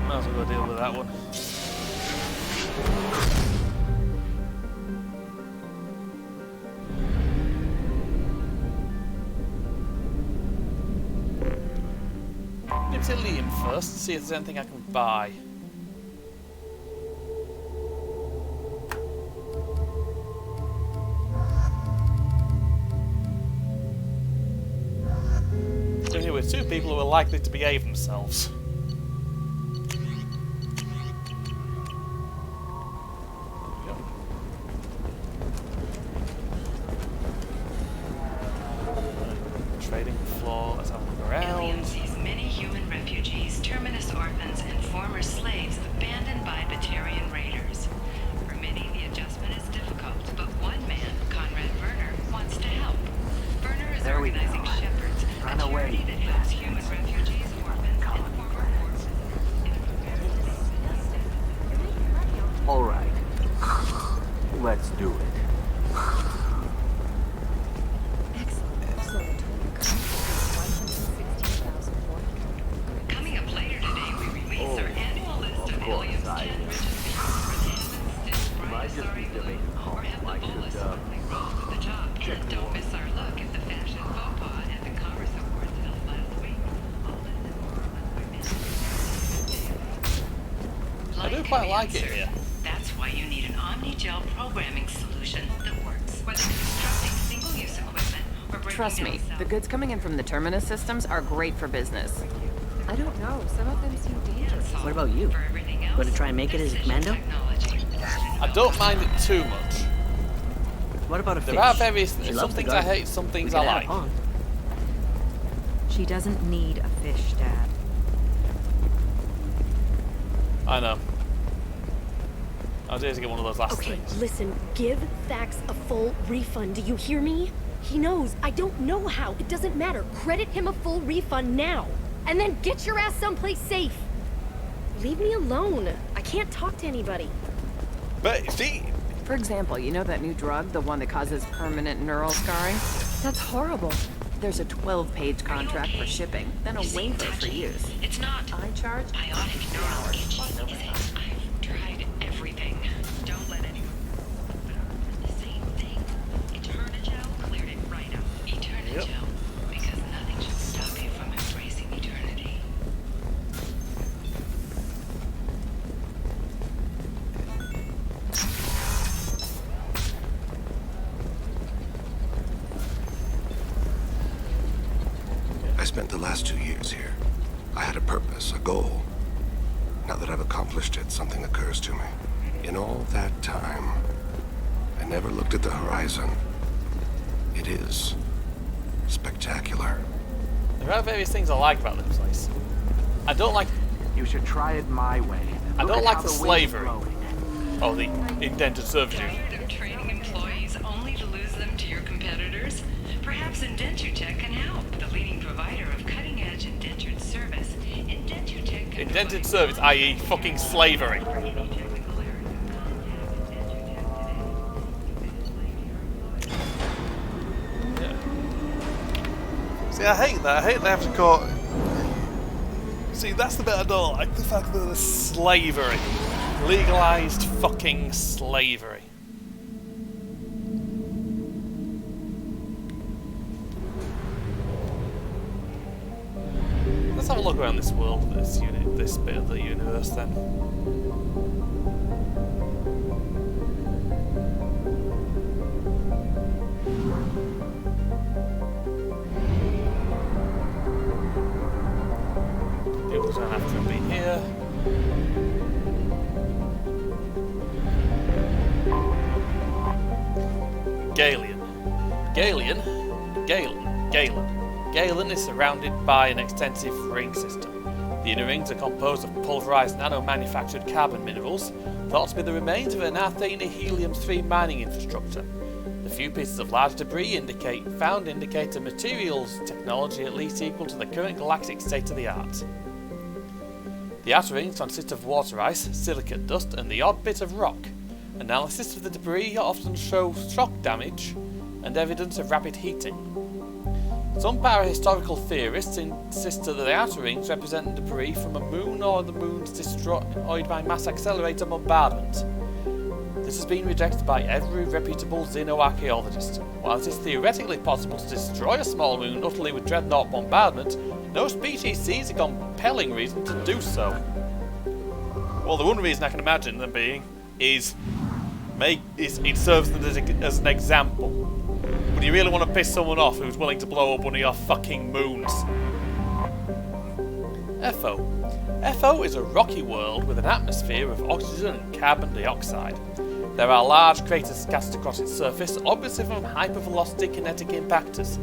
Might as well go deal with that one. Maybe to Liam first, see if there's anything I can buy. So here we're two people who are likely to behave themselves. Trading floor, let's have a look around. Alien sees many human refugees, terminus orphans, and former slaves abandoned by Batarian raiders. For many, the adjustment is difficult, but one man, Conrad Werner, wants to help. Werner is organizing Shepherds, a charity that helps human refugees, orphans, and former orphans. All right. Let's do it. Coming up later today, we release our annual list of Ilium's 10 richest people from heaven's still brightest starry blue, or have the bolus suddenly roll to the top. And don't miss our look at the fashion faux pas at the Commerce Awards held last week. All this and more on I do quite like it here. That's why you need an Omni-Gel programming solution that works. Whether constructing single-use equipment or breaking Trust me, the goods coming in from the Terminus systems are great for business. I don't know. Some of them seem dangerous. What about you? Going to try and make it as a commando? I don't mind it too much. What about a fish? There are various She some loves the things I garden. hate, some things We I could add a like. pond. She doesn't need a fish, Dad. I know. I was here to get one of those last Okay, things. listen, give Thax a full refund. Do you hear me? He knows. I don't know how. It doesn't matter. Credit him a full refund now. And then get your ass someplace safe. Leave me alone. I can't talk to anybody. But see, For example, you know that new drug, the one that causes permanent neural scarring? That's horrible. There's a 12-page contract for shipping, then a waiver for use. It's not. I charge Ionic neural itching, is it? I've tried everything. Don't let anyone. The same thing. Eternigel cleared it right up. Eternigel. Because nothing should stop you from embracing eternity. I spent the last 2 years here. I had a purpose, a goal. Now that I've accomplished it, something occurs to me. In all that time, I never looked at the horizon. It is spectacular. there are various things I like about this place. I don't like. You should try it my way. I Look don't at like how the wind's slavery. blowing. Oh, the indentured servitude. Tired of training employees only to lose them to your competitors? Perhaps IndentureTech can help. The leading provider of cutting-edge indentured service. IndentureTech can Indentured service, i.e., fucking slavery. See, See, I hate that. I hate they have to call. See, that's the bit I don't like. The fact that there's slavery. Legalised fucking slavery. Let's have a look around this world, this bit of the universe then. People don't have to be here. Galen is surrounded by an extensive ring system. The inner rings are composed of pulverized nano-manufactured carbon minerals, thought to be the remains of an Athena helium-3 mining infrastructure. The few pieces of large debris found indicate a materials technology at least equal to the current galactic state-of-the-art. The outer rings consist of water ice, silicate dust, and the odd bit of rock. Analysis of the debris often shows shock damage and evidence of rapid heating. Some parahistorical theorists insist that the outer rings represent debris from a moon or the moon's destroyed by mass accelerator bombardment. This has been rejected by every reputable xenoarchaeologist. While it is theoretically possible to destroy a small moon utterly with dreadnought bombardment, no species sees a compelling reason to do so. Well, the one reason I can imagine them being is it serves them as an example. When you really want to piss someone off who's willing to blow up one of your fucking moons. FO is a rocky world with an atmosphere of oxygen and carbon dioxide. There are large craters scattered across its surface, obviously from hypervelocity kinetic impactors.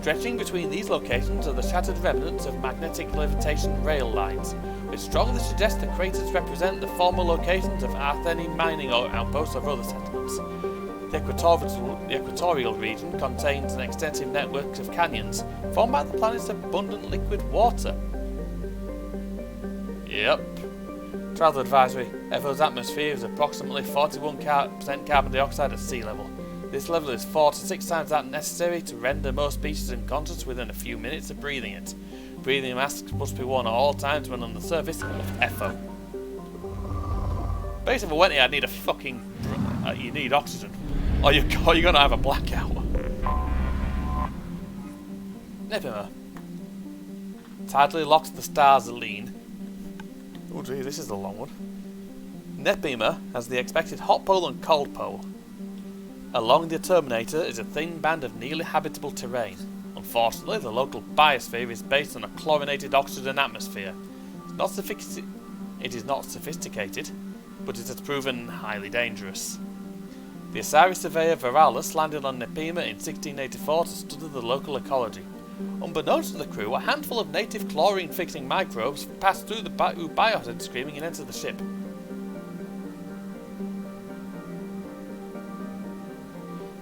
Stretching between these locations are the shattered remnants of magnetic levitation rail lines, which strongly suggest the craters represent the former locations of Artheni mining outposts or other settlements. The equatorial region contains an extensive network of canyons formed by the planet's abundant liquid water. Yep. Travel advisory. FO's atmosphere is approximately 41% carbon dioxide at sea level. This level is 4 to 6 times that necessary to render most species unconscious within a few minutes of breathing it. Breathing masks must be worn at all times when on the surface of FO. Basically, if I went here, I'd need a fucking... you need oxygen. Or you're gonna have a blackout. Nepima. Tidally locks the stars lean. Oh gee, this is a long one. Nepima has the expected hot pole and cold pole. Along the Terminator is a thin band of nearly habitable terrain. Unfortunately, the local biosphere is based on a chlorinated oxygen atmosphere. It is not sophisticated, but it has proven highly dangerous. The Asari surveyor Veralis landed on Nepima in 1684 to study the local ecology. Unbeknownst to the crew, a handful of native chlorine-fixing microbes passed through the biohazard screaming and entered the ship.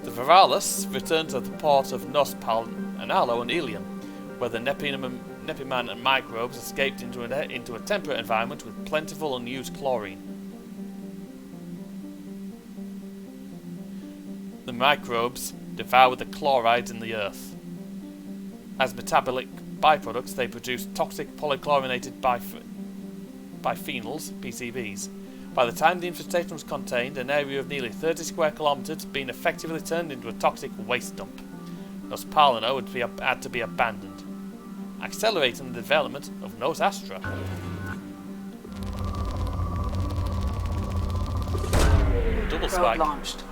The Veralis returned to the port of Nospal, Analo, and Ilium, where the Nepiman and microbes escaped into a temperate environment with plentiful unused chlorine. The microbes devoured the chlorides in the earth. As metabolic byproducts, they produce toxic polychlorinated biphenyls, PCBs. By the time the infestation was contained, an area of nearly 30 square kilometres had been effectively turned into a toxic waste dump. Nospalino had to be abandoned, accelerating the development of Nos Astra. Double spike. Launched.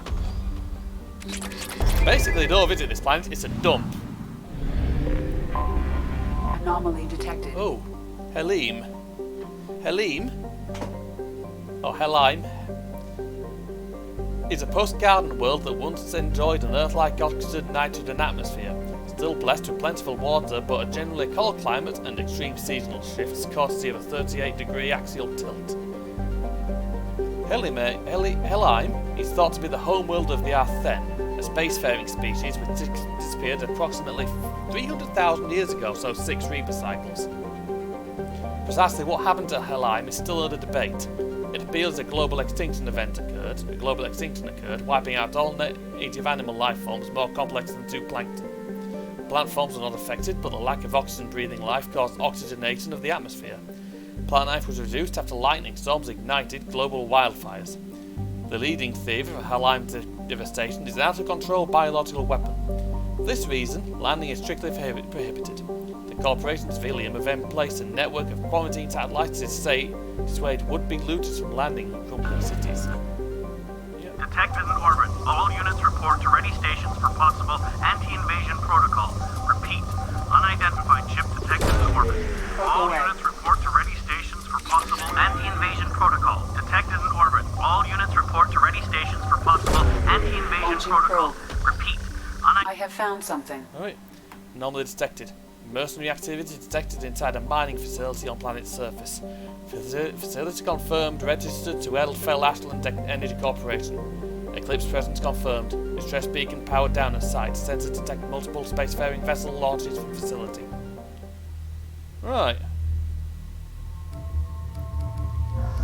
Basically, don't visit this planet, it's a dump. Anomaly detected. Oh, Helim. Helim? Or Helheim? Is a post-garden world that once enjoyed an Earth-like oxygen nitrogen atmosphere. Still blessed with plentiful water, but a generally cold climate and extreme seasonal shifts, courtesy of a 38-degree axial tilt. Helheim is thought to be the homeworld of the Arthen, a spacefaring species which disappeared approximately 300,000 years ago, so 6 Reaper cycles. Precisely what happened to Helheim is still under debate. It appears a global extinction occurred, wiping out all native animal life forms more complex than zooplankton. plant forms were not affected, but the lack of oxygen-breathing life caused oxygenation of the atmosphere. Plant life was reduced after lightning storms ignited global wildfires. The leading theory for Halheim devastation is an out-of-control biological weapon. For this reason, landing is strictly prohibited. The corporations of Ilium have then placed a network of quarantine satellites to dissuade would-be looters from landing in crumbling cities. Detected in orbit. All units report to ready stations for possible anti-invasion protocol. Repeat. Unidentified ship detected in orbit. All units report to ready stations for possible anti-invasion protocol. Detected in orbit. All units report to ready stations for possible anti-invasion protocol. Repeat. I have found something. Alright. Anomaly detected. Mercenary activity detected inside a mining facility on planet's surface. Facility confirmed, registered to Eldfell Ashland Energy Corporation. Eclipse presence confirmed. Distress beacon powered down at site. Sensor detect multiple spacefaring vessel launches from facility. Right.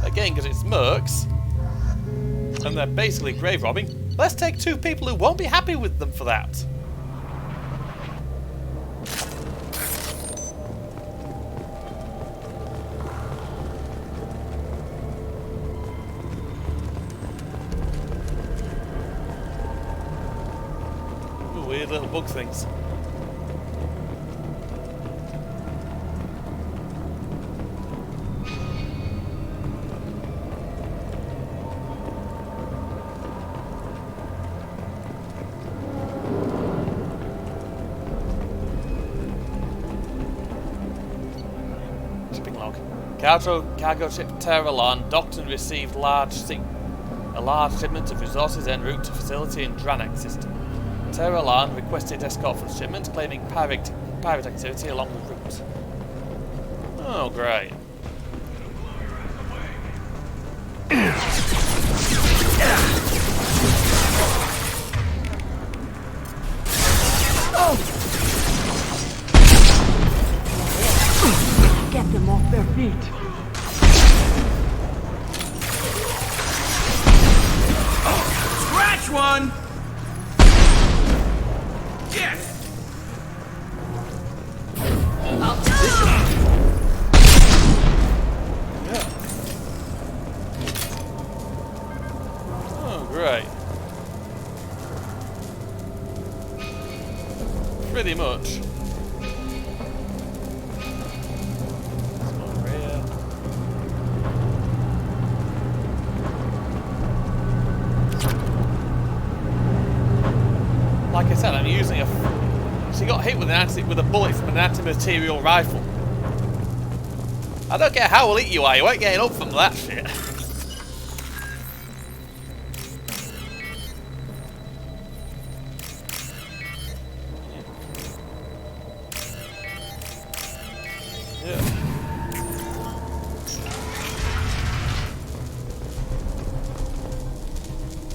Again, because it's mercs, and they're basically grave robbing, let's take two people who won't be happy with them for that. Weird little bug things. Shipping log. Cargo ship Terralon docked and received a large shipment of resources en route to facility in Dranak system. Terralon requested escort for the shipment, claiming pirate activity along the route. Oh, great. Get them off their feet. Scratch one! Yes! Oh, great. Pretty much. Like I said, I'm using she got hit with a bullet from an anti-material rifle. I don't care how elite you are, you ain't getting up from that shit.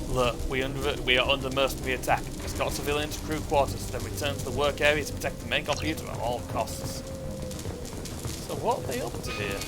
Look, we are under mercenary attack. Escort civilians to crew quarters, then return to the work area to protect the main computer at all costs. So what are they up to here?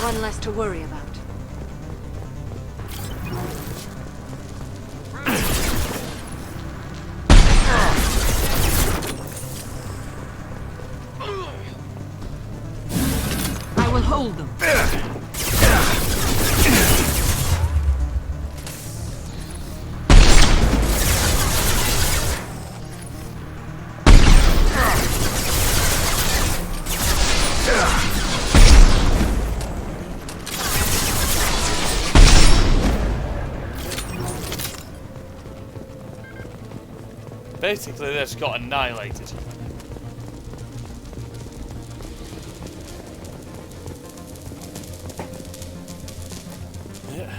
One less to worry about. I will hold them. Basically, they just got annihilated. Yeah.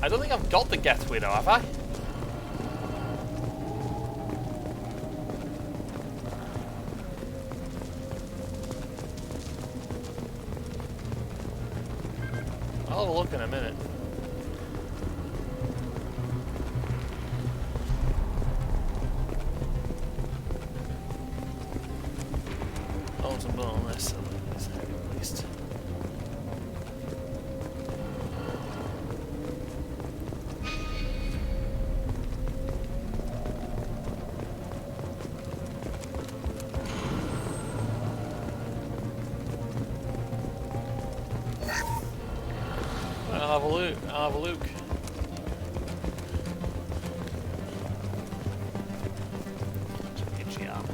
I don't think I've got the Geth Widow, have I? I'll have a look in a minute. Oh, some more on this at least. I'll have a look. Itchy arm.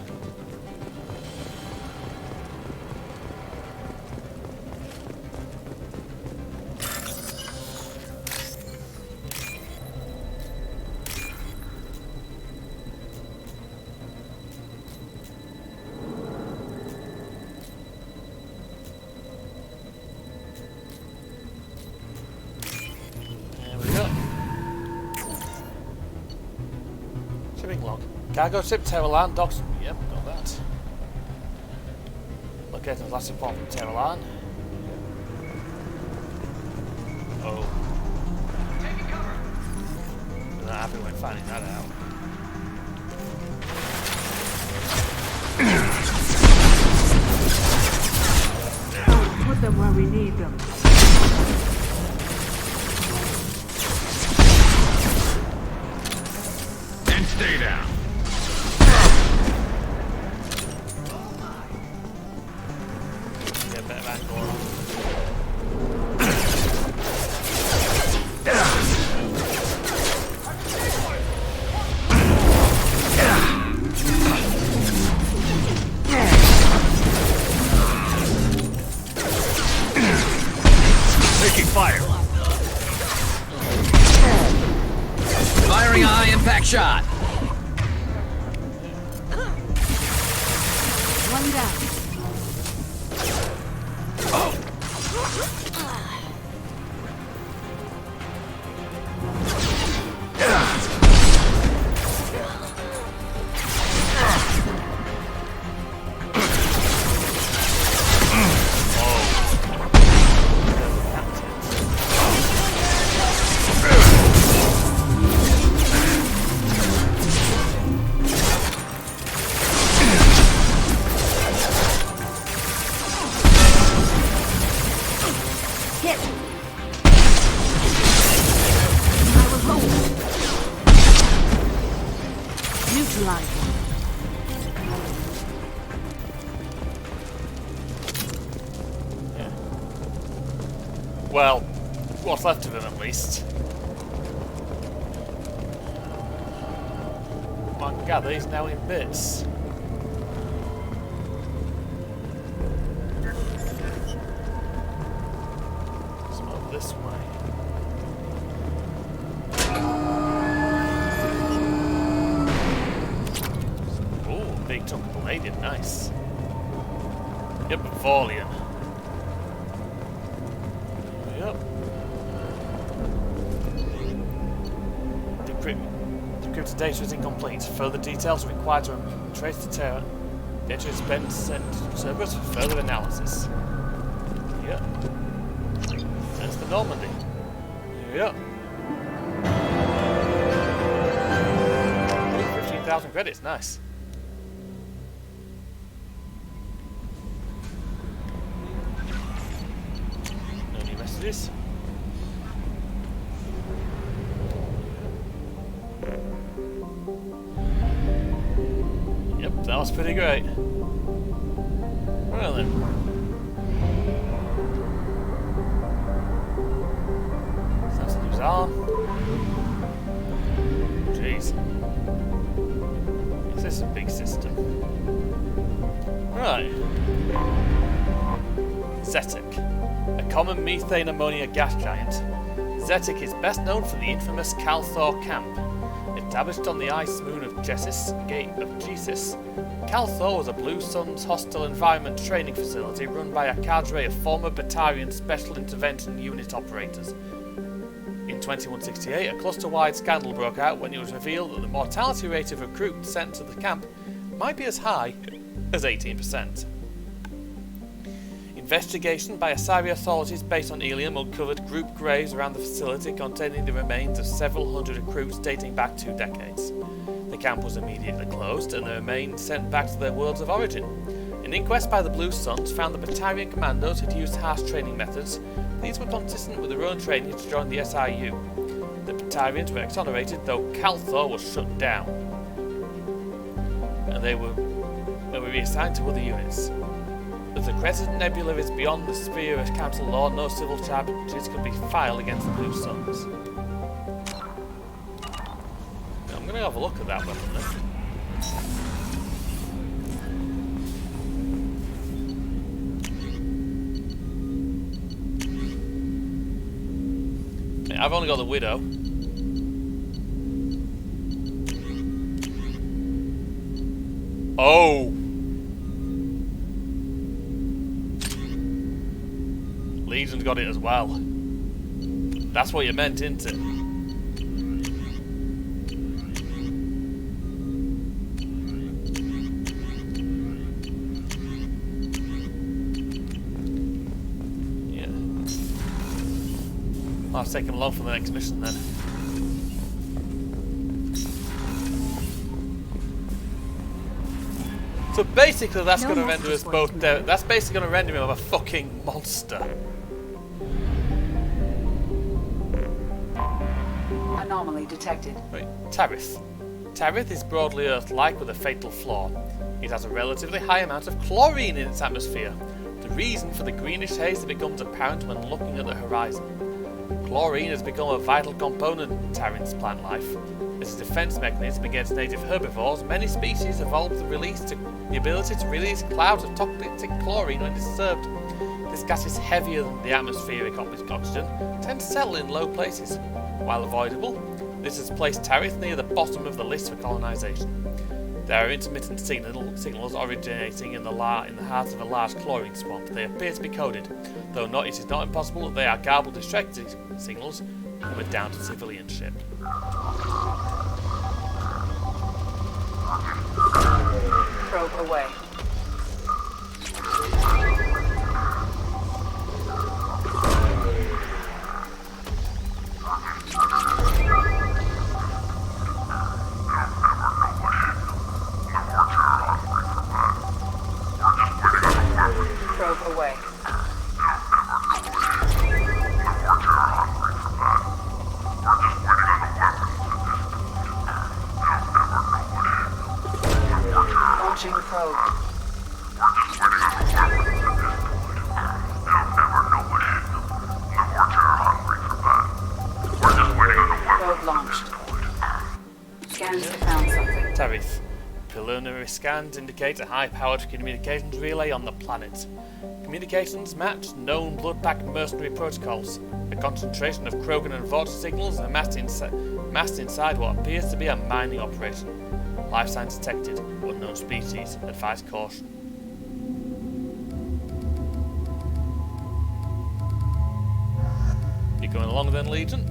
Cargo ship Terralan docks. Yep, got that. Locating the last report from Terralan. Oh. Taking cover. I'm not happy when finding that out. Put them where we need them. And stay down. Firing a high-impact shot. One down. Well, what's left of him at least. I can gather he's now in bits. Let's move this way. Ooh, big chunk of palladium, nice. Yep, Volian. Yep. Decrypted data is incomplete. Further details are required to trace the terror. Data has been sent to servers for further analysis. Yep. That's the Normandy. Yep. 15,000 credits, nice. No new messages. Yep, that was pretty great. Well then. That's his arm. Jeez. This is a big system. Right. Zetic. A common methane ammonia gas giant. Zetic is best known for the infamous Calthor camp. Established on the ice moon of Jesus, Calthor was a Blue Sun's hostile environment training facility run by a cadre of former Batarian Special Intervention Unit operators. In 2168, a cluster-wide scandal broke out when it was revealed that the mortality rate of recruits sent to the camp might be as high as 18%. Investigation by Asari authorities based on Ilium uncovered group graves around the facility containing the remains of several hundred recruits dating back 2 decades. The camp was immediately closed and the remains sent back to their worlds of origin. An inquest by the Blue Suns found the battalion commandos had used harsh training methods. These were consistent with their own training to join the SIU. The battalions were exonerated, though Calthor was shut down, and they were reassigned to other units. As the Crescent Nebula is beyond the sphere of council law, no civil charges could be filed against the Blue Suns. Now, I'm going to have a look at that weapon then. I've only got the Widow. Oh! Legion's got it as well. That's what you meant, isn't it? I'll take him along for the next mission then. So basically, that's going to render us both dead. That's basically going to render him a fucking monster. Anomaly detected. Right, Tarith. Tarith is broadly Earth-like with a fatal flaw. It has a relatively high amount of chlorine in its atmosphere. The reason for the greenish haze that becomes apparent when looking at the horizon. Chlorine has become a vital component in Taryn's plant life. As a defense mechanism against native herbivores, many species evolved the ability to release clouds of toxic chlorine when disturbed. This gas is heavier than the atmospheric oxygen, tends to settle in low places. While avoidable, this has placed Tarith near the bottom of the list for colonization. There are intermittent signals originating in the heart of a large chlorine swamp. They appear to be coded, though it is not impossible that they are garbled distracting signals from a downed civilian ship. Probe away. Probe away. Launching probe. Probe launched. Scans have found something. Tarith. Preliminary scans indicate a high-powered communications relay on the planet. Communications match known blood-pact mercenary protocols. A concentration of Krogan and Vortex signals are massed inside what appears to be a mining operation. Life signs detected. Unknown species. Advise caution. You going along then, Legion?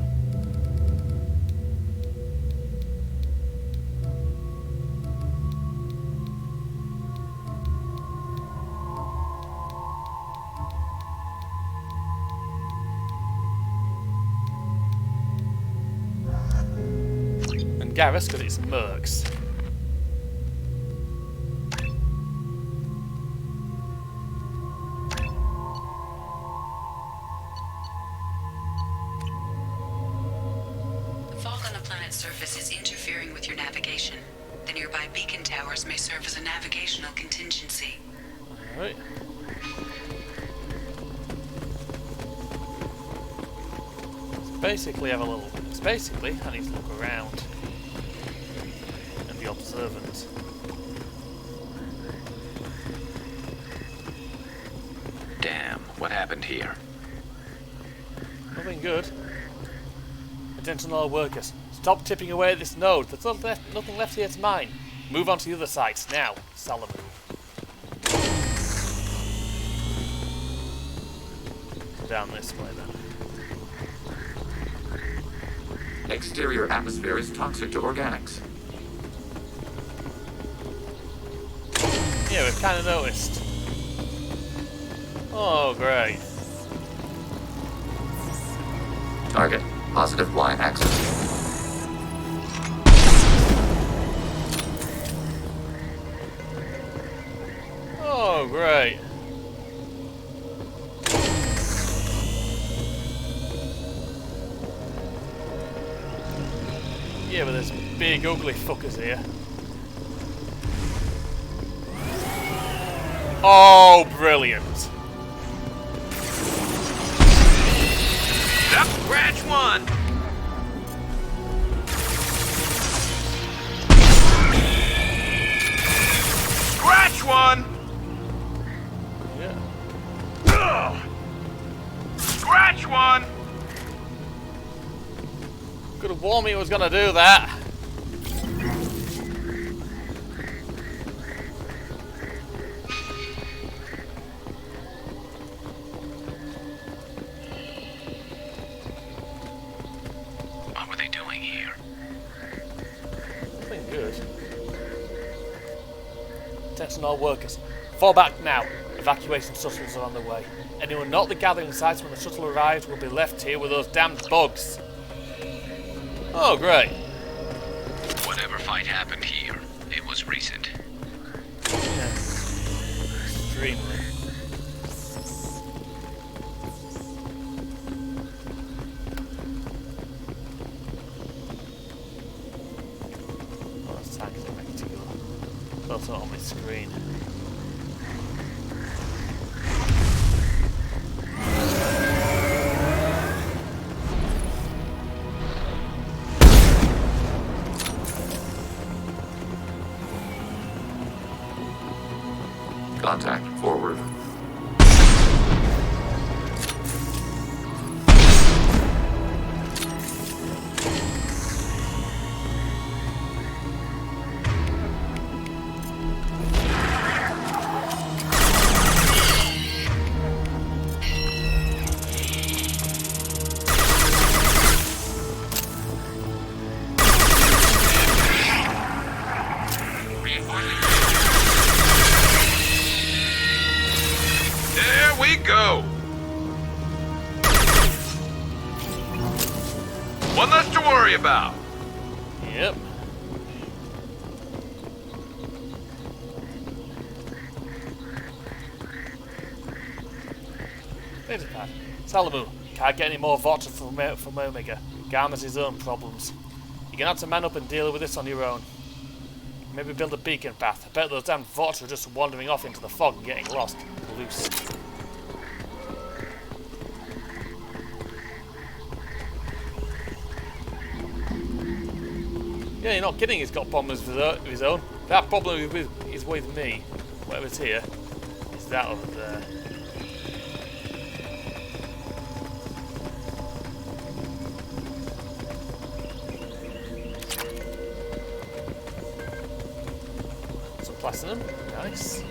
Garrus, because it's mercs. The fog on the planet's surface is interfering with your navigation. The nearby beacon towers may serve as a navigational contingency. Alright. Basically, I need to look around and be observant. Damn, what happened here? Nothing good. Attention all workers. Stop tipping away at this node. There's nothing left here to mine. Move on to the other sites now. Solomon. Down this way then. Exterior atmosphere is toxic to organics. Yeah, we've kind of noticed. Oh, great. Target, positive Y-axis. Oh, great. Yeah, but there's big ugly fuckers here. Oh, brilliant. Yep, scratch one. Scratch one. Yeah. Ugh. Scratch one. Could have warned me it was gonna do that. What were they doing here? Nothing good. Attention all workers. Fall back now. Evacuation shuttles are on the way. Anyone not at the gathering sites when the shuttle arrives will be left here with those damned bugs. Oh, great. Whatever fight happened here, it was recent. Yeah. Extremely. Oh, this tank is spectacular. That's not on my screen. Contact forward. There we go. One less to worry about. Yep. Data pad. Salamu, can't get any more Vorta from Omega. Gamma's his own problems. You're gonna have to man up and deal with this on your own. Maybe build a beacon path. I bet those damn Vorta are just wandering off into the fog and getting lost. Loose. Yeah, you're not kidding, he's got problems of his own. That problem is with me. Whatever's here is that over there. Some platinum, nice.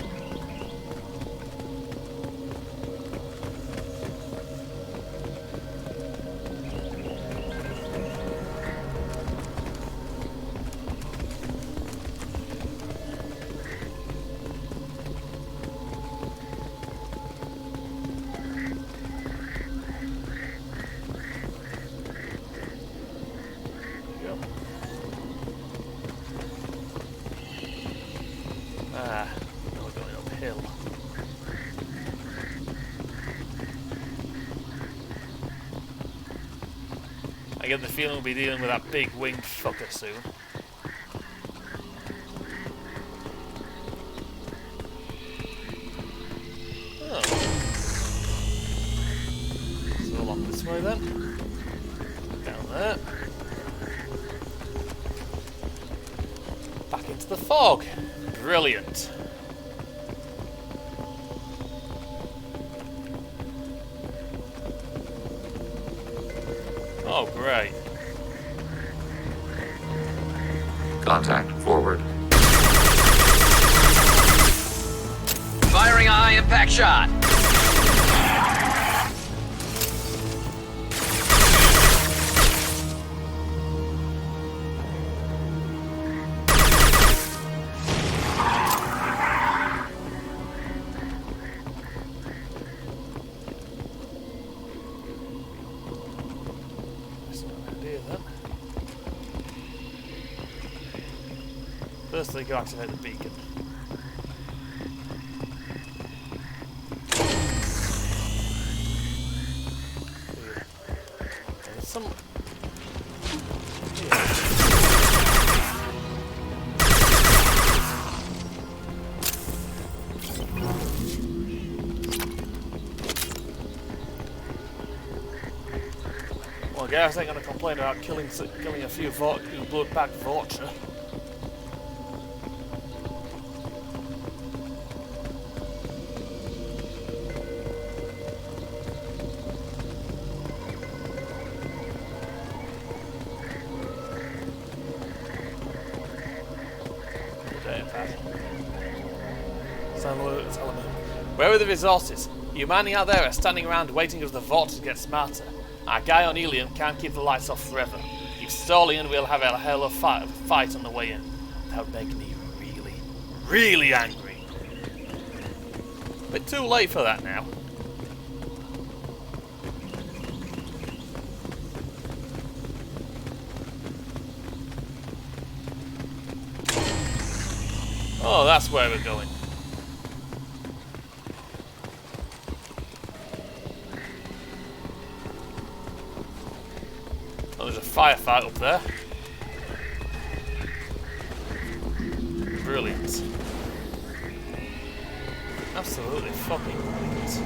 Ah, now we're going uphill. I get the feeling we'll be dealing with that big winged fucker soon. Oh. So along this way then. Down there. Back into the fog. Brilliant. Oh, great. Contact forward. Firing a high impact shot. here then. Firstly, go activate the beacon. There's some... Well, guys ain't gonna complain about killing a few blood-bagged vulture. Where are the resources? You mining out there are standing around waiting for the vault to get smarter. Our guy on Helium can't keep the lights off forever. Keep stalling and we'll have a hell of a fight on the way in. That would make me really, really angry. But too late for that now. Oh, that's where we're going. Oh, there's a firefight up there. Brilliant. Absolutely fucking brilliant.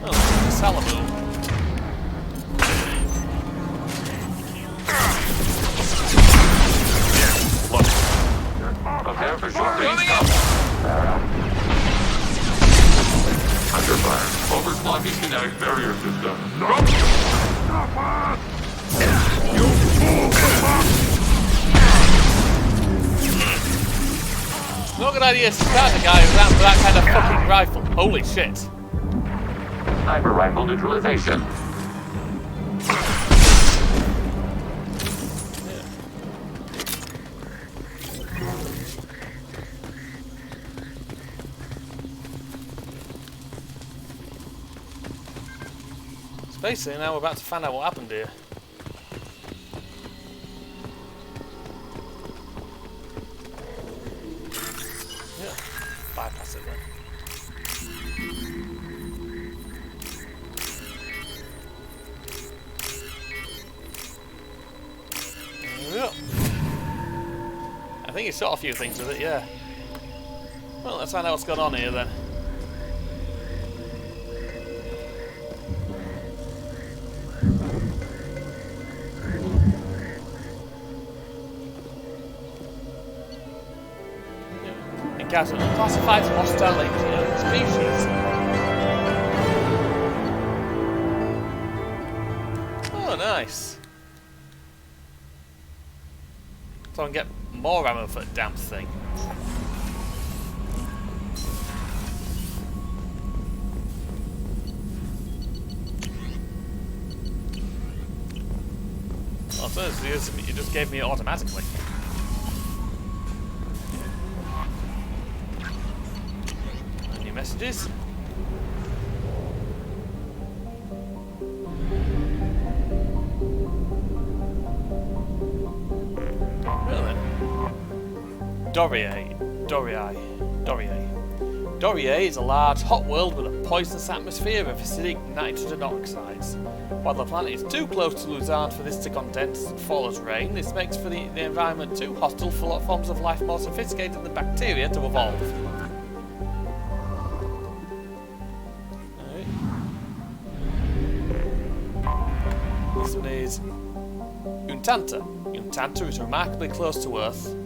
Oh, it's Alamo. Prepare for short range under fire. Overclocking kinetic barrier system. You fool! No good idea to start a guy who's armed with that kind of fucking rifle. Holy shit. Sniper rifle neutralization. Basically, now we're about to find out what happened here. Yeah, bypass it then. There we go. I think he shot a few things with it, yeah. Well, let's find out what's going on here then. As an unclassified hostile alien species. Oh, nice. So I can get more ammo for the damn thing. Oh, so you just gave me it automatically. Messages. Well then. Dorier is a large, hot world with a poisonous atmosphere of acidic nitrogen oxides. While the planet is too close to Luzerne for this to condense and fall as rain, this makes for the environment too hostile for forms of life more sophisticated than bacteria to evolve. This one is Untanta. Untanta is remarkably close to Earth.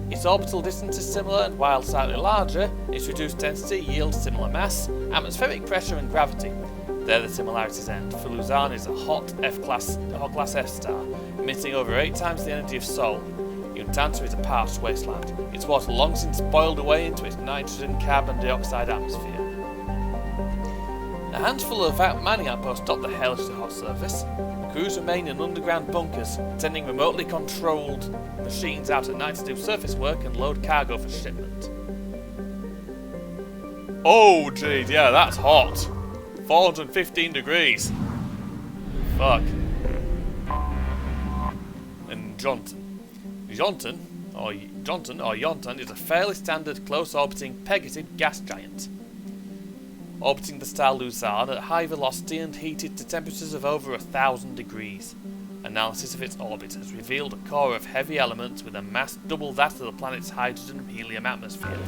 Its orbital distance is similar, and while slightly larger, its reduced density yields similar mass, atmospheric pressure, and gravity. There the similarities end, for Luzerne is a hot F-class F-star, emitting over 8 times the energy of Sol. Untanta is a parched wasteland. Its water long since boiled away into its nitrogen carbon dioxide atmosphere. A handful of mining outposts dot the hellish hot surface. Crews remain in underground bunkers, sending remotely controlled machines out at night to do surface work and load cargo for shipment. Oh, geez, yeah, that's hot. 415 degrees. Fuck. And Johnton, or Yonton is a fairly standard close-orbiting pegated gas giant. Orbiting the star Luzon at high velocity and heated to temperatures of over 1,000 degrees. Analysis of its orbit has revealed a core of heavy elements with a mass double that of the planet's hydrogen and helium atmosphere.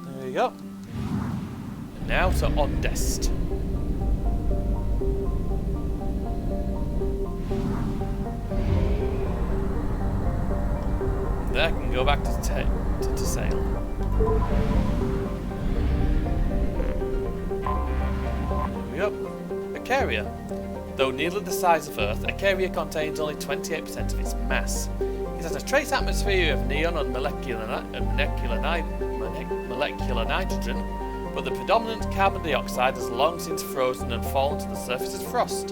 There you go. And now to Ondest. There I can go back to sail. There we go. A carrier. Though nearly the size of Earth, a carrier contains only 28% of its mass. It has a trace atmosphere of neon and molecular nitrogen, but the predominant carbon dioxide has long since frozen and fallen to the surface as frost.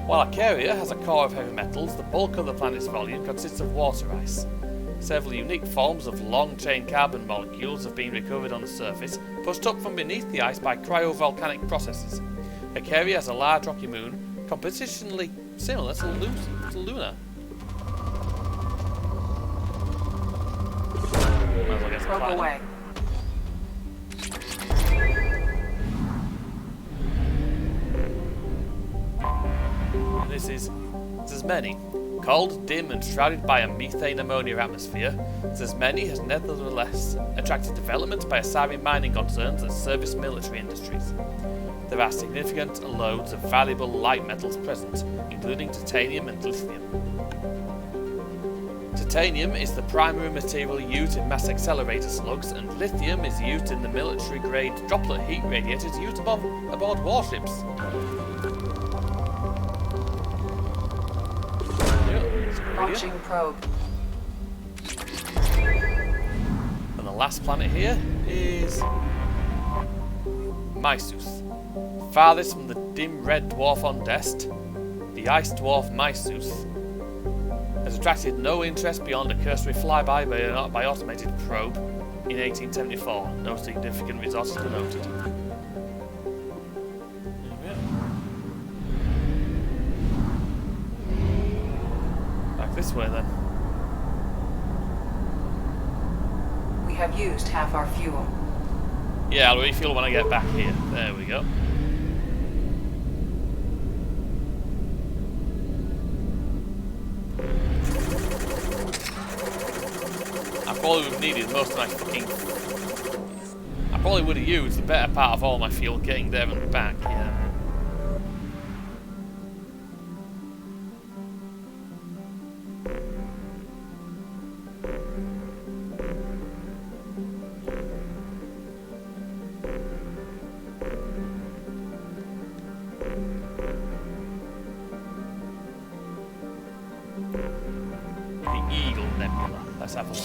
While a carrier has a core of heavy metals, the bulk of the planet's volume consists of water ice. Several unique forms of long-chain carbon molecules have been recovered on the surface, pushed up from beneath the ice by cryovolcanic processes. A carrier has a large rocky moon, compositionally similar to Luna. Might as well get some flying. away. And this is Zesmeni. Cold, dim and shrouded by a methane-ammonia atmosphere, Zesmeni has nevertheless attracted development by Asari mining concerns and service military industries. There are significant loads of valuable light metals present, including titanium and lithium. Titanium is the primary material used in mass accelerator slugs, and lithium is used in the military-grade droplet heat radiators used aboard warships. Launching probe. And the last planet here is Mysus. Farthest from the dim red dwarf Ondest, the ice dwarf Mysus has attracted no interest beyond a cursory flyby by automated probe in 1874. No significant resources were noted. Back this way then. We have used half our fuel. Yeah, I'll refuel when I get back here. There we go. I probably would have needed most of my I probably would have used the better part of all my fuel getting there and back, yeah. The Eagle Nebula. Let's have a look.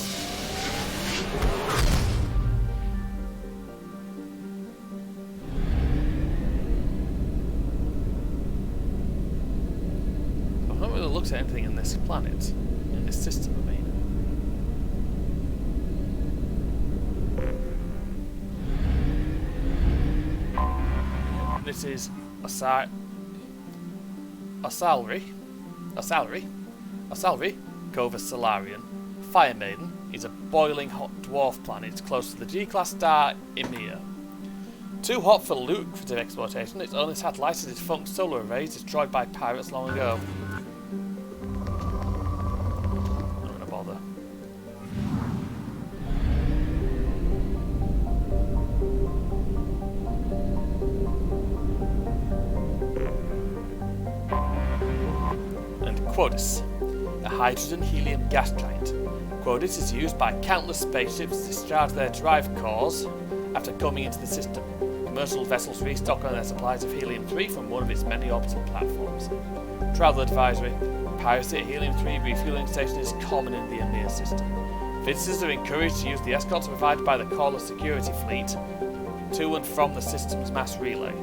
I haven't really looked at anything in this planet, in this system, I mean. This is a salary, Covus Solarian. Fire Maiden is a boiling hot dwarf planet close to the G-class star Ymir. Too hot for lucrative exploitation, its only satellite is defunct solar arrays destroyed by pirates long ago. Not gonna bother. And Quodus, a hydrogen-helium gas giant. Quodus is used by countless spaceships to discharge their drive cores after coming into the system. Commercial vessels restock on their supplies of helium-3 from one of its many orbital platforms. Travel advisory: piracy at helium-3 refueling station is common in the Ymir system. Visitors are encouraged to use the escorts provided by the Corliss security fleet to and from the system's mass relay.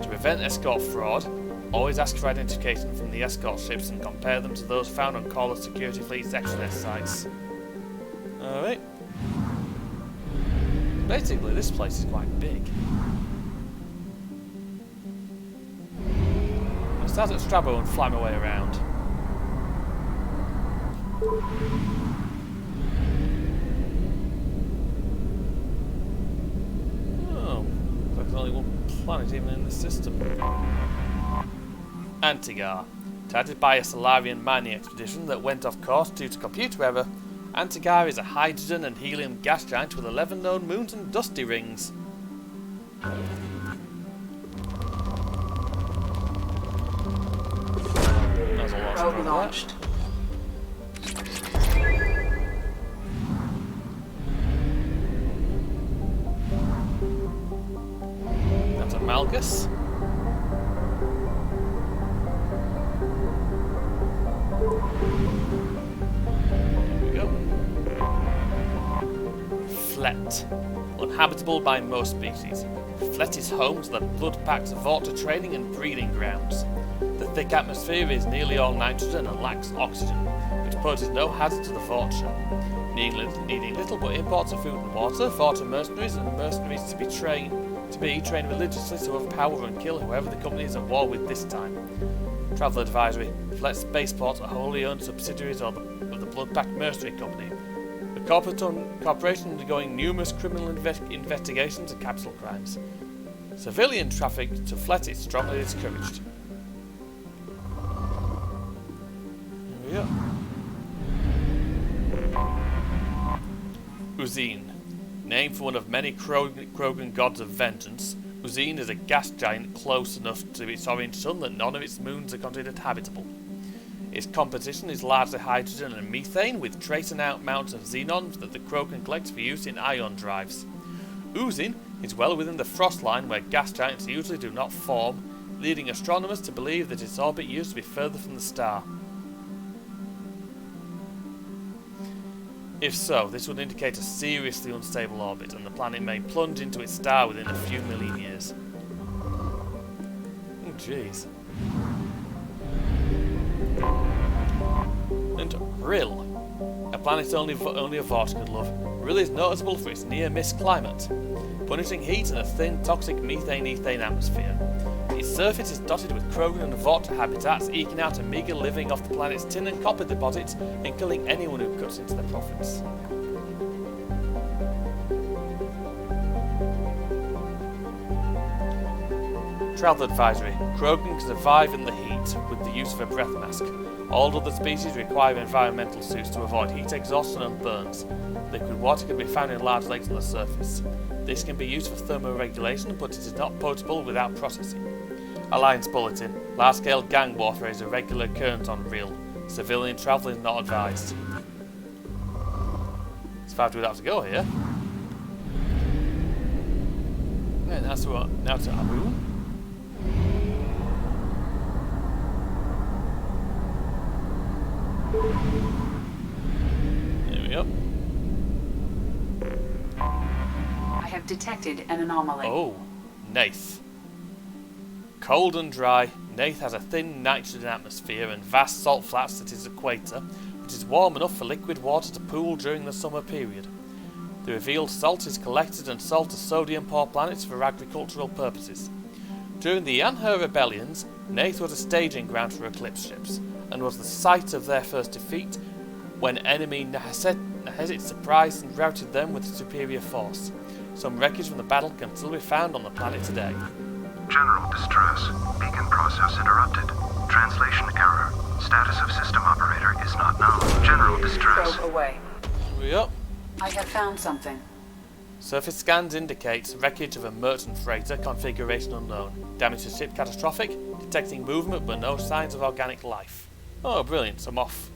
To prevent escort fraud, always ask for identification from the escort ships and compare them to those found on Corliss security fleet's extranet sites. Alright. Basically, this place is quite big. I'll start at Strabo and fly my way around. Oh, there's only one planet even in the system. Antigar. Targeted by a Solarian mining expedition that went off course due to computer error, Antigar is a hydrogen and helium gas giant with 11 known moons and dusty rings. That's a lot. Probe launched. That's a Malgus. Flet. Uninhabitable by most species. Flet is home to the Bloodpack's Vorta training and breeding grounds. The thick atmosphere is nearly all nitrogen and lacks oxygen, which poses no hazard to the Vorta. Needing little but imports of food and water, Vorta mercenaries and mercenaries to be trained religiously to overpower and kill whoever the company is at war with this time. Travel advisory. Flet's spaceports are wholly owned subsidiaries of the Bloodpack Mercenary Company. A corporation undergoing numerous criminal investigations and capital crimes. Civilian traffic to Flet is strongly discouraged. Here we go. Uzine. Named for one of many Krogan gods of vengeance, Uzine is a gas giant close enough to its orange sun that none of its moons are considered habitable. Its composition is largely hydrogen and methane, with trace amounts of xenon that the Krogan collects for use in ion drives. Uzine is well within the frost line where gas giants usually do not form, leading astronomers to believe that its orbit used to be further from the star. If so, this would indicate a seriously unstable orbit, and the planet may plunge into its star within a few million years. Oh, jeez. And Rill, a planet only a Vort could love. Rill is noticeable for its near-miss climate, punishing heat and a thin, toxic methane-ethane atmosphere. Its surface is dotted with Krogan and Vort habitats, eking out a meager living off the planet's tin and copper deposits and killing anyone who cuts into their profits. Travel advisory. Krogan can survive in the heat with the use of a breath mask. All other species require environmental suits to avoid heat exhaustion and burns. Liquid water can be found in large lakes on the surface. This can be used for thermoregulation, but it is not potable without processing. Alliance Bulletin. Large-scale gang warfare is a regular occurrence on Rill. Civilian travel is not advised. It's far too have to go here. And that's what. Now to Abu. There we go. I have detected an anomaly. Oh, Nath. Cold and dry, Nath has a thin nitrogen atmosphere and vast salt flats at its equator, which is warm enough for liquid water to pool during the summer period. The revealed salt is collected and sold to sodium-poor planets for agricultural purposes. During the Yanher rebellions, Nath was a staging ground for eclipse ships, and was the site of their first defeat when enemy Nahezit surprised and routed them with superior force. Some wreckage from the battle can still be found on the planet today. General distress. Beacon process interrupted. Translation error. Status of system operator is not known. General distress. Probe away. Here we go. I have found something. Surface scans indicate wreckage of a merchant freighter, configuration unknown. Damage to ship catastrophic, detecting movement but no signs of organic life. Oh, brilliant, so I'm off.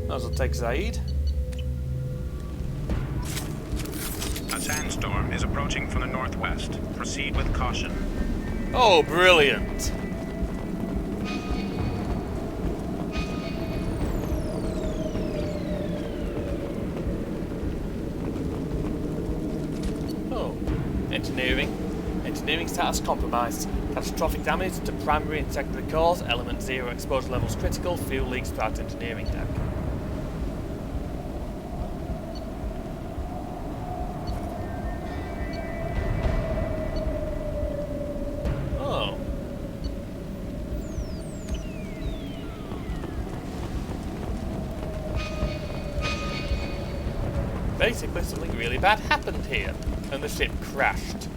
Might as well take Zaid. A sandstorm is approaching from the northwest. Proceed with caution. Oh, brilliant! Engineering status compromised. Catastrophic damage to primary and secondary cores, element 0 exposure levels critical, fuel leaks throughout engineering deck. Oh. Basically, something really bad happened here, and the ship crashed.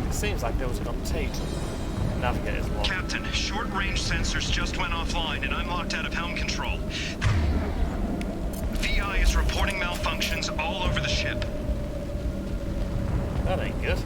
It seems like there was a contagion. Navigator's log. Captain, short-range sensors just went offline, and I'm locked out of helm control. VI is reporting malfunctions all over the ship. That ain't good.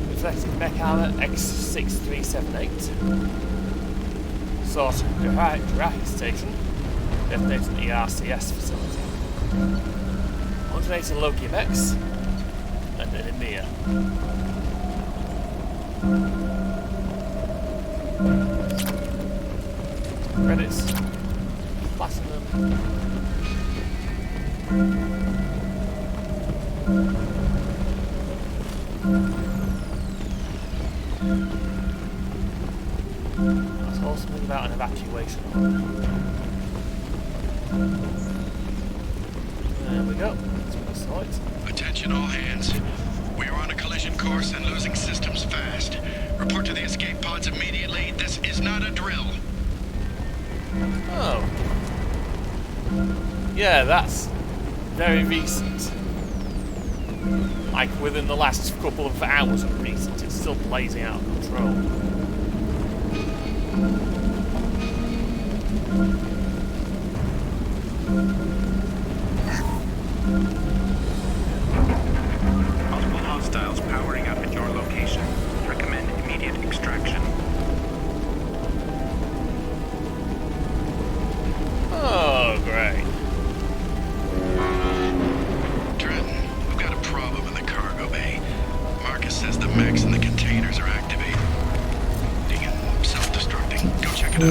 Reflecting mech armor X6378. Source Dirahi Station. Detonating ERCS facility. 180 Loki mechs. And an Emir. Credits. Platinum. That's all something about an evacuation. There we go. That's what I saw it. Attention all hands. We are on a collision course and losing systems fast. Report to the escape pods immediately. This is not a drill. Oh. Yeah, that's very recent. Like within the last couple of hours of recent, it's still blazing out of control. Multiple hostiles powering up at your location. Recommend immediate extraction. Oh, great. Trenton, we've got a problem in the cargo bay. Marcus says the mechs in the containers are activated. Self-destructing. Go check it out.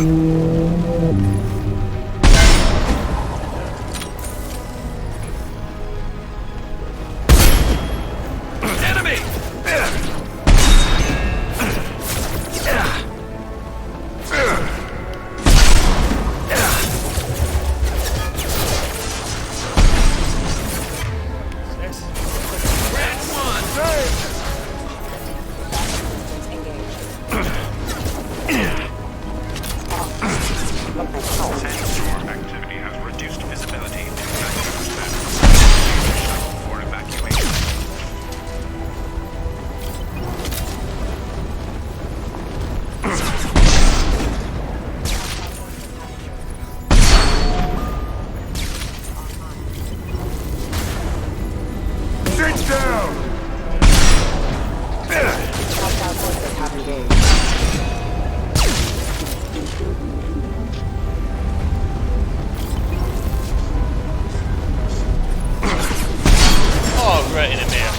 Sandstorm activity has reduced visibility to 90% for evacuation. Sit down! Oh, great in a mirror.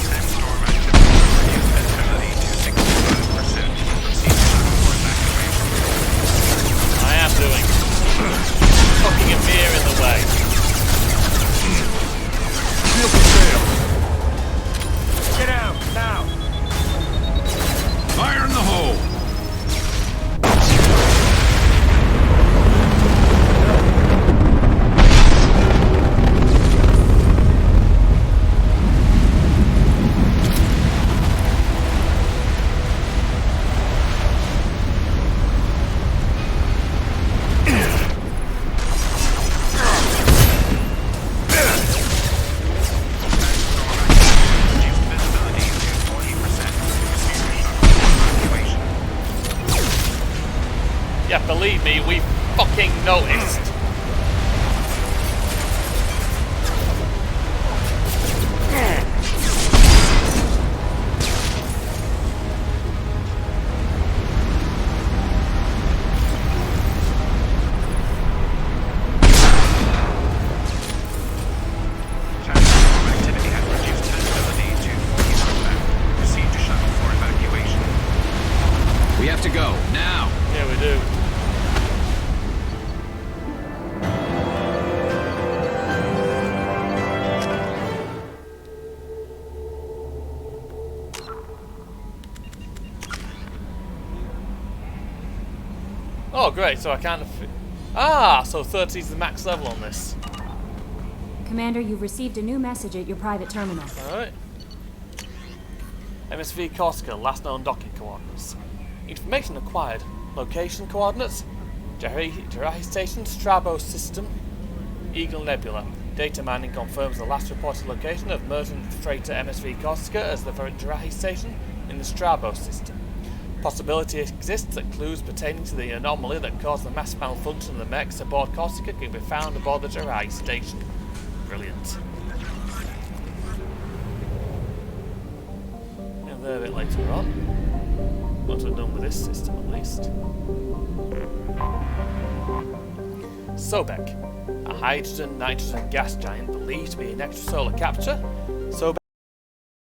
Sandstorm activity reduced visibility to 65%. Proceed Yeah, believe me, we fucking noticed. Activity has reduced visibility to 40%. Proceed to shuttle for evacuation. We have to go, now! Yeah, we do. Oh, great, so I kind of... Ah, so 30 is the max level on this. Commander, you've received a new message at your private terminal. Alright. MSV Corsica, last known docking coordinates. Information acquired. Location coordinates. Jarahi Station, Strabo System, Eagle Nebula. Data mining confirms the last reported location of merchant freighter MSV Corsica as the Jarahi Station in the Strabo System. Possibility exists that clues pertaining to the anomaly that caused the mass malfunction of the mechs aboard Corsica can be found aboard the Jarahi Station. Brilliant. And there a bit later on. Once we're done with this system at least. Sobek, a hydrogen-nitrogen gas giant believed to be an extrasolar capture,